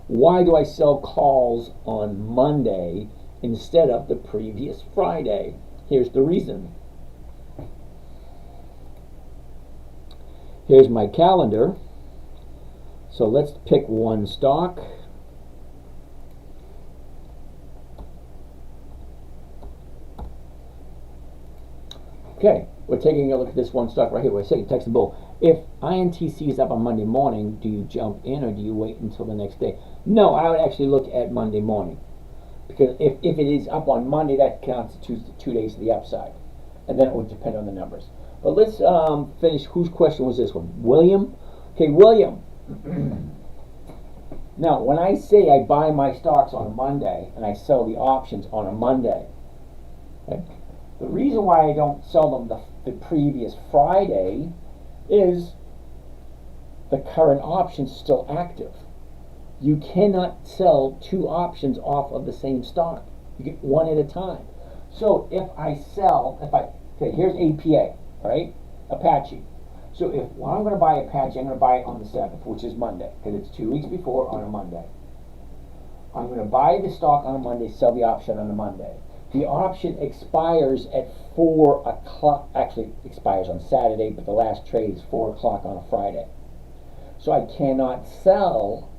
why do I sell calls on Monday instead of the previous Friday? Here's the reason. Here's my calendar. So let's pick one stock. Okay, we're taking a look at this one stock right here. We're taking Texas Bull. If INTC is up on Monday morning, do you jump in or do you wait until the next day? No, I would actually look at Monday morning. Because if it is up on Monday, that constitutes 2 days to the upside. And then it would depend on the numbers. But let's finish. Whose question was this one? William? Okay, William. Now, when I say I buy my stocks on a Monday and I sell the options on a Monday, okay, the reason why I don't sell them the previous Friday is the current option's still active. You cannot sell two options off of the same stock. You get one at a time. So if I sell, okay, here's APA, right? Apache. So if I'm going to buy Apache, I'm going to buy it on the 7th, which is Monday, because it's 2 weeks before on a Monday. I'm going to buy the stock on a Monday, sell the option on a Monday. The option expires at 4 o'clock, actually expires on Saturday, but the last trade is 4 o'clock on a Friday. So I cannot sell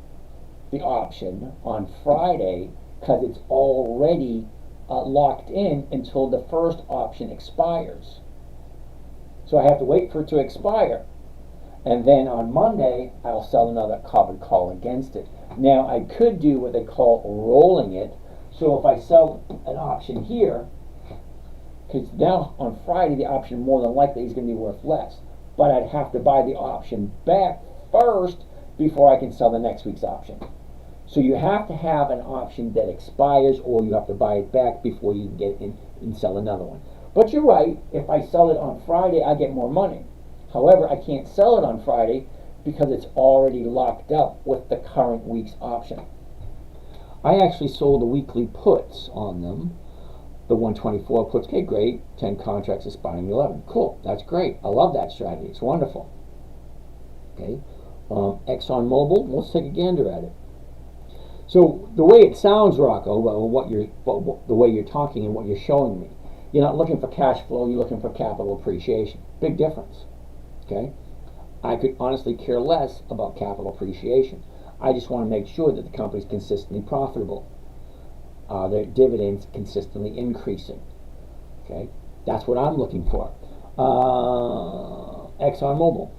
the option on Friday because it's already locked in until the first option expires. So I have to wait for it to expire. And then on Monday, I'll sell another covered call against it. Now, I could do what they call rolling it. So if I sell an option here, because now on Friday, the option more than likely is going to be worth less. But I'd have to buy the option back first before I can sell the next week's option. So you have to have an option that expires, or you have to buy it back before you can get in and sell another one. But you're right, if I sell it on Friday, I get more money. However, I can't sell it on Friday because it's already locked up with the current week's option. I actually sold the weekly puts on them, the 124 puts. Okay, great, 10 contracts expiring 11. Cool, that's great. I love that strategy. It's wonderful. Okay, ExxonMobil, let's take a gander at it. So the way it sounds, Rocco, the way you're talking and what you're showing me, you're not looking for cash flow, you're looking for capital appreciation. Big difference. Okay? I could honestly care less about capital appreciation. I just want to make sure that the company's consistently profitable. Their dividends consistently increasing. Okay? That's what I'm looking for. ExxonMobil.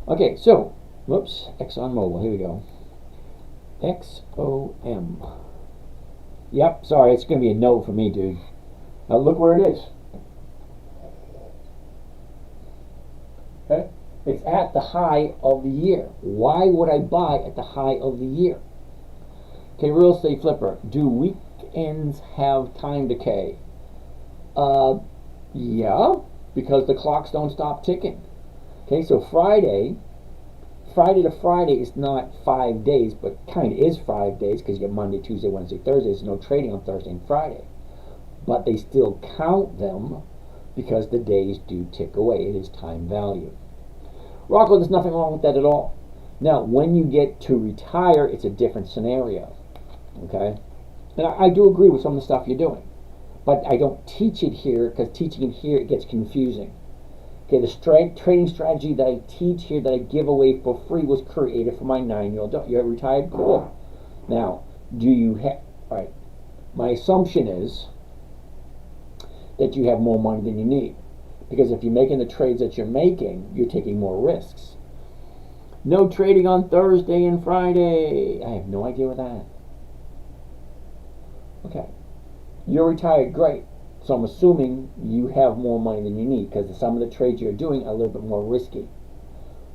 Okay, so, whoops, ExxonMobil, here we go. XOM. Yep, sorry, it's going to be a no for me, dude. Now look where it is. Okay? It's at the high of the year. Why would I buy at the high of the year? Okay, real estate flipper. Do weekends have time decay? Yeah, because the clocks don't stop ticking. Okay, so Friday to Friday is not 5 days, but kind of is 5 days because you get Monday, Tuesday, Wednesday, Thursday. There's no trading on Thursday and Friday. But they still count them because the days do tick away. It is time value. Rocco, there's nothing wrong with that at all. Now, when you get to retire, it's a different scenario. Okay? And I do agree with some of the stuff you're doing. But I don't teach it here because teaching it here, it gets confusing. Okay, the trading strategy that I teach here, that I give away for free, was created for my 9-year-old daughter. You're retired? Cool. Now, do you have... All right. My assumption is that you have more money than you need. Because if you're making the trades that you're making, you're taking more risks. No trading on Thursday and Friday. I have no idea what that is. Okay. You're retired, great. So I'm assuming you have more money than you need because some of the trades you're doing are a little bit more risky.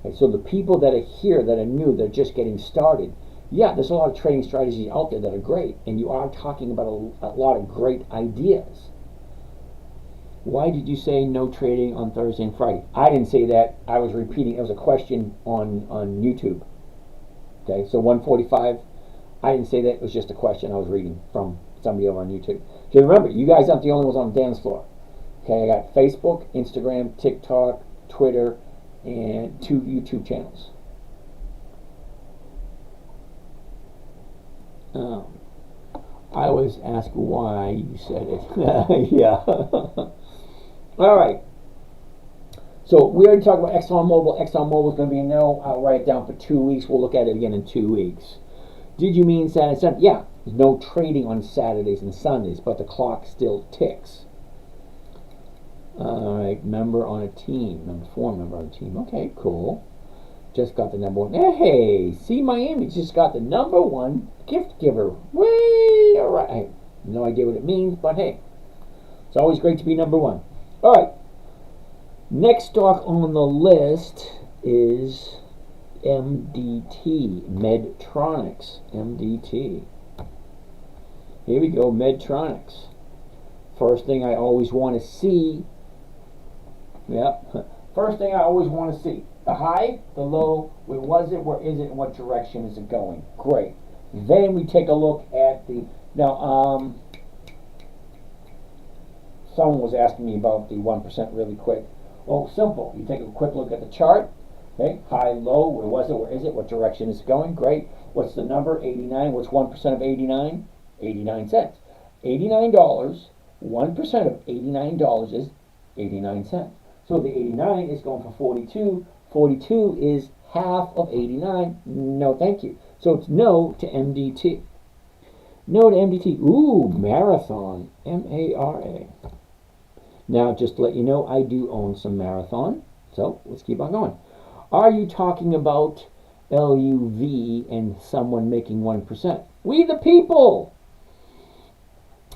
Okay, so the people that are here that are new, they're just getting started. Yeah, there's a lot of trading strategies out there that are great, and you are talking about a lot of great ideas. Why did you say no trading on Thursday and Friday? I didn't say that. I was repeating. It was a question on YouTube. Okay, so 145. I didn't say that. It was just a question I was reading from somebody over on YouTube. Because remember, you guys aren't the only ones on the dance floor. Okay, I got Facebook, Instagram, TikTok, Twitter, and 2 YouTube channels. I was asked why you said it. Yeah. All right. So we already talked about ExxonMobil. ExxonMobil is going to be a no. I'll write it down for 2 weeks. We'll look at it again in 2 weeks. Did you mean Saturday and Sunday? Yeah. There's no trading on Saturdays and Sundays, but the clock still ticks. All right. Member on a team. Number 4, member on a team. Okay, cool. Just got the number 1. Hey, see, Miami just got the number 1 gift giver. Way, all right. I have no idea what it means, but hey, it's always great to be number 1. All right. Next stock on the list is MDT, Medtronics, MDT. Here we go, Medtronics. First thing I always want to see. Yep. First thing I always want to see. The high, the low, where was it, where is it, and what direction is it going? Great. Then we take a look at the, now, someone was asking me about the 1% really quick. Well, simple. You take a quick look at the chart. Okay, high, low, where was it, where is it, what direction is it going? Great. What's the number? 89. What's 1% of 89? 89 cents. $89, 1% of $89 is 89 cents. So the 89 is going for 42. 42 is half of 89. No, thank you. So it's no to MDT. No to MDT. Ooh, Marathon. M-A-R-A. Now, just to let you know, I do own some Marathon. So let's keep on going. Are you talking about LUV and someone making 1%? We the people.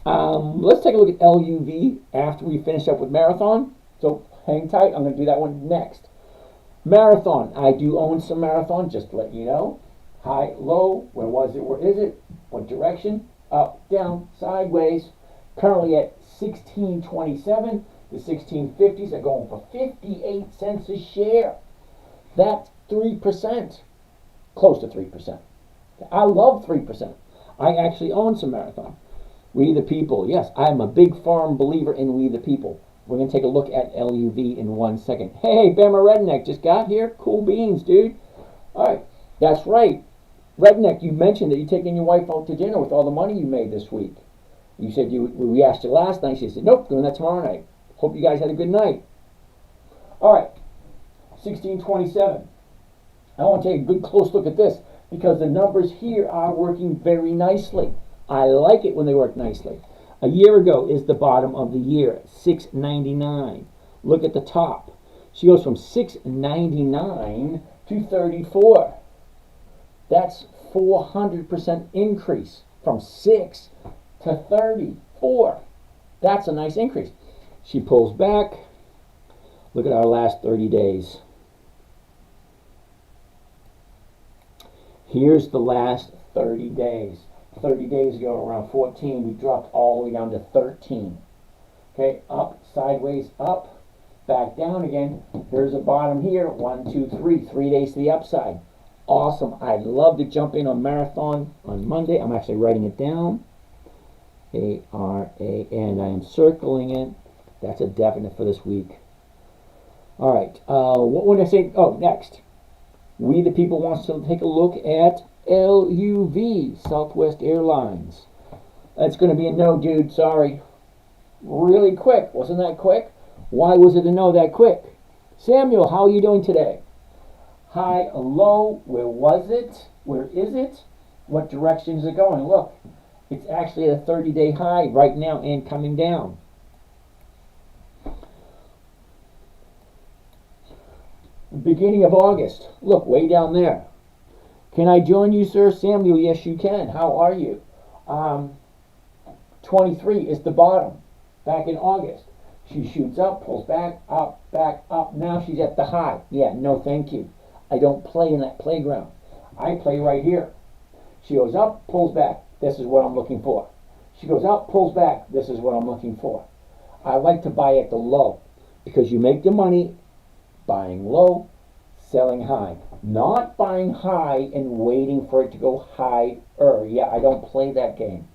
Let's take a look at LUV after we finish up with Marathon. So hang tight. I'm going to do that one next. Marathon. I do own some Marathon, just to let you know. High, low, where was it, where is it, what direction, up, down, sideways. Currently at 16.27. The 1650s are going for 58 cents a share. That's 3%. Close to 3%. I love 3%. I actually own some Marathon. We the people. Yes, I'm a big firm believer in we the people. We're going to take a look at LUV in 1 second. Hey, Bama Redneck just got here. Cool beans, dude. All right. That's right. Redneck, you mentioned that you're taking your wife out to dinner with all the money you made this week. You said we asked you last night. She said, nope, doing that tomorrow night. Hope you guys had a good night. All right. 1627. I want to take a good close look at this because the numbers here are working very nicely. I like it when they work nicely. A year ago is the bottom of the year, 699. Look at the top. She goes from 699 to 34. That's 400% increase from 6 to 34. That's a nice increase. She pulls back. Look at our last 30 days. Here's the last 30 days. 30 days ago, around 14, we dropped all the way down to 13. Okay, up, sideways, up, back down again. There's a bottom here. 1, 2, 3. 3 days to the upside. Awesome. I'd love to jump in on Marathon on Monday. I'm actually writing it down. A-R-A-N. I am circling it. That's a definite for this week. All right. What would I say? Oh, next. We the people wants to take a look at LUV, Southwest Airlines. That's going to be a no, dude. Sorry. Really quick. Wasn't that quick? Why was it a no that quick? Samuel, how are you doing today? High, low. Where was it? Where is it? What direction is it going? Look, it's actually at a 30-day high right now and coming down. Beginning of August. Look, way down there. Can I join you, sir? Samuel, yes, you can. How are you? 23 is the bottom. back in August. She shoots up, pulls back, up. Now she's at the high. Yeah, no thank you. I don't play in that playground. I play right here. She goes up, pulls back. This is what I'm looking for. She goes up, pulls back. This is what I'm looking for. I like to buy at the low because you make the money buying low, selling high. Not buying high and waiting for it to go higher. Yeah, I don't play that game.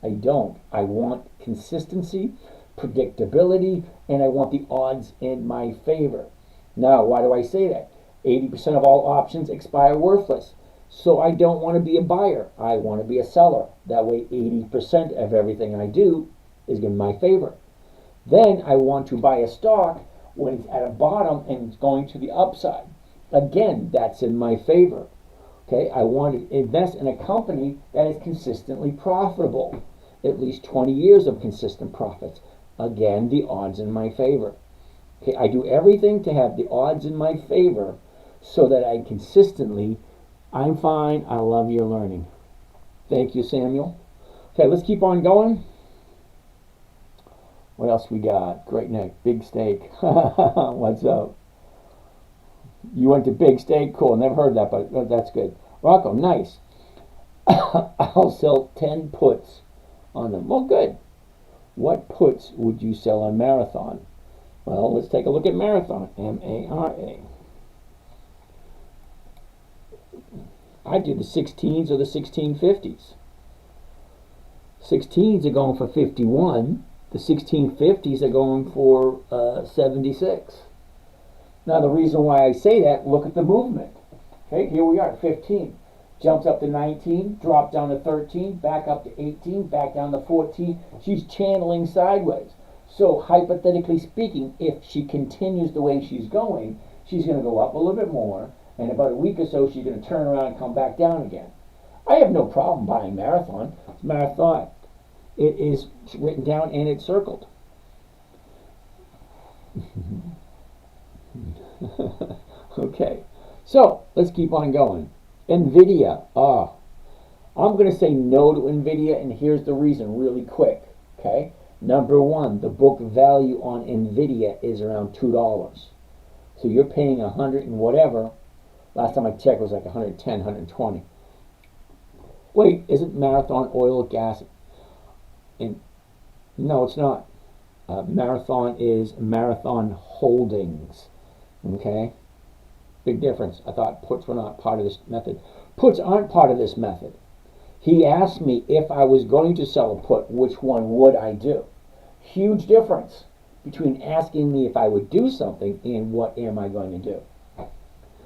I don't. I want consistency, predictability, and I want the odds in my favor. Now, why do I say that? 80% of all options expire worthless. So I don't want to be a buyer. I want to be a seller. That way 80% of everything I do is in my favor. Then I want to buy a stock when it's at a bottom and it's going to the upside. Again, that's in my favor. Okay, I want to invest in a company that is consistently profitable. At least 20 years of consistent profits. Again, the odds in my favor. Okay, I do everything to have the odds in my favor so that I consistently, I'm fine, I love your learning. Thank you, Samuel. Okay, let's keep on going. What else we got? Great neck, big steak. What's up? You went to big steak? Cool, never heard that, but that's good. Rocco, nice. I'll sell 10 puts on them. Well, good. What puts would you sell on Marathon? Well, let's take a look at Marathon. M-A-R-A. I do the 16s or the 1650s. 16s are going for 51. The 1650s are going for 76. Now, the reason why I say that, look at the movement. Okay, here we are, 15. Jumps up to 19, dropped down to 13, back up to 18, back down to 14. She's channeling sideways. So, hypothetically speaking, if she continues the way she's going, she's going to go up a little bit more. And about a week or so, she's going to turn around and come back down again. I have no problem buying Marathon. It's Marathon. It is written down and it's circled. Okay, so let's keep on going. NVIDIA. I'm going to say no to NVIDIA, and here's the reason really quick. Okay, number one, the book value on NVIDIA is around $2. So you're paying 100 and whatever. Last time I checked, it was like 110, 120. Wait, isn't Marathon oil, gas? And no, it's not. Marathon is Marathon Holdings. Okay? Big difference. I thought puts were not part of this method. Puts aren't part of this method. He asked me if I was going to sell a put, which one would I do? Huge difference between asking me if I would do something and what am I going to do.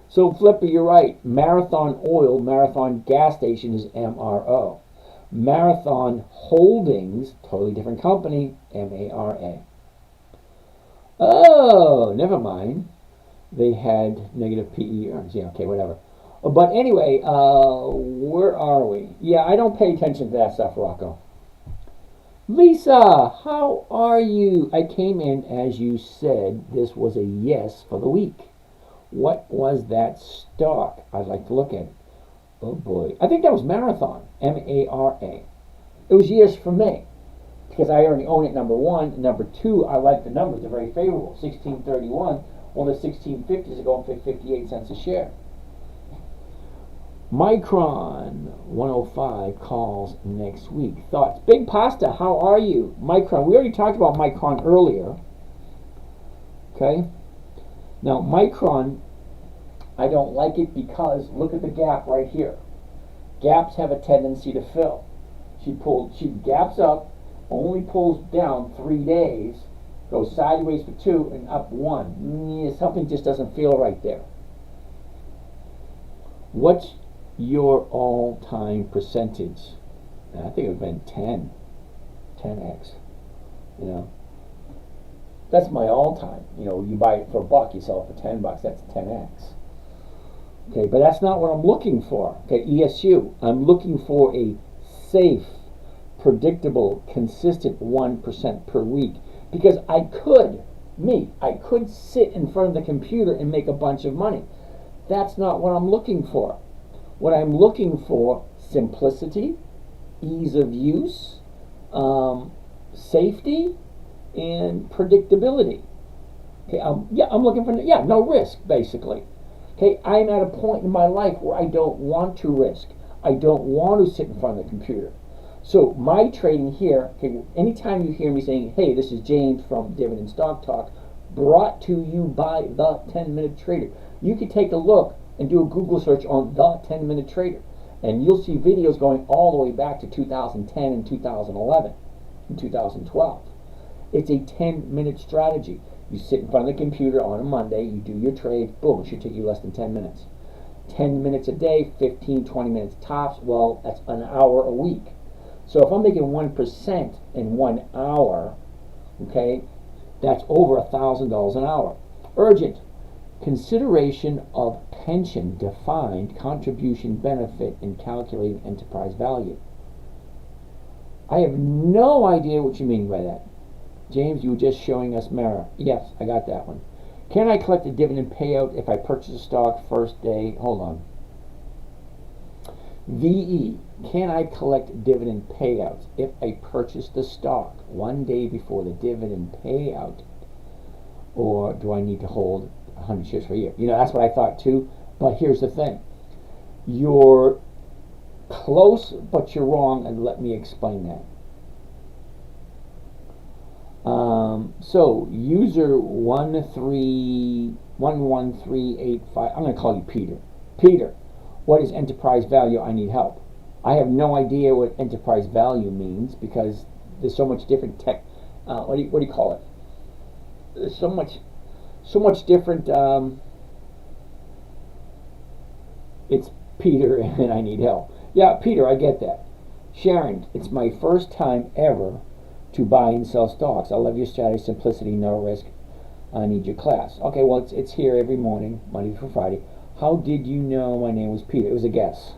So, Flipper, you're right. Marathon Oil, Marathon Gas Station is MRO. Marathon Holdings, totally different company, MARA. Oh, never mind. They had negative PE earnings. Yeah, okay, whatever. But anyway, where are we? Yeah, I don't pay attention to that stuff, Rocco. Lisa, how are you? I came in as you said this was a yes for the week. What was that stock? I'd like to look at it. Oh boy. I think that was Marathon. M-A-R-A. It was yes for me. Because I already own it, number one. Number two, I like the numbers. They're very favorable. 1631. Well, the 1650s are going for 58 cents a share. Micron 105 calls next week. Thoughts? Big Pasta, how are you? Micron. We already talked about Micron earlier. Okay. Now, Micron, I don't like it because look at the gap right here. Gaps have a tendency to fill. She gaps up, only pulls down 3 days, goes sideways for 2 and up 1. Something just doesn't feel right there. What's your all-time percentage? I think it would have been 10x. You know, that's my all-time. You know, you buy it for $1, you sell it for $10. That's 10x. Okay, but that's not what I'm looking for. Okay, ESU. I'm looking for a safe, predictable, consistent 1% per week because I could sit in front of the computer and make a bunch of money. That's not what I'm looking for. What I'm looking for, simplicity, ease of use, safety, and predictability. Okay, I'm looking for no risk basically. Okay, I'm at a point in my life where I don't want to risk. I don't want to sit in front of the computer. So my trading here, okay, anytime you hear me saying, hey, this is James from Dividend Stock Talk, brought to you by the 10-minute trader. You can take a look and do a Google search on the 10-minute trader, and you'll see videos going all the way back to 2010 and 2011 and 2012. It's a 10-minute strategy. You sit in front of the computer on a Monday, you do your trade, boom, it should take you less than 10 minutes. 10 minutes a day, 15, 20 minutes tops, well, that's an hour a week. So if I'm making 1% in 1 hour, okay, that's over $1,000 an hour. Urgent. Consideration of pension defined contribution benefit in calculating enterprise value. I have no idea what you mean by that. James, you were just showing us Mara. Yes, I got that one. Can I collect a dividend payout if I purchase a stock first day? Hold on. VE, can I collect dividend payouts if I purchase the stock one day before the dividend payout? Or do I need to hold 100 shares for a year? You know, that's what I thought too. But here's the thing. You're close, but you're wrong, and let me explain that. So user 1311385. I'm going to call you Peter. Peter, what is enterprise value? I need help. I have no idea what enterprise value means because there's so much different tech. What do you call it? There's so much different. It's Peter, and I need help. Yeah, Peter, I get that. Sharon, it's my first time ever to buy and sell stocks. I love your strategy, simplicity, no risk. I need your class. Okay, well, it's here every morning, Monday through Friday. How did you know my name was Peter? It was a guess.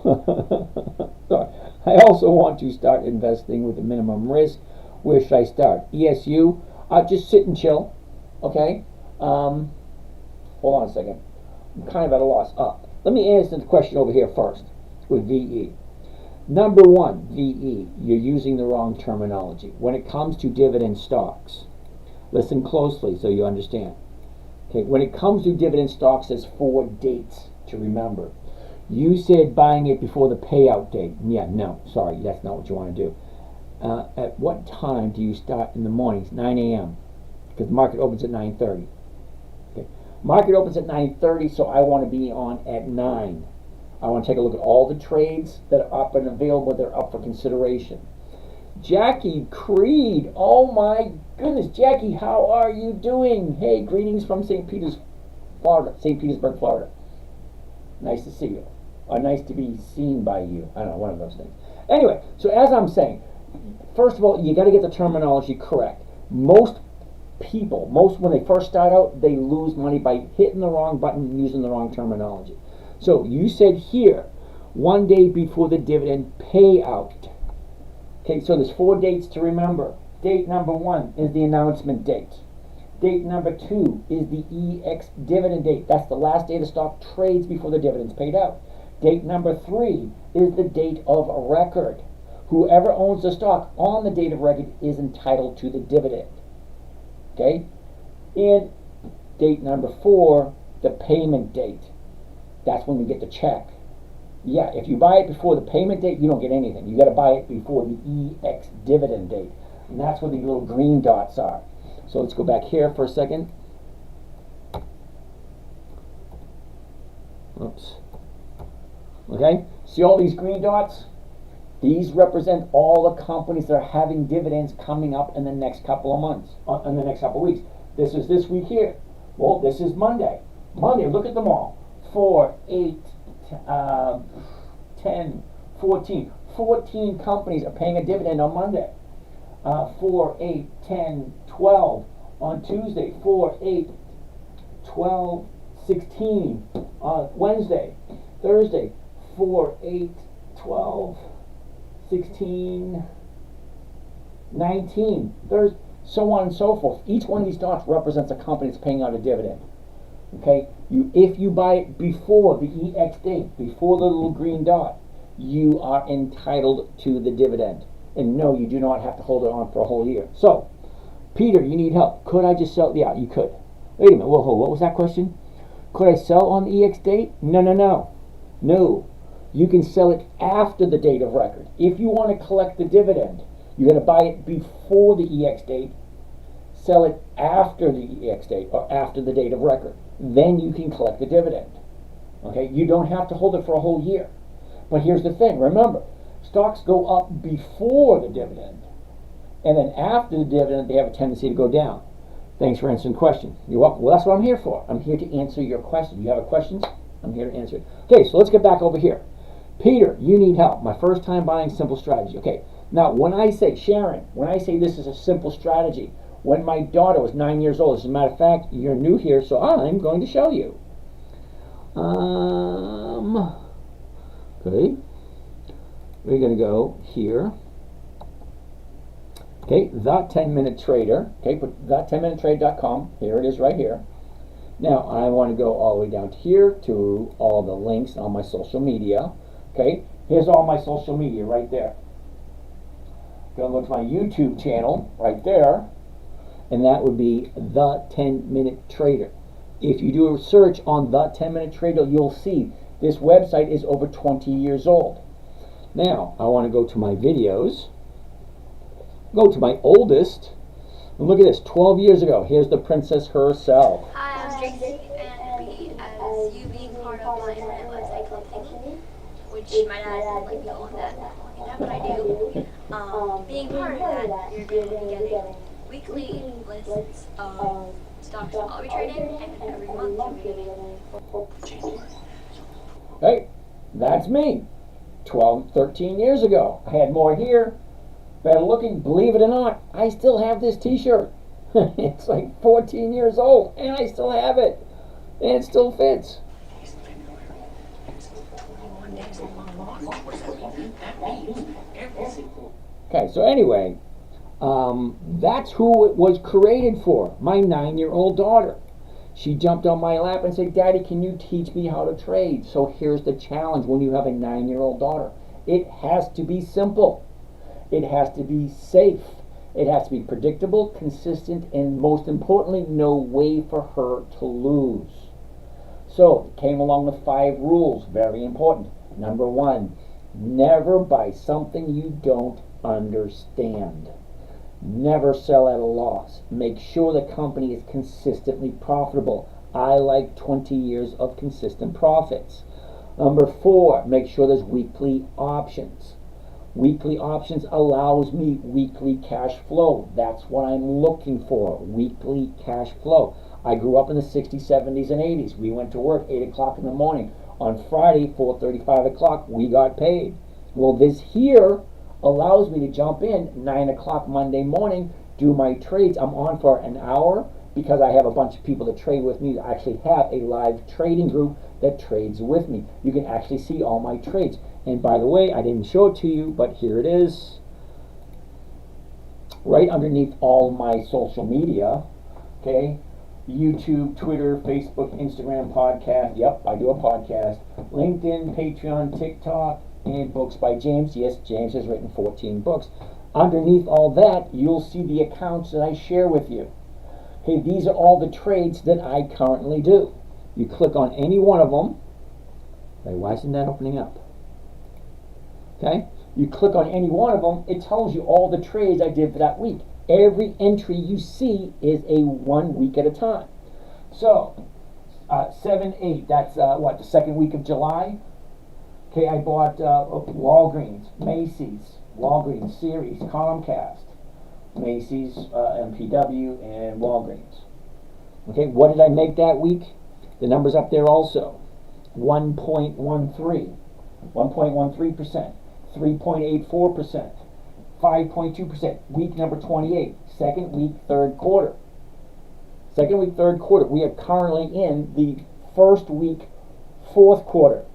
Sorry. I also want to start investing with a minimum risk. Where should I start? ESU? Just sit and chill. Okay? Hold on a second. I'm kind of at a loss. Let me answer the question over here first with VE. Number one, VE, you're using the wrong terminology. When it comes to dividend stocks, listen closely so you understand. Okay, when it comes to dividend stocks, there's 4 dates to remember. You said buying it before the payout date. Yeah, no, sorry, that's not what you want to do. At what time do you start in the mornings? 9 a.m. because the market opens at 9:30. Okay, market opens at 9:30, so I want to be on at 9. I want to take a look at all the trades that are up and available, that are up for consideration. Jackie Creed, oh my goodness, Jackie, how are you doing? Hey, greetings from St. Petersburg, Florida. Nice to see you. Or nice to be seen by you. I don't know, one of those things. Anyway, so as I'm saying, first of all, you got to get the terminology correct. Most people, when they first start out, they lose money by hitting the wrong button and using the wrong terminology. So you said here, one day before the dividend payout. Okay, so there's 4 dates to remember. Date number 1 is the announcement date. Date number 2 is the EX dividend date. That's the last day the stock trades before the dividend's paid out. Date number 3 is the date of record. Whoever owns the stock on the date of record is entitled to the dividend. Okay? And date number 4, the payment date. That's when we get the check. Yeah, if you buy it before the payment date, you don't get anything. You got to buy it before the EX dividend date. And that's where the little green dots are. So let's go back here for a second. Oops. Okay, see all these green dots? These represent all the companies that are having dividends coming up in the next couple of months, in the next couple of weeks. This is this week here. Well, this is Monday. Monday, look at them all. 4, 8, 10, 14. 14 companies are paying a dividend on Monday. 4, 8, 10, 12 on Tuesday. 4, 8, 12, 16 on Wednesday. Thursday, 4, 8, 12, 16, 19. There's so on and so forth. Each one of these dots represents a company that's paying out a dividend. Okay, if you buy it before the EX date, before the little green dot, you are entitled to the dividend. And no, you do not have to hold it on for a whole year. So, Peter, you need help. Could I just sell? Yeah, you could. Wait a minute. Whoa, what was that question? Could I sell on the EX date? No. You can sell it after the date of record. If you want to collect the dividend, you're going to buy it before the EX date, sell it after the EX date or after the date of record. Then you can collect the dividend. Okay, you don't have to hold it for a whole year. But here's the thing, remember, stocks go up before the dividend. And then after the dividend, they have a tendency to go down. Thanks for answering questions. You're welcome. Well, that's what I'm here for. I'm here to answer your questions. You have a questions? I'm here to answer it. Okay, so let's get back over here. Peter, you need help. My first time buying simple strategy. Okay, now when I say, Sharon, when I say this is a simple strategy, when my daughter was 9 years old, as a matter of fact, you're new here, so I'm going to show you. Okay, we're going to go here. Okay, The 10 Minute Trader. Okay, put the10minutetrade.com. Here it is right here. Now, I want to go all the way down to here to all the links on my social media. Okay, here's all my social media right there. Going to look at my YouTube channel right there, and that would be The 10 Minute Trader. If you do a search on The 10 Minute Trader, you'll see this website is over 20 years old. Now, I want to go to my videos, go to my oldest, and look at this, 12 years ago. Here's the princess herself. Hi, I'm Tracy, and as you being part of my internet website club thingy, which my dad doesn't like me on that, but I do. Being part of that, you're going to be getting weekly lists of stocks I'll be trading, and every month you'll be getting. Hey, that's me. 12, 13 years ago. I had more here. Better looking, believe it or not, I still have this t-shirt. It's like 14 years old, and I still have it. And it still fits. Okay, so anyway, that's who it was created for, my 9-year-old daughter. She jumped on my lap and said, Daddy, can you teach me how to trade? So here's the challenge when you have a 9-year-old daughter. It has to be simple. It has to be safe. It has to be predictable, consistent, and most importantly, no way for her to lose. So it came along with 5 rules, very important. Number 1, never buy something you don't understand. Never sell at a loss. Make sure the company is consistently profitable. I like 20 years of consistent profits. Number 4, make sure there's weekly options. Weekly options allows me weekly cash flow. That's what I'm looking for, weekly cash flow. I grew up in the 60s, 70s, and 80s. We went to work 8 o'clock in the morning. On Friday, 4:30, 5 o'clock, we got paid. Well, this here allows me to jump in 9 o'clock Monday morning, do my trades. I'm on for an hour because I have a bunch of people that trade with me. I actually have a live trading group that trades with me. You can actually see all my trades. And by the way, I didn't show it to you, but here it is. Right underneath all my social media, okay? YouTube, Twitter, Facebook, Instagram, podcast. Yep, I do a podcast. LinkedIn, Patreon, TikTok, and books by James. Yes, James has written 14 books. Underneath all that, you'll see the accounts that I share with you. Okay, these are all the trades that I currently do. You click on any one of them. Hey, why isn't that opening up? Okay, you click on any one of them, it tells you all the trades I did for that week. Every entry you see is a 1 week at a time. So, 7/8, that's what, the second week of July? Okay, I bought Walgreens, Macy's, Walgreens, Series, Comcast, Macy's, MPW, and Walgreens. Okay, what did I make that week? The number's up there also. 1.13%, 3.84%, 5.2%, week number 28, second week, third quarter. Second week, third quarter. We are currently in the first week, fourth quarter.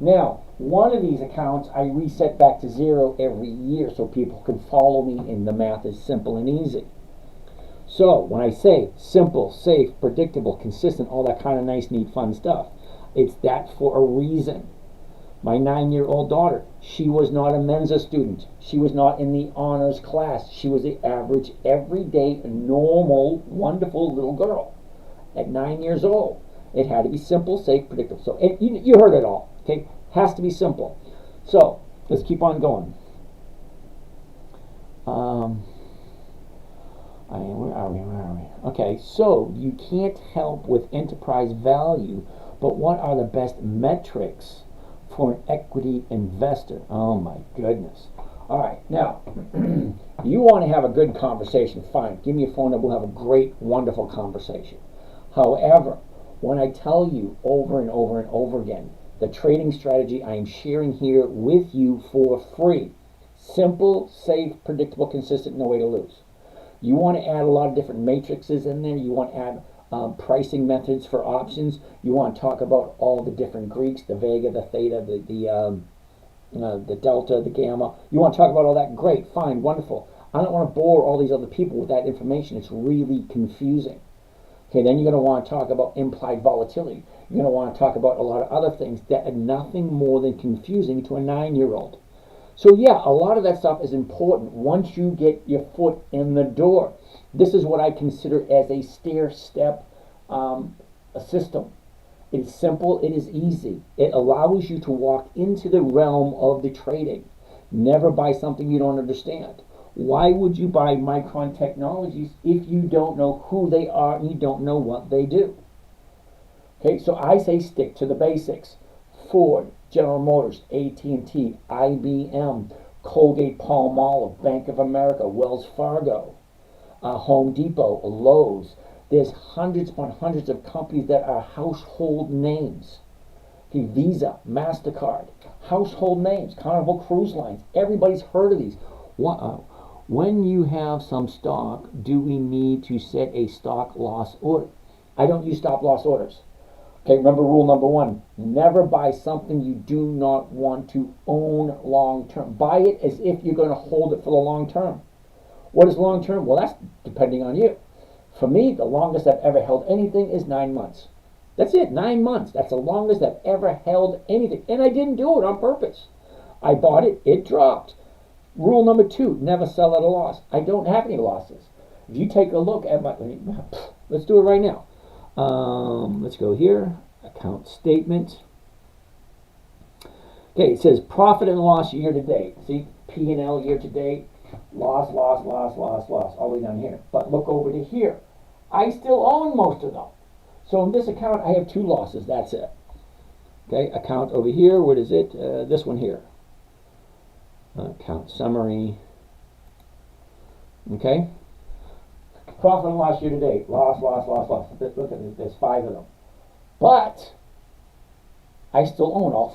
Now, one of these accounts I reset back to 0 every year so people can follow me, and the math is simple and easy. So, when I say simple, safe, predictable, consistent, all that kind of nice, neat, fun stuff, it's that for a reason. My 9-year-old daughter, she was not a Mensa student. She was not in the honors class. She was the average, everyday, normal, wonderful little girl at 9 years old. It had to be simple, safe, predictable. So you heard it all. Okay, has to be simple. So let's keep on going. Where are we? Okay, so you can't help with enterprise value, but what are the best metrics for an equity investor? Oh my goodness. All right, now, you want to have a good conversation, fine. Give me a phone number, we'll have a great, wonderful conversation. However, when I tell you over and over and over again, the trading strategy I am sharing here with you for free, simple, safe, predictable, consistent, no way to lose. You want to add a lot of different matrices in there. You want to add pricing methods for options. You want to talk about all the different Greeks, the Vega, the Theta, the Delta, the Gamma. You want to talk about all that? Great, fine, wonderful. I don't want to bore all these other people with that information. It's really confusing. Okay, then you're going to want to talk about implied volatility. You're going to want to talk about a lot of other things that are nothing more than confusing to a 9-year-old. So yeah, a lot of that stuff is important once you get your foot in the door. This is what I consider as a stair-step system. It's simple, it is easy. It allows you to walk into the realm of the trading. Never buy something you don't understand. Why would you buy Micron Technologies if you don't know who they are and you don't know what they do? Okay, so I say stick to the basics. Ford, General Motors, AT&T, IBM, Colgate-Palmolive, Bank of America, Wells Fargo, Home Depot, Lowe's. There's hundreds upon hundreds of companies that are household names. Okay, Visa, MasterCard, household names, Carnival Cruise Lines. Everybody's heard of these. When you have some stock, do we need to set a stop loss order? I don't use stop loss orders. Okay, remember rule number 1, never buy something you do not want to own long term. Buy it as if you're going to hold it for the long term. What is long term? Well, that's depending on you. For me, the longest I've ever held anything is 9 months. That's it, 9 months. That's the longest I've ever held anything. And I didn't do it on purpose. I bought it, it dropped. Rule number 2, never sell at a loss. I don't have any losses. If you take a look at my, let's do it right now. Let's go here, account statement. Okay, it says profit and loss year to date. See, P&L year to date, loss, all the way down here. But look over to here. I still own most of them. So in this account, I have 2 losses, that's it. Okay, account over here, what is it? This one here. Account summary. Okay. Profit and loss year to date. Loss. Look at this. There's 5 of them. But I still own all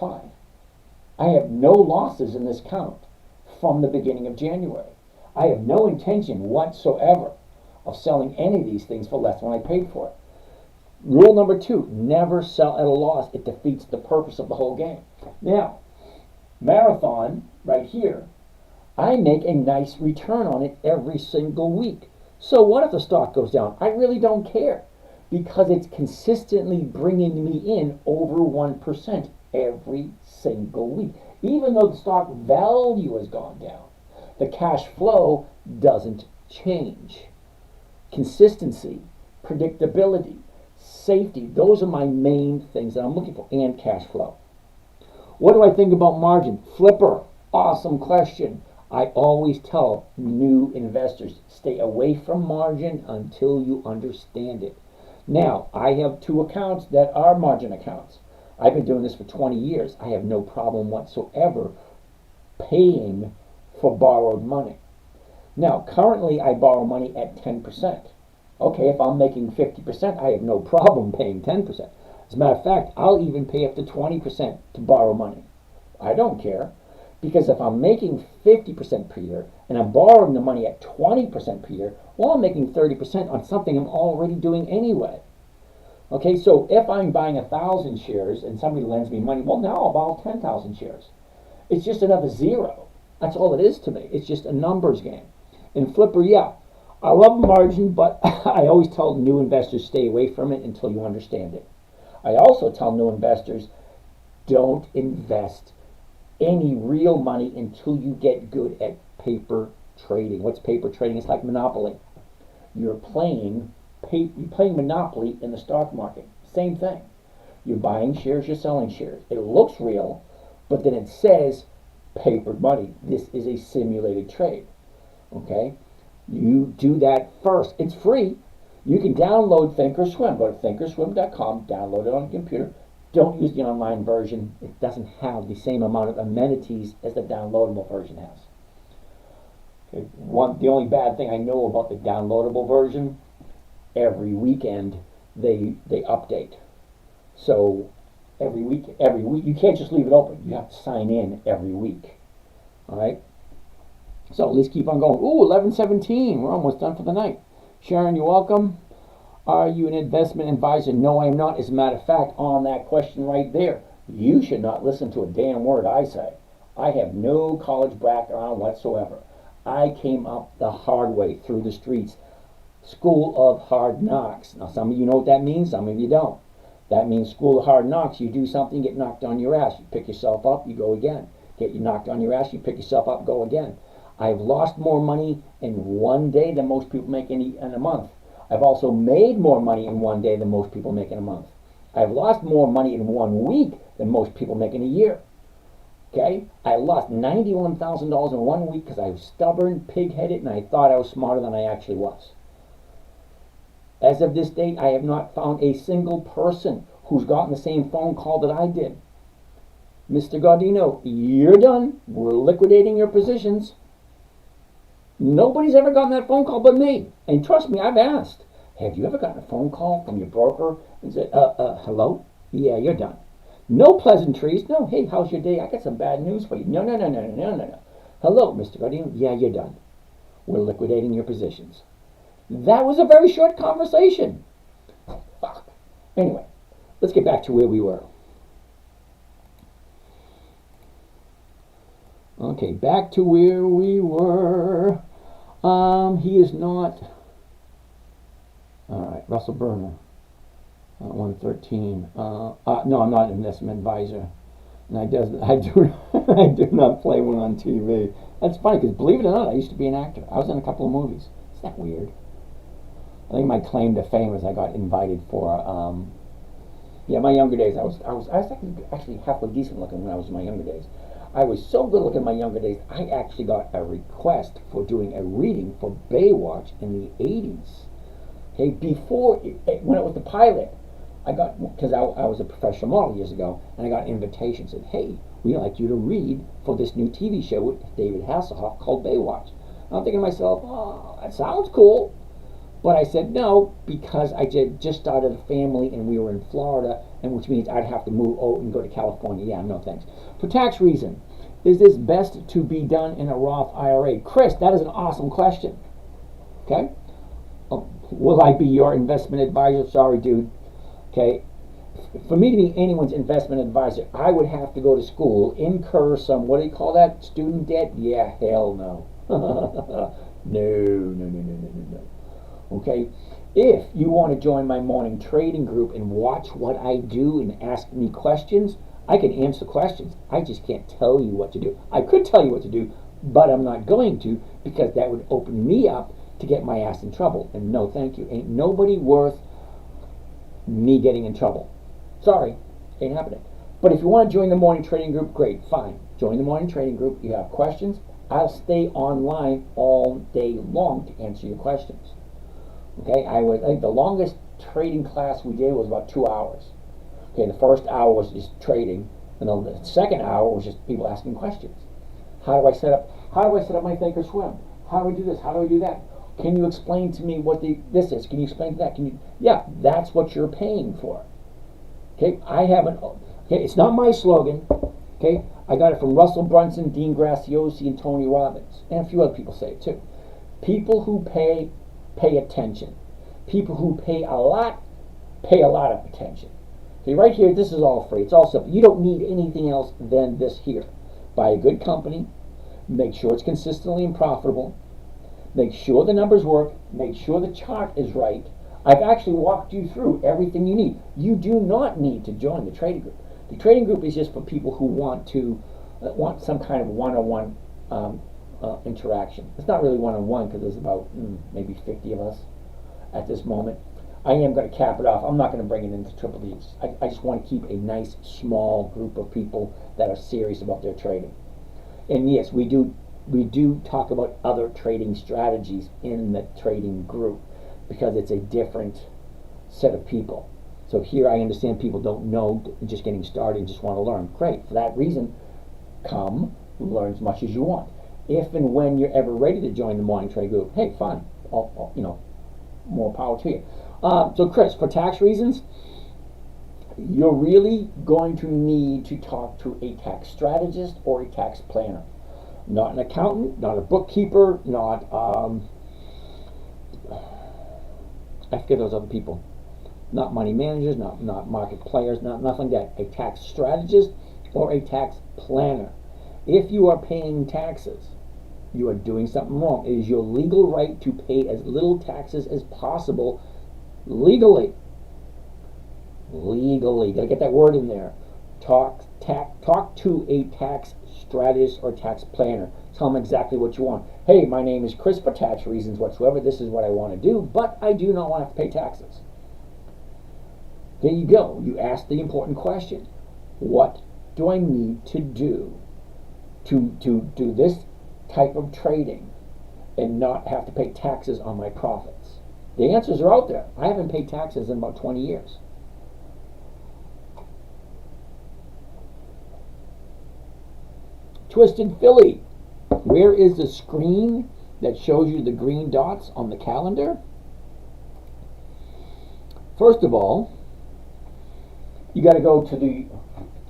5. I have no losses in this count from the beginning of January. I have no intention whatsoever of selling any of these things for less than I paid for it. Rule number 2, never sell at a loss. It defeats the purpose of the whole game. Now, Marathon, right here, I make a nice return on it every single week. So what if the stock goes down? I really don't care because it's consistently bringing me in over 1% every single week. Even though the stock value has gone down, the cash flow doesn't change. Consistency, predictability, safety, those are my main things that I'm looking for, and cash flow. What do I think about margin? Flipper, awesome question. I always tell new investors, stay away from margin until you understand it. Now, I have 2 accounts that are margin accounts. I've been doing this for 20 years. I have no problem whatsoever paying for borrowed money. Now, currently I borrow money at 10%. Okay, if I'm making 50%, I have no problem paying 10%. As a matter of fact, I'll even pay up to 20% to borrow money. I don't care. Because if I'm making 50% per year and I'm borrowing the money at 20% per year, well, I'm making 30% on something I'm already doing anyway. Okay, so if I'm buying 1,000 shares and somebody lends me money, well, now I'll borrow 10,000 shares. It's just another zero. That's all it is to me. It's just a numbers game. In Flipper, yeah, I love margin, but I always tell new investors stay away from it until you understand it. I also tell new investors don't invest any real money until you get good at paper trading. What's paper trading? It's like Monopoly. You're playing Monopoly in the stock market. Same thing. You're buying shares, you're selling shares. It looks real, but then it says paper money. This is a simulated trade. Okay? You do that first. It's free. You can download Thinkorswim. Go to thinkorswim.com, download it on your computer. Don't use the online version. It doesn't have the same amount of amenities as the downloadable version has. Okay. The only bad thing I know about the downloadable version, every weekend they update. So every week you can't just leave it open. You have to sign in every week. All right. So let's keep on going. Ooh, 11:17. We're almost done for the night. Sharon, you're welcome. Are you an investment advisor? No, I am not. As a matter of fact, on that question right there, you should not listen to a damn word I say. I have no college background whatsoever. I came up the hard way through the streets. School of hard knocks. Now, some of you know what that means, some of you don't. That means school of hard knocks. You do something, get knocked on your ass. You pick yourself up, you go again. Get you knocked on your ass, you pick yourself up, go again. I've lost more money in one day than most people make in a month. I've also made more money in one day than most people make in a month. I've lost more money in 1 week than most people make in a year. Okay? I lost $91,000 in 1 week because I was stubborn, pig-headed, and I thought I was smarter than I actually was. As of this date, I have not found a single person who's gotten the same phone call that I did. Mr. Gaudino, you're done. We're liquidating your positions. Nobody's ever gotten that phone call but me. And trust me, I've asked. Have you ever gotten a phone call from your broker and said, hello? Yeah, you're done. No pleasantries. No, hey, how's your day? I got some bad news for you. No. Hello, Mr. Gaudino. Yeah, you're done. We're liquidating your positions. That was a very short conversation. Fuck. Anyway, let's get back to where we were. Okay, back to where we were. He is not. All right, Russell Berner, 113. No, I'm not an investment advisor, and I do not play one on TV. That's funny because believe it or not, I used to be an actor. I was in a couple of movies. Isn't that weird? I think my claim to fame is I got invited for. My younger days. I was actually halfway decent looking when I was in my younger days. I was so good looking in my younger days, I actually got a request for doing a reading for Baywatch in the 80s. Okay, when it was the pilot, I got, because I was a professional model years ago, and I got an invitation, said, hey, we'd like you to read for this new TV show with David Hasselhoff called Baywatch. And I'm thinking to myself, oh, that sounds cool. But I said no, because I just started a family and we were in Florida, and which means I'd have to move out and go to California. Yeah, no thanks. For tax reason, is this best to be done in a Roth IRA? Chris, that is an awesome question. Okay? Will I be your investment advisor? Sorry, dude. Okay? For me to be anyone's investment advisor, I would have to go to school, incur some, what do you call that, student debt? Yeah, hell no. No. Okay? If you want to join my morning trading group and watch what I do and ask me questions, I can answer questions. I just can't tell you what to do. I could tell you what to do, but I'm not going to, because that would open me up to get my ass in trouble. And no, thank you. Ain't nobody worth me getting in trouble. Sorry, ain't happening. But if you want to join the morning trading group, great, fine. Join the morning trading group. You have questions, I'll stay online all day long to answer your questions. Okay, I think the longest trading class we did was about 2 hours. Okay, the first hour was just trading, and then the second hour was just people asking questions. How do I set up my Thinkorswim? How do I do this? How do I do that? Can you explain to me what this is? Can you explain that? Yeah, that's what you're paying for. Okay, it's not my slogan. Okay, I got it from Russell Brunson, Dean Graziosi, and Tony Robbins, and a few other people say it too. People who pay attention. People who pay a lot of attention. Okay, right here, this is all free. It's all simple. You don't need anything else than this here. Buy a good company. Make sure it's consistently and profitable. Make sure the numbers work. Make sure the chart is right. I've actually walked you through everything you need. You do not need to join the trading group. The trading group is just for people who want to want some kind of one-on-one interaction. It's not really one-on-one because there's about maybe 50 of us at this moment. I am going to cap it off. I'm not going to bring it into Triple D's. I just want to keep a nice small group of people that are serious about their trading. And yes, we do talk about other trading strategies in the trading group because it's a different set of people. So here I understand people don't know, just getting started, just want to learn. Great. For that reason, come learn as much as you want. If and when you're ever ready to join the morning trade group, hey, fine. More power to you. So Chris, for tax reasons, you're really going to need to talk to a tax strategist or a tax planner. Not an accountant, not a bookkeeper, not, I forget those other people. Not money managers, not market players, nothing like that. A tax strategist or a tax planner. If you are paying taxes, you are doing something wrong. It is your legal right to pay as little taxes as possible legally. Legally. Gotta get that word in there. Talk to a tax strategist or tax planner. Tell them exactly what you want. Hey, my name is Chris for tax reasons whatsoever. This is what I want to do, but I do not want to have to pay taxes. There you go. You ask the important question. What do I need to do do this type of trading and not have to pay taxes on my profits? The answers are out there. I haven't paid taxes in about 20 years. Twisted Philly. Where is the screen that shows you the green dots on the calendar? First of all, you got to go to the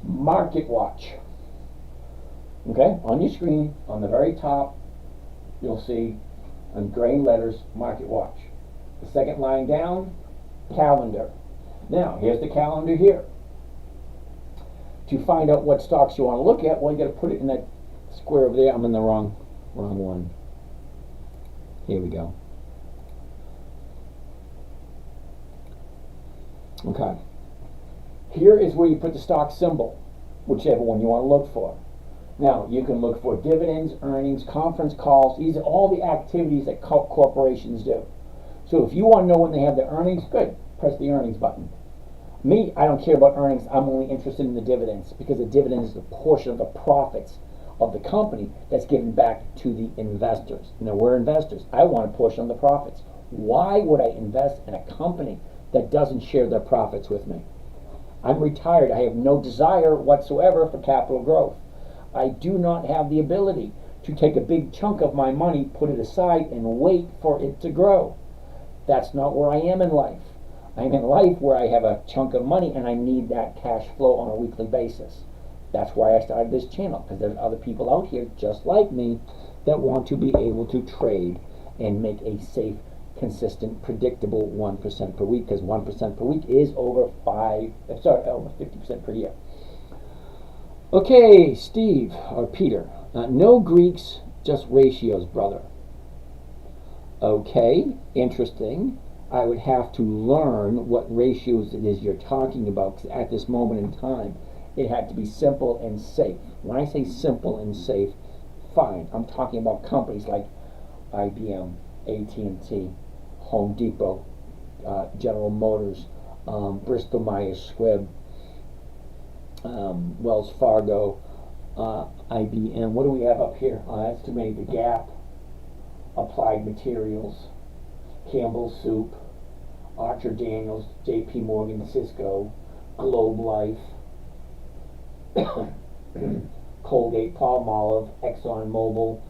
Market Watch. Okay, on your screen, on the very top, you'll see in gray letters, Market Watch. The second line down, calendar. Now, here's the calendar here. To find out what stocks you want to look at, well, you got to put it in that square over there. I'm in the wrong one. Here we go. Okay. Here is where you put the stock symbol, whichever one you want to look for. Now, you can look for dividends, earnings, conference calls. These are all the activities that corporations do. So if you want to know when they have their earnings, good. Press the earnings button. Me, I don't care about earnings. I'm only interested in the dividends because the dividend is the portion of the profits of the company that's given back to the investors. Now, we're investors. I want a portion of the profits. Why would I invest in a company that doesn't share their profits with me? I'm retired. I have no desire whatsoever for capital growth. I do not have the ability to take a big chunk of my money, put it aside, and wait for it to grow. That's not where I am in life. I'm in life where I have a chunk of money and I need that cash flow on a weekly basis. That's why I started this channel, because there's other people out here just like me that want to be able to trade and make a safe, consistent, predictable 1% per week, because 1% per week is over 50% per year. Okay, Steve, or Peter, no Greeks, just ratios, brother. Okay, interesting. I would have to learn what ratios it is you're talking about, because at this moment in time, it had to be simple and safe. When I say simple and safe, fine. I'm talking about companies like IBM, AT&T, Home Depot, General Motors, Bristol Myers Squibb, Wells Fargo, IBM. What do we have up here? That's too many. The Gap, Applied Materials, Campbell Soup, Archer Daniels, JP Morgan, Cisco, Globe Life, Colgate, Palmolive, Exxon Mobil,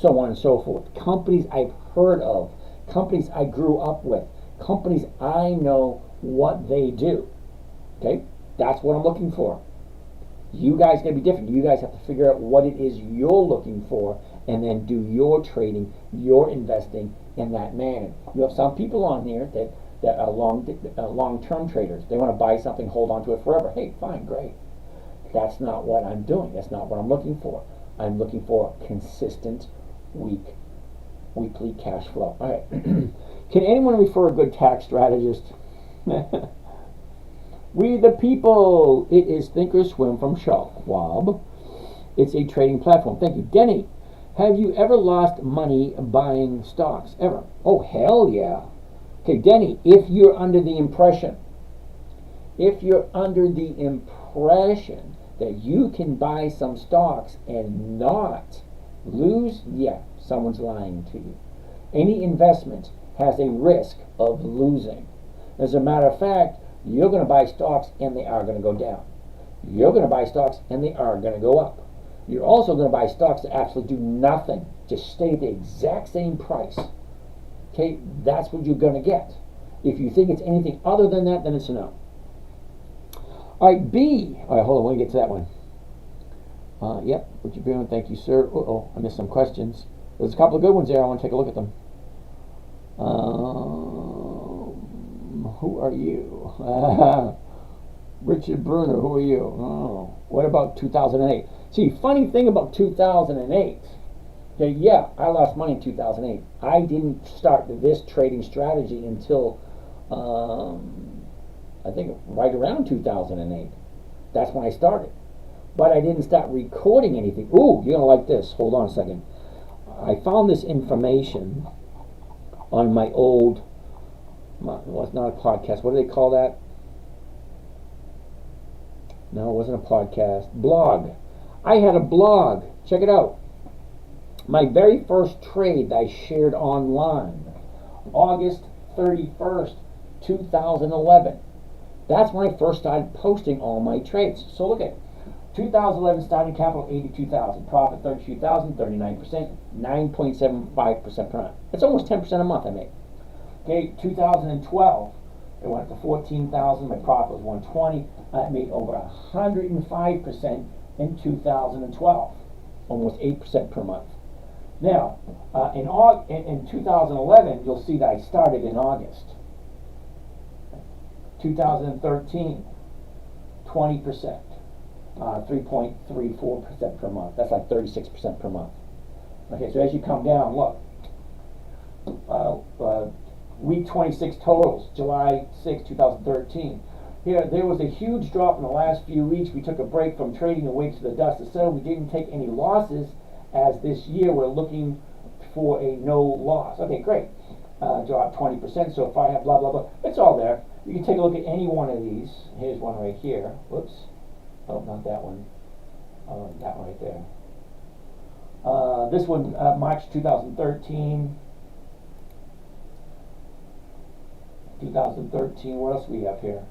so on and so forth. Companies I've heard of, companies I grew up with, companies I know what they do. Okay, that's what I'm looking for. You guys are going to be different. You guys have to figure out what it is you're looking for and then do your trading, your investing in that manner. You have some people on here that are long-term traders. They want to buy something, hold on to it forever. Hey, fine, great. That's not what I'm doing. That's not what I'm looking for. I'm looking for consistent weekly cash flow. All right. Can anyone refer a good tax strategist? We the people. It is Think or Swim from Schwab. It's a trading platform. Thank you. Denny, have you ever lost money buying stocks? Ever? Oh, hell yeah. Okay, Denny, if you're under the impression that you can buy some stocks and not lose, yeah, someone's lying to you. Any investment has a risk of losing. As a matter of fact, you're going to buy stocks and they are going to go down. You're going to buy stocks and they are going to go up. You're also going to buy stocks that actually do nothing, just stay at the exact same price. Okay, that's what you're going to get. If you think it's anything other than that, then it's a no. All right, B. All right, hold on, let me get to that one. Yep, Richard Boone, thank you, sir. I missed some questions. There's a couple of good ones there. I want to take a look at them. Who are you? Richard Bruner, who are you? Oh, what about 2008? See, funny thing about 2008. Okay, yeah, I lost money in 2008. I didn't start this trading strategy until, I think, right around 2008. That's when I started. But I didn't start recording anything. Ooh, you're going to like this. Hold on a second. I found this information on my old, well, it's not a podcast. What do they call that? No, it wasn't a podcast. Blog. I had a blog. Check it out. My very first trade that I shared online, August 31st, 2011. That's when I first started posting all my trades. So look at it. 2011 starting capital 82,000, profit 32,000, 39%, 9.75% per month. That's almost 10% a month I make. Okay, 2012, it went up to 14,000. My profit was 120. I made over 105% in 2012, almost 8% per month. Now, in 2011, you'll see that I started in August. 2013, 20%. 3.34% per month. That's like 36% per month. Okay, so as you come down, look. Week 26 totals, July 6, 2013. Here, there was a huge drop in the last few weeks. We took a break from trading and waited for the dust to settle. We didn't take any losses, as this year we're looking for a no loss. Okay, great. Drop 20%, so if I have blah, blah, blah, it's all there. You can take a look at any one of these. Here's one right here. Whoops. Oh, not that one. That one right there. This one, March 2013. 2013, what else do we have here?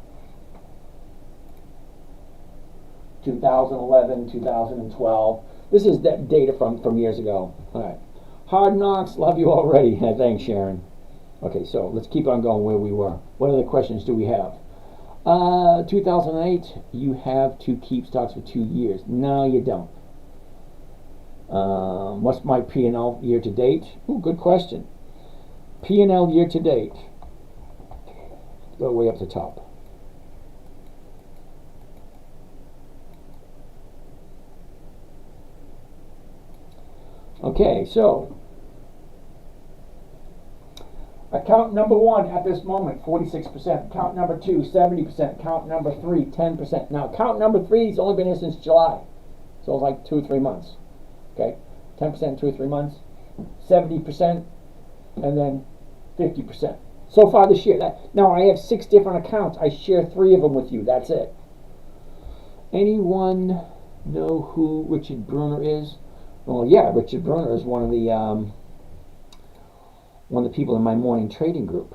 2011, 2012. This is that data from years ago. All right. Hard Knocks, love you already. Thanks, Sharon. Okay, so let's keep on going where we were. What other questions do we have? 2008, you have to keep stocks for 2 years. No, you don't. What's my P&L year to date? Ooh, good question. P&L year to date. Go way up the top. Okay, so account number 1 at this moment, 46%. Account number 2, 70%. Account number 3, 10%. Now, account number 3 has only been here since July. So it's like 2 or 3 months. Okay? 10%, 2 or 3 months. 70%, and then 50%. So far this year. Now, I have 6 different accounts. I share 3 of them with you. That's it. Anyone know who Richard Bruner is? Well, yeah, Richard Bruner is one of the people in my morning trading group.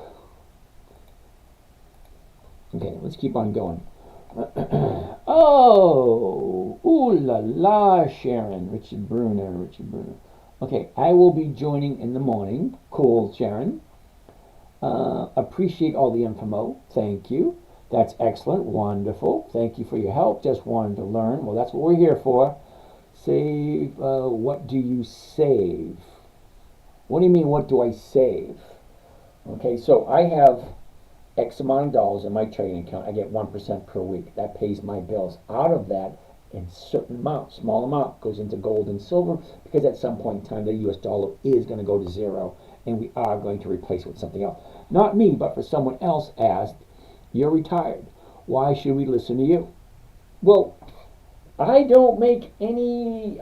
Okay, let's keep on going. Oh, ooh la la, Sharon. Richard Bruner. Okay, I will be joining in the morning. Cool, Sharon. Appreciate all the info. Thank you. That's excellent. Wonderful. Thank you for your help. Just wanted to learn. Well, that's what we're here for. Save. What do you save? What do you mean, what do I save? Okay, so I have X amount of dollars in my trading account. I get 1% per week. That pays my bills. Out of that, a certain amount, small amount, goes into gold and silver, because at some point in time, the US dollar is going to go to zero, and we are going to replace it with something else. Not me, but for someone else asked, you're retired. Why should we listen to you? Well, I don't make any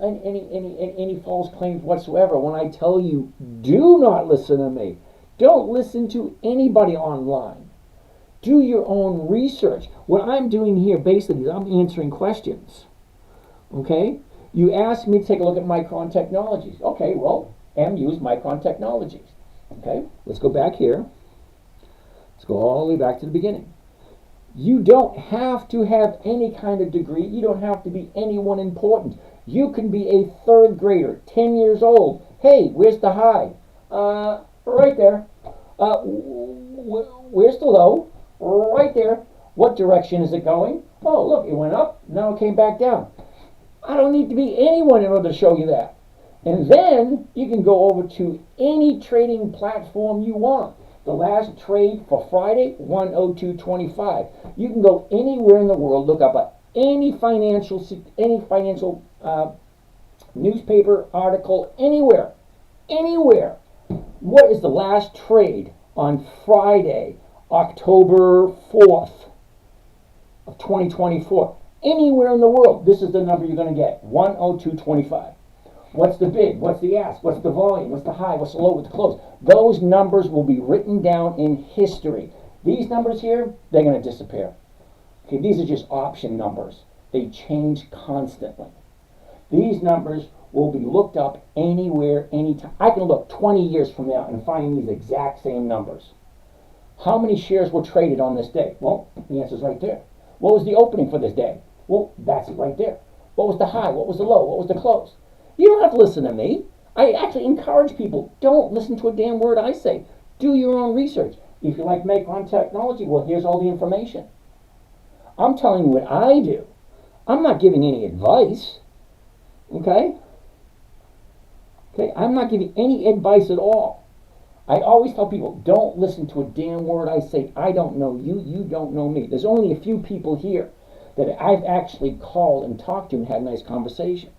false claims whatsoever when I tell you, do not listen to me. Don't listen to anybody online. Do your own research. What I'm doing here basically is I'm answering questions. Okay? You asked me to take a look at Micron Technologies. Okay, well, M used Micron Technologies. Okay, let's go back here. Let's go all the way back to the beginning. You don't have to have any kind of degree. You don't have to be anyone important. You can be a third grader, 10 years old. Hey, where's the high? Right there. Where's the low? Right there. What direction is it going? Oh, look, it went up. Now it came back down. I don't need to be anyone in order to show you that. And then you can go over to any trading platform you want. The last trade for Friday, 102.25. You can go anywhere in the world, look up any financial newspaper article, anywhere. What is the last trade on Friday, October 4th of 2024? Anywhere in the world, this is the number you're going to get, 102.25. What's the bid? What's the ask? What's the volume? What's the high? What's the low? What's the close? Those numbers will be written down in history. These numbers here, they're going to disappear. Okay, these are just option numbers. They change constantly. These numbers will be looked up anywhere, anytime. I can look 20 years from now and find these exact same numbers. How many shares were traded on this day? Well, the answer's right there. What was the opening for this day? Well, that's it right there. What was the high? What was the low? What was the close? You don't have to listen to me. I actually encourage people, don't listen to a damn word I say. Do your own research. If you like Micron Technology, well, here's all the information. I'm telling you what I do. I'm not giving any advice. Okay? Okay, I'm not giving any advice at all. I always tell people, don't listen to a damn word I say. I don't know you. You don't know me. There's only a few people here that I've actually called and talked to and had a nice conversation.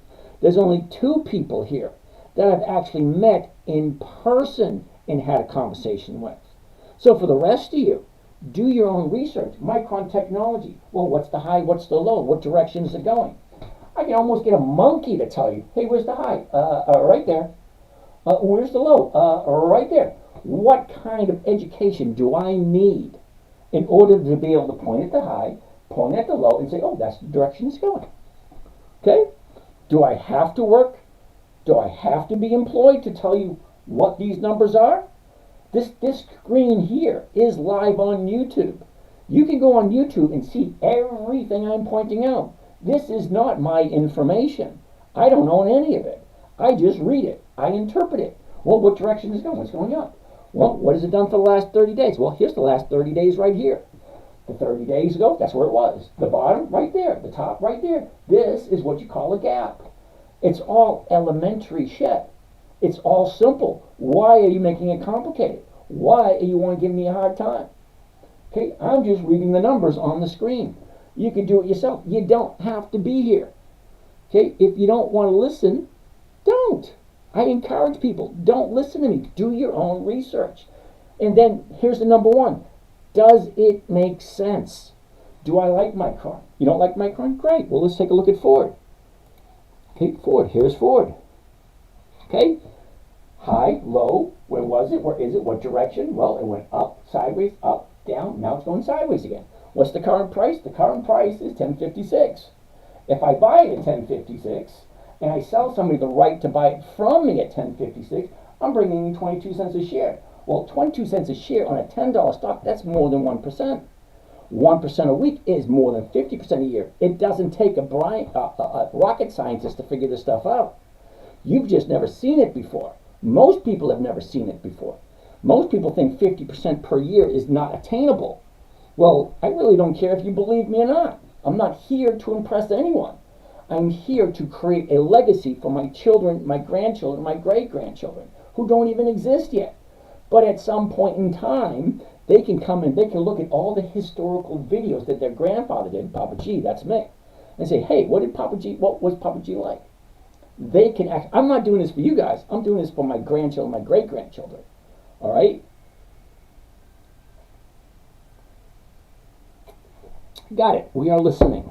There's only 2 people here that I've actually met in person and had a conversation with. So for the rest of you, do your own research. Micron Technology. Well, what's the high? What's the low? What direction is it going? I can almost get a monkey to tell you, hey, where's the high? Right there. Where's the low? Right there. What kind of education do I need in order to be able to point at the high, point at the low, and say, oh, that's the direction it's going? Okay? Do I have to work? Do I have to be employed to tell you what these numbers are? This screen here is live on YouTube. You can go on YouTube and see everything I'm pointing out. This is not my information. I don't own any of it. I just read it. I interpret it. Well, what direction is it going? What's going up? Well, what has it done for the last 30 days? Well, here's the last 30 days right here. The 30 days ago, that's where it was. The bottom, right there. The top, right there. This is what you call a gap. It's all elementary shit. It's all simple. Why are you making it complicated? Why do you want to give me a hard time? Okay, I'm just reading the numbers on the screen. You can do it yourself. You don't have to be here. Okay, if you don't want to listen, don't. I encourage people, don't listen to me. Do your own research. And then here's the number 1. Does it make sense? Do I like Micron? You don't like Micron? Great. Well, let's take a look at Ford. Okay, Ford. Here's Ford. Okay. High, low. Where was it? Where is it? What direction? Well, it went up, sideways, up, down. Now it's going sideways again. What's the current price? The current price is $10.56. If I buy it at $10.56 and I sell somebody the right to buy it from me at $10.56, I'm bringing in 22 cents a share. Well, 22 cents a share on a $10 stock, that's more than 1%. 1% a week is more than 50% a year. It doesn't take a rocket scientist to figure this stuff out. You've just never seen it before. Most people have never seen it before. Most people think 50% per year is not attainable. Well, I really don't care if you believe me or not. I'm not here to impress anyone. I'm here to create a legacy for my children, my grandchildren, my great-grandchildren, who don't even exist yet. But at some point in time, they can come and they can look at all the historical videos that their grandfather did, Papa G, that's me, and say, hey, what was Papa G like? They can act. I'm not doing this for you guys. I'm doing this for my grandchildren, my great-grandchildren. All right? Got it. We are listening.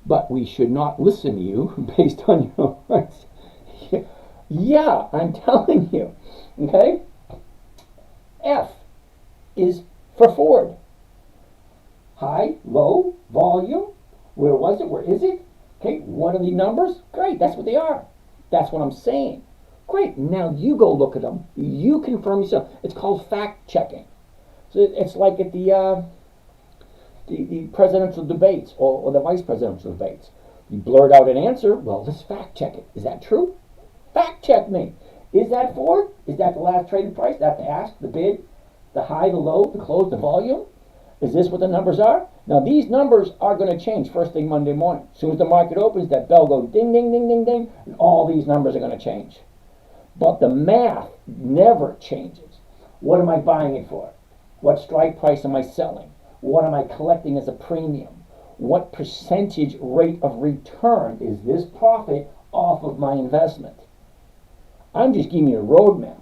but we should not listen to you based on your words. Yeah, I'm telling you. Okay? F is for Ford. High, low, volume. Where was it? Where is it? Okay, what are the numbers? Great, that's what they are. That's what I'm saying. Great, now you go look at them. You confirm yourself. It's called fact checking. So it's like at the presidential debates or the vice presidential debates. You blurt out an answer, well, let's fact check it. Is that true? Fact check me. Is that Ford? Is that the last traded price? That the ask, the bid, the high, the low, the close, the volume? Is this what the numbers are? Now these numbers are going to change first thing Monday morning. As soon as the market opens, that bell goes ding, ding, ding, ding, ding, and all these numbers are going to change. But the math never changes. What am I buying it for? What strike price am I selling? What am I collecting as a premium? What percentage rate of return is this profit off of my investment? I'm just giving you a roadmap.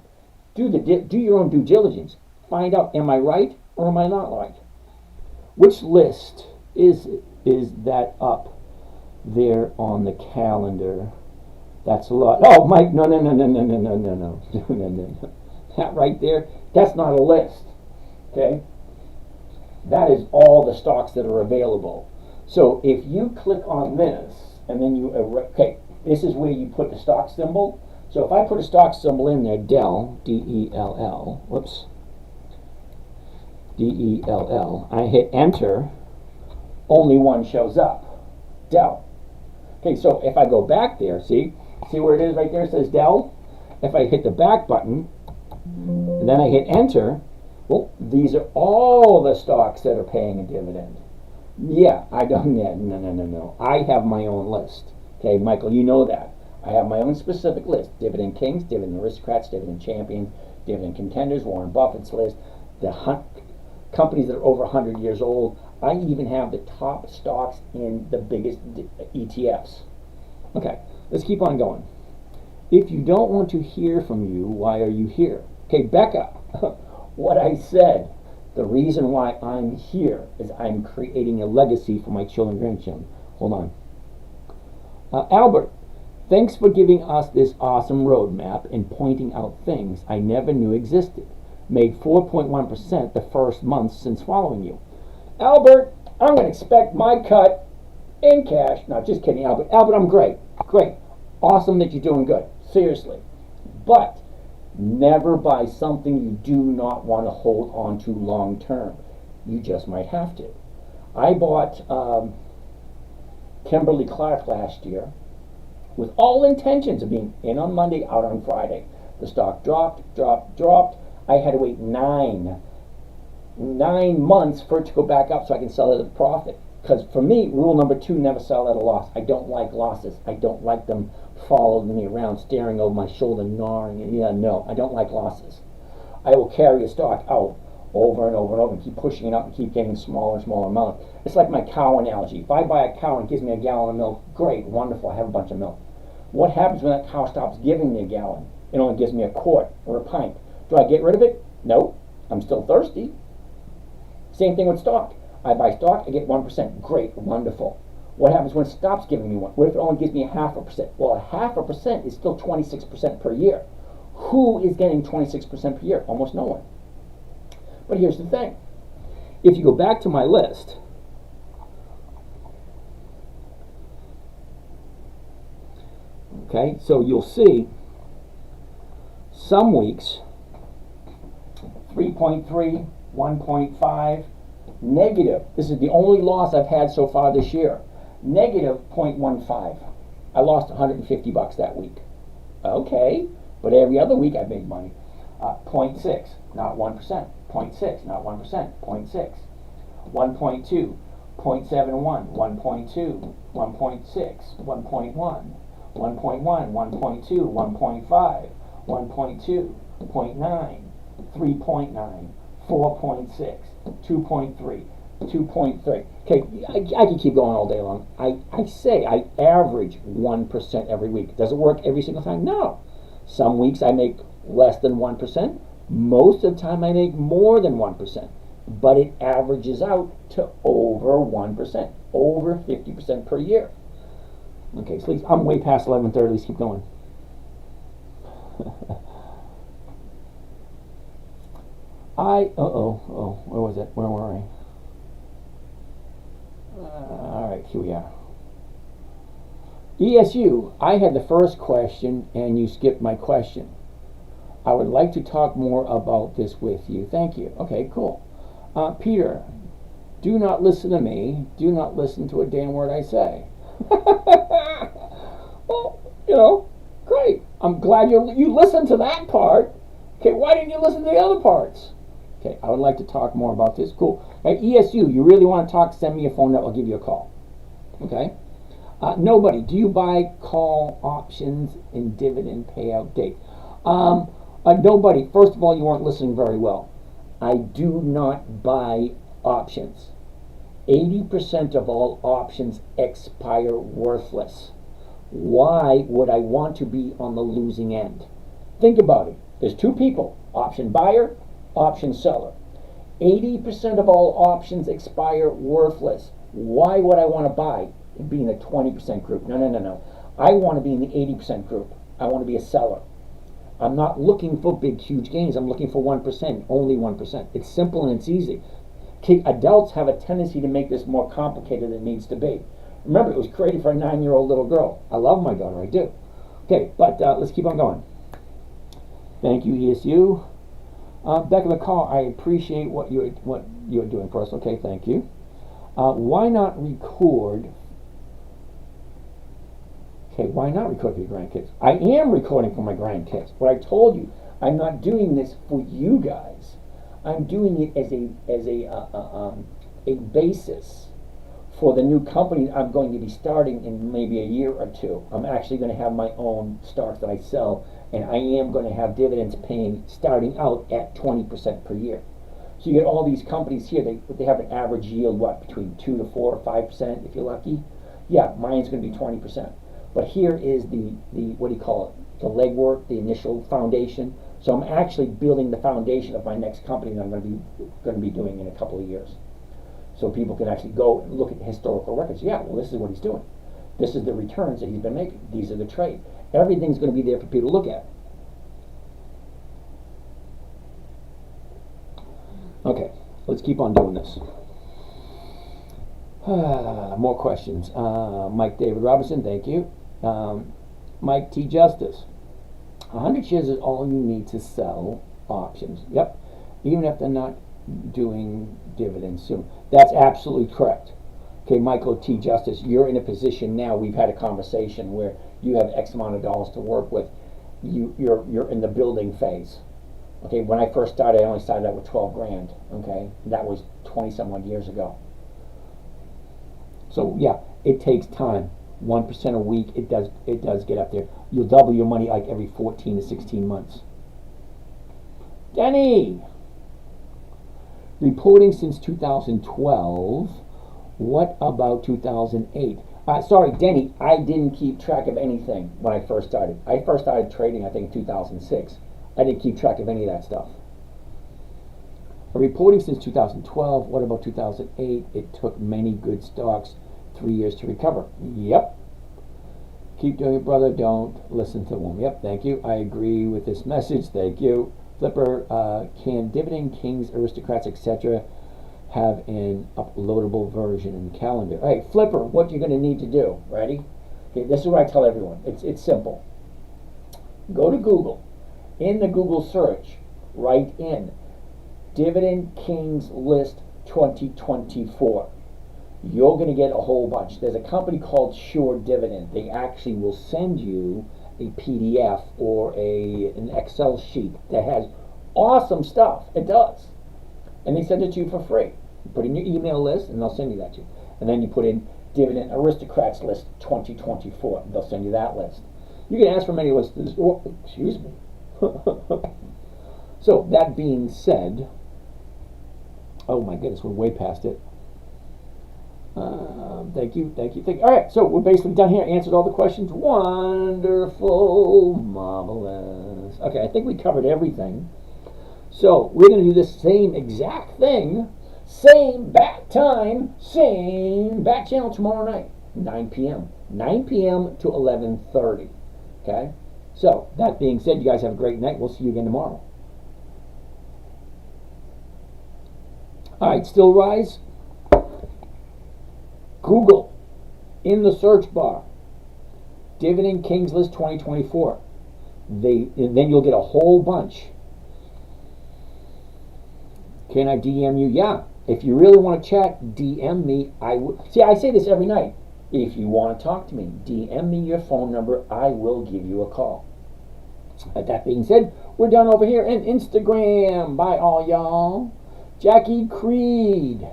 Do your own due diligence. Find out, am I right or am I not right? Which list is that up there on the calendar? That's a lot. Oh, Mike, no. That right there, that's not a list. Okay? That is all the stocks that are available. So if you click on this, and then this is where you put the stock symbol. So if I put a stock symbol in there, Dell, D-E-L-L, whoops, D-E-L-L, I hit enter, only one shows up, Dell. Okay, so if I go back there, see where it is right there, it says Dell? If I hit the back button, and then I hit enter, well, these are all the stocks that are paying a dividend. Yeah, I don't, no. I have my own list. Okay, Michael, you know that. I have my own specific list. Dividend Kings, Dividend Aristocrats, Dividend Champions, Dividend Contenders, Warren Buffett's list, the companies that are over 100 years old. I even have the top stocks in the biggest ETFs. Okay, let's keep on going. If you don't want to hear from you, why are you here? Okay, Becca, what I said, the reason why I'm here is I'm creating a legacy for my children and grandchildren. Hold on. Albert, thanks for giving us this awesome roadmap and pointing out things I never knew existed. Made 4.1% the first month since following you. Albert, I'm going to expect my cut in cash. No, just kidding, Albert. Albert, I'm great. Great. Awesome that you're doing good. Seriously. But never buy something you do not want to hold on to long term. You just might have to. I bought Kimberly Clark last year with all intentions of being in on Monday, out on Friday. The stock dropped. I had to wait 9 months for it to go back up so I can sell it at a profit. Because for me, rule number 2, never sell at a loss. I don't like losses. I don't like them following me around, staring over my shoulder, gnawing. Yeah, no, I don't like losses. I will carry a stock out over and over and over and keep pushing it up and keep getting smaller and smaller amount. It's like my cow analogy. If I buy a cow and it gives me a gallon of milk, great, wonderful, I have a bunch of milk. What happens when that cow stops giving me a gallon? It only gives me a quart or a pint. Do I get rid of it? No, I'm still thirsty. Same thing with stock. I buy stock, I get 1%. Great, wonderful. What happens when it stops giving me 1? What if it only gives me 0.5%? Well, 0.5% is still 26% per year. Who is getting 26% per year? Almost no one. But here's the thing. If you go back to my list, okay, so you'll see some weeks 3.3, 1.5, negative. This is the only loss I've had so far this year. Negative 0.15. I lost $150 that week. Okay, but every other week I made money. 0.6, not 1%. 0.6, not 1%. 0.6. 1.2, 0.71, 1.2, 1.6, 1.1, 1.1, 1.2, 1.5, 1.2, 0.9, 3.9, 4.6, 2.3, 2.3. Okay, I can keep going all day long. I say I average 1% every week. Does it work every single time? No. Some weeks I make less than 1%. Most of the time I make more than 1%. but it averages out to over 1%, over 50% per year. Okay, so I'm way past 11:30. Let's keep going. Where was it? Where were I? All right, here we are. ESU, I had the first question and you skipped my question. I would like to talk more about this with you. Thank you. Okay, cool. Peter, do not listen to me. Do not listen to a damn word I say. Well, great. I'm glad you listened to that part. Okay, why didn't you listen to the other parts? Okay, I would like to talk more about this. Cool. Right, ESU, you really want to talk, send me a phone number. I'll give you a call. Okay? Nobody, do you buy call options and dividend payout date? Nobody, first of all, you weren't listening very well. I do not buy options. 80% of all options expire worthless. Why would I want to be on the losing end? Think about it. There's two people, option buyer, option seller. 80% of all options expire worthless. Why would I want to buy and be in the 20% group? No. I want to be in the 80% group. I want to be a seller. I'm not looking for big, huge gains. I'm looking for 1%, only 1%. It's simple and it's easy. Adults have a tendency to make this more complicated than it needs to be. Remember, it was created for a 9-year-old little girl. I love my daughter, I do. Okay, but let's keep on going. Thank you, ESU. Back in the call, I appreciate what you're doing for us. Okay, thank you. Why not record? Okay, why not record for your grandkids? I am recording for my grandkids. What I told you, I'm not doing this for you guys. I'm doing it as a basis for the new company I'm going to be starting in maybe a year or two. I'm actually going to have my own stocks that I sell, and I am going to have dividends paying starting out at 20% per year. So you get all these companies here, they have an average yield, between 2 to 4 or 5% if you're lucky. Yeah, mine's going to be 20%. But here is the what do you call it? The legwork, the initial foundation. So I'm actually building the foundation of my next company that I'm going to be doing in a couple of years. So people can actually go and look at historical records. Yeah, well, this is what he's doing. This is the returns that he's been making. These are the trade. Everything's going to be there for people to look at. Okay, let's keep on doing this. More questions. Mike David Robinson, thank you. Mike T. Justice. 100 shares is all you need to sell options. Yep. Even if they're not doing dividends soon. That's absolutely correct. Okay, Michael T. Justice, you're in a position now, we've had a conversation where you have X amount of dollars to work with. You're in the building phase. Okay, when I first started, I only started out with 12 grand. Okay, that was 20 some odd years ago. So yeah, it takes time. 1% a week, it does get up there. You'll double your money like every 14 to 16 months. Denny! Reporting since 2012. What about 2008? Sorry, Denny, I didn't keep track of anything when I first started. I first started trading, I think, in 2006. I didn't keep track of any of that stuff. Reporting since 2012. What about 2008? It took many good stocks 3 years to recover. Yep. Keep doing it, brother. Don't listen to them. Yep, thank you. I agree with this message. Thank you. Flipper, can Dividend Kings, Aristocrats, etc. have an uploadable version in the calendar? All right, Flipper, what you're going to need to do. Ready? Okay, this is what I tell everyone. It's simple. Go to Google. In the Google search, write in Dividend Kings List 2024. You're going to get a whole bunch. There's a company called Sure Dividend. They actually will send you a PDF or an Excel sheet that has awesome stuff. It does. And they send it to you for free. You put in your email list and they'll send you that to you. And then you put in Dividend Aristocrats List 2024. They'll send you that list. You can ask for many lists. Oh, excuse me. So that being said, oh my goodness, we're way past it. Thank you. All right, so we're basically done here. Answered all the questions. Wonderful, marvelous. Okay, I think we covered everything. So we're going to do the same exact thing Same bat time, same bat channel tomorrow night, 9 p.m. 9 p.m. to 11:30. Okay? So, that being said, you guys have a great night. We'll see you again tomorrow. Alright, still rise. Google in the search bar Dividend Kings List 2024. Then you'll get a whole bunch. Can I DM you? Yeah. If you really want to chat, DM me. See, I say this every night. If you want to talk to me, DM me your phone number. I will give you a call. That being said, we're done over here in Instagram. Bye, all y'all. Jackie Creed.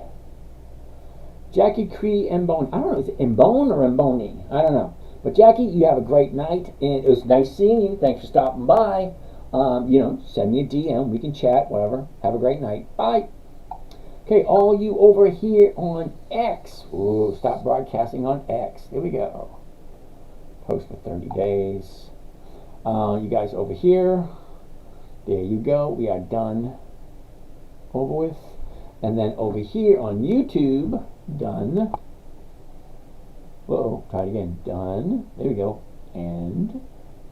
Jackie Creed Mbone. I don't know, is it Mbone or Mbone? I don't know. But Jackie, you have a great night, and it was nice seeing you. Thanks for stopping by. Send me a DM. We can chat, whatever. Have a great night. Bye. Okay, all you over here on X. Ooh, stop broadcasting on X. There we go. Post for 30 days. You guys over here. There you go. We are done. Over with. And then over here on YouTube, done. Whoa, try it again. Done. There we go. And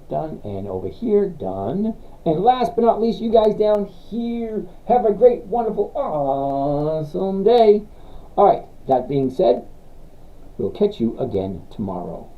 done. And over here, done. And last but not least, you guys down here, have a great, wonderful, awesome day. All right, that being said, we'll catch you again tomorrow.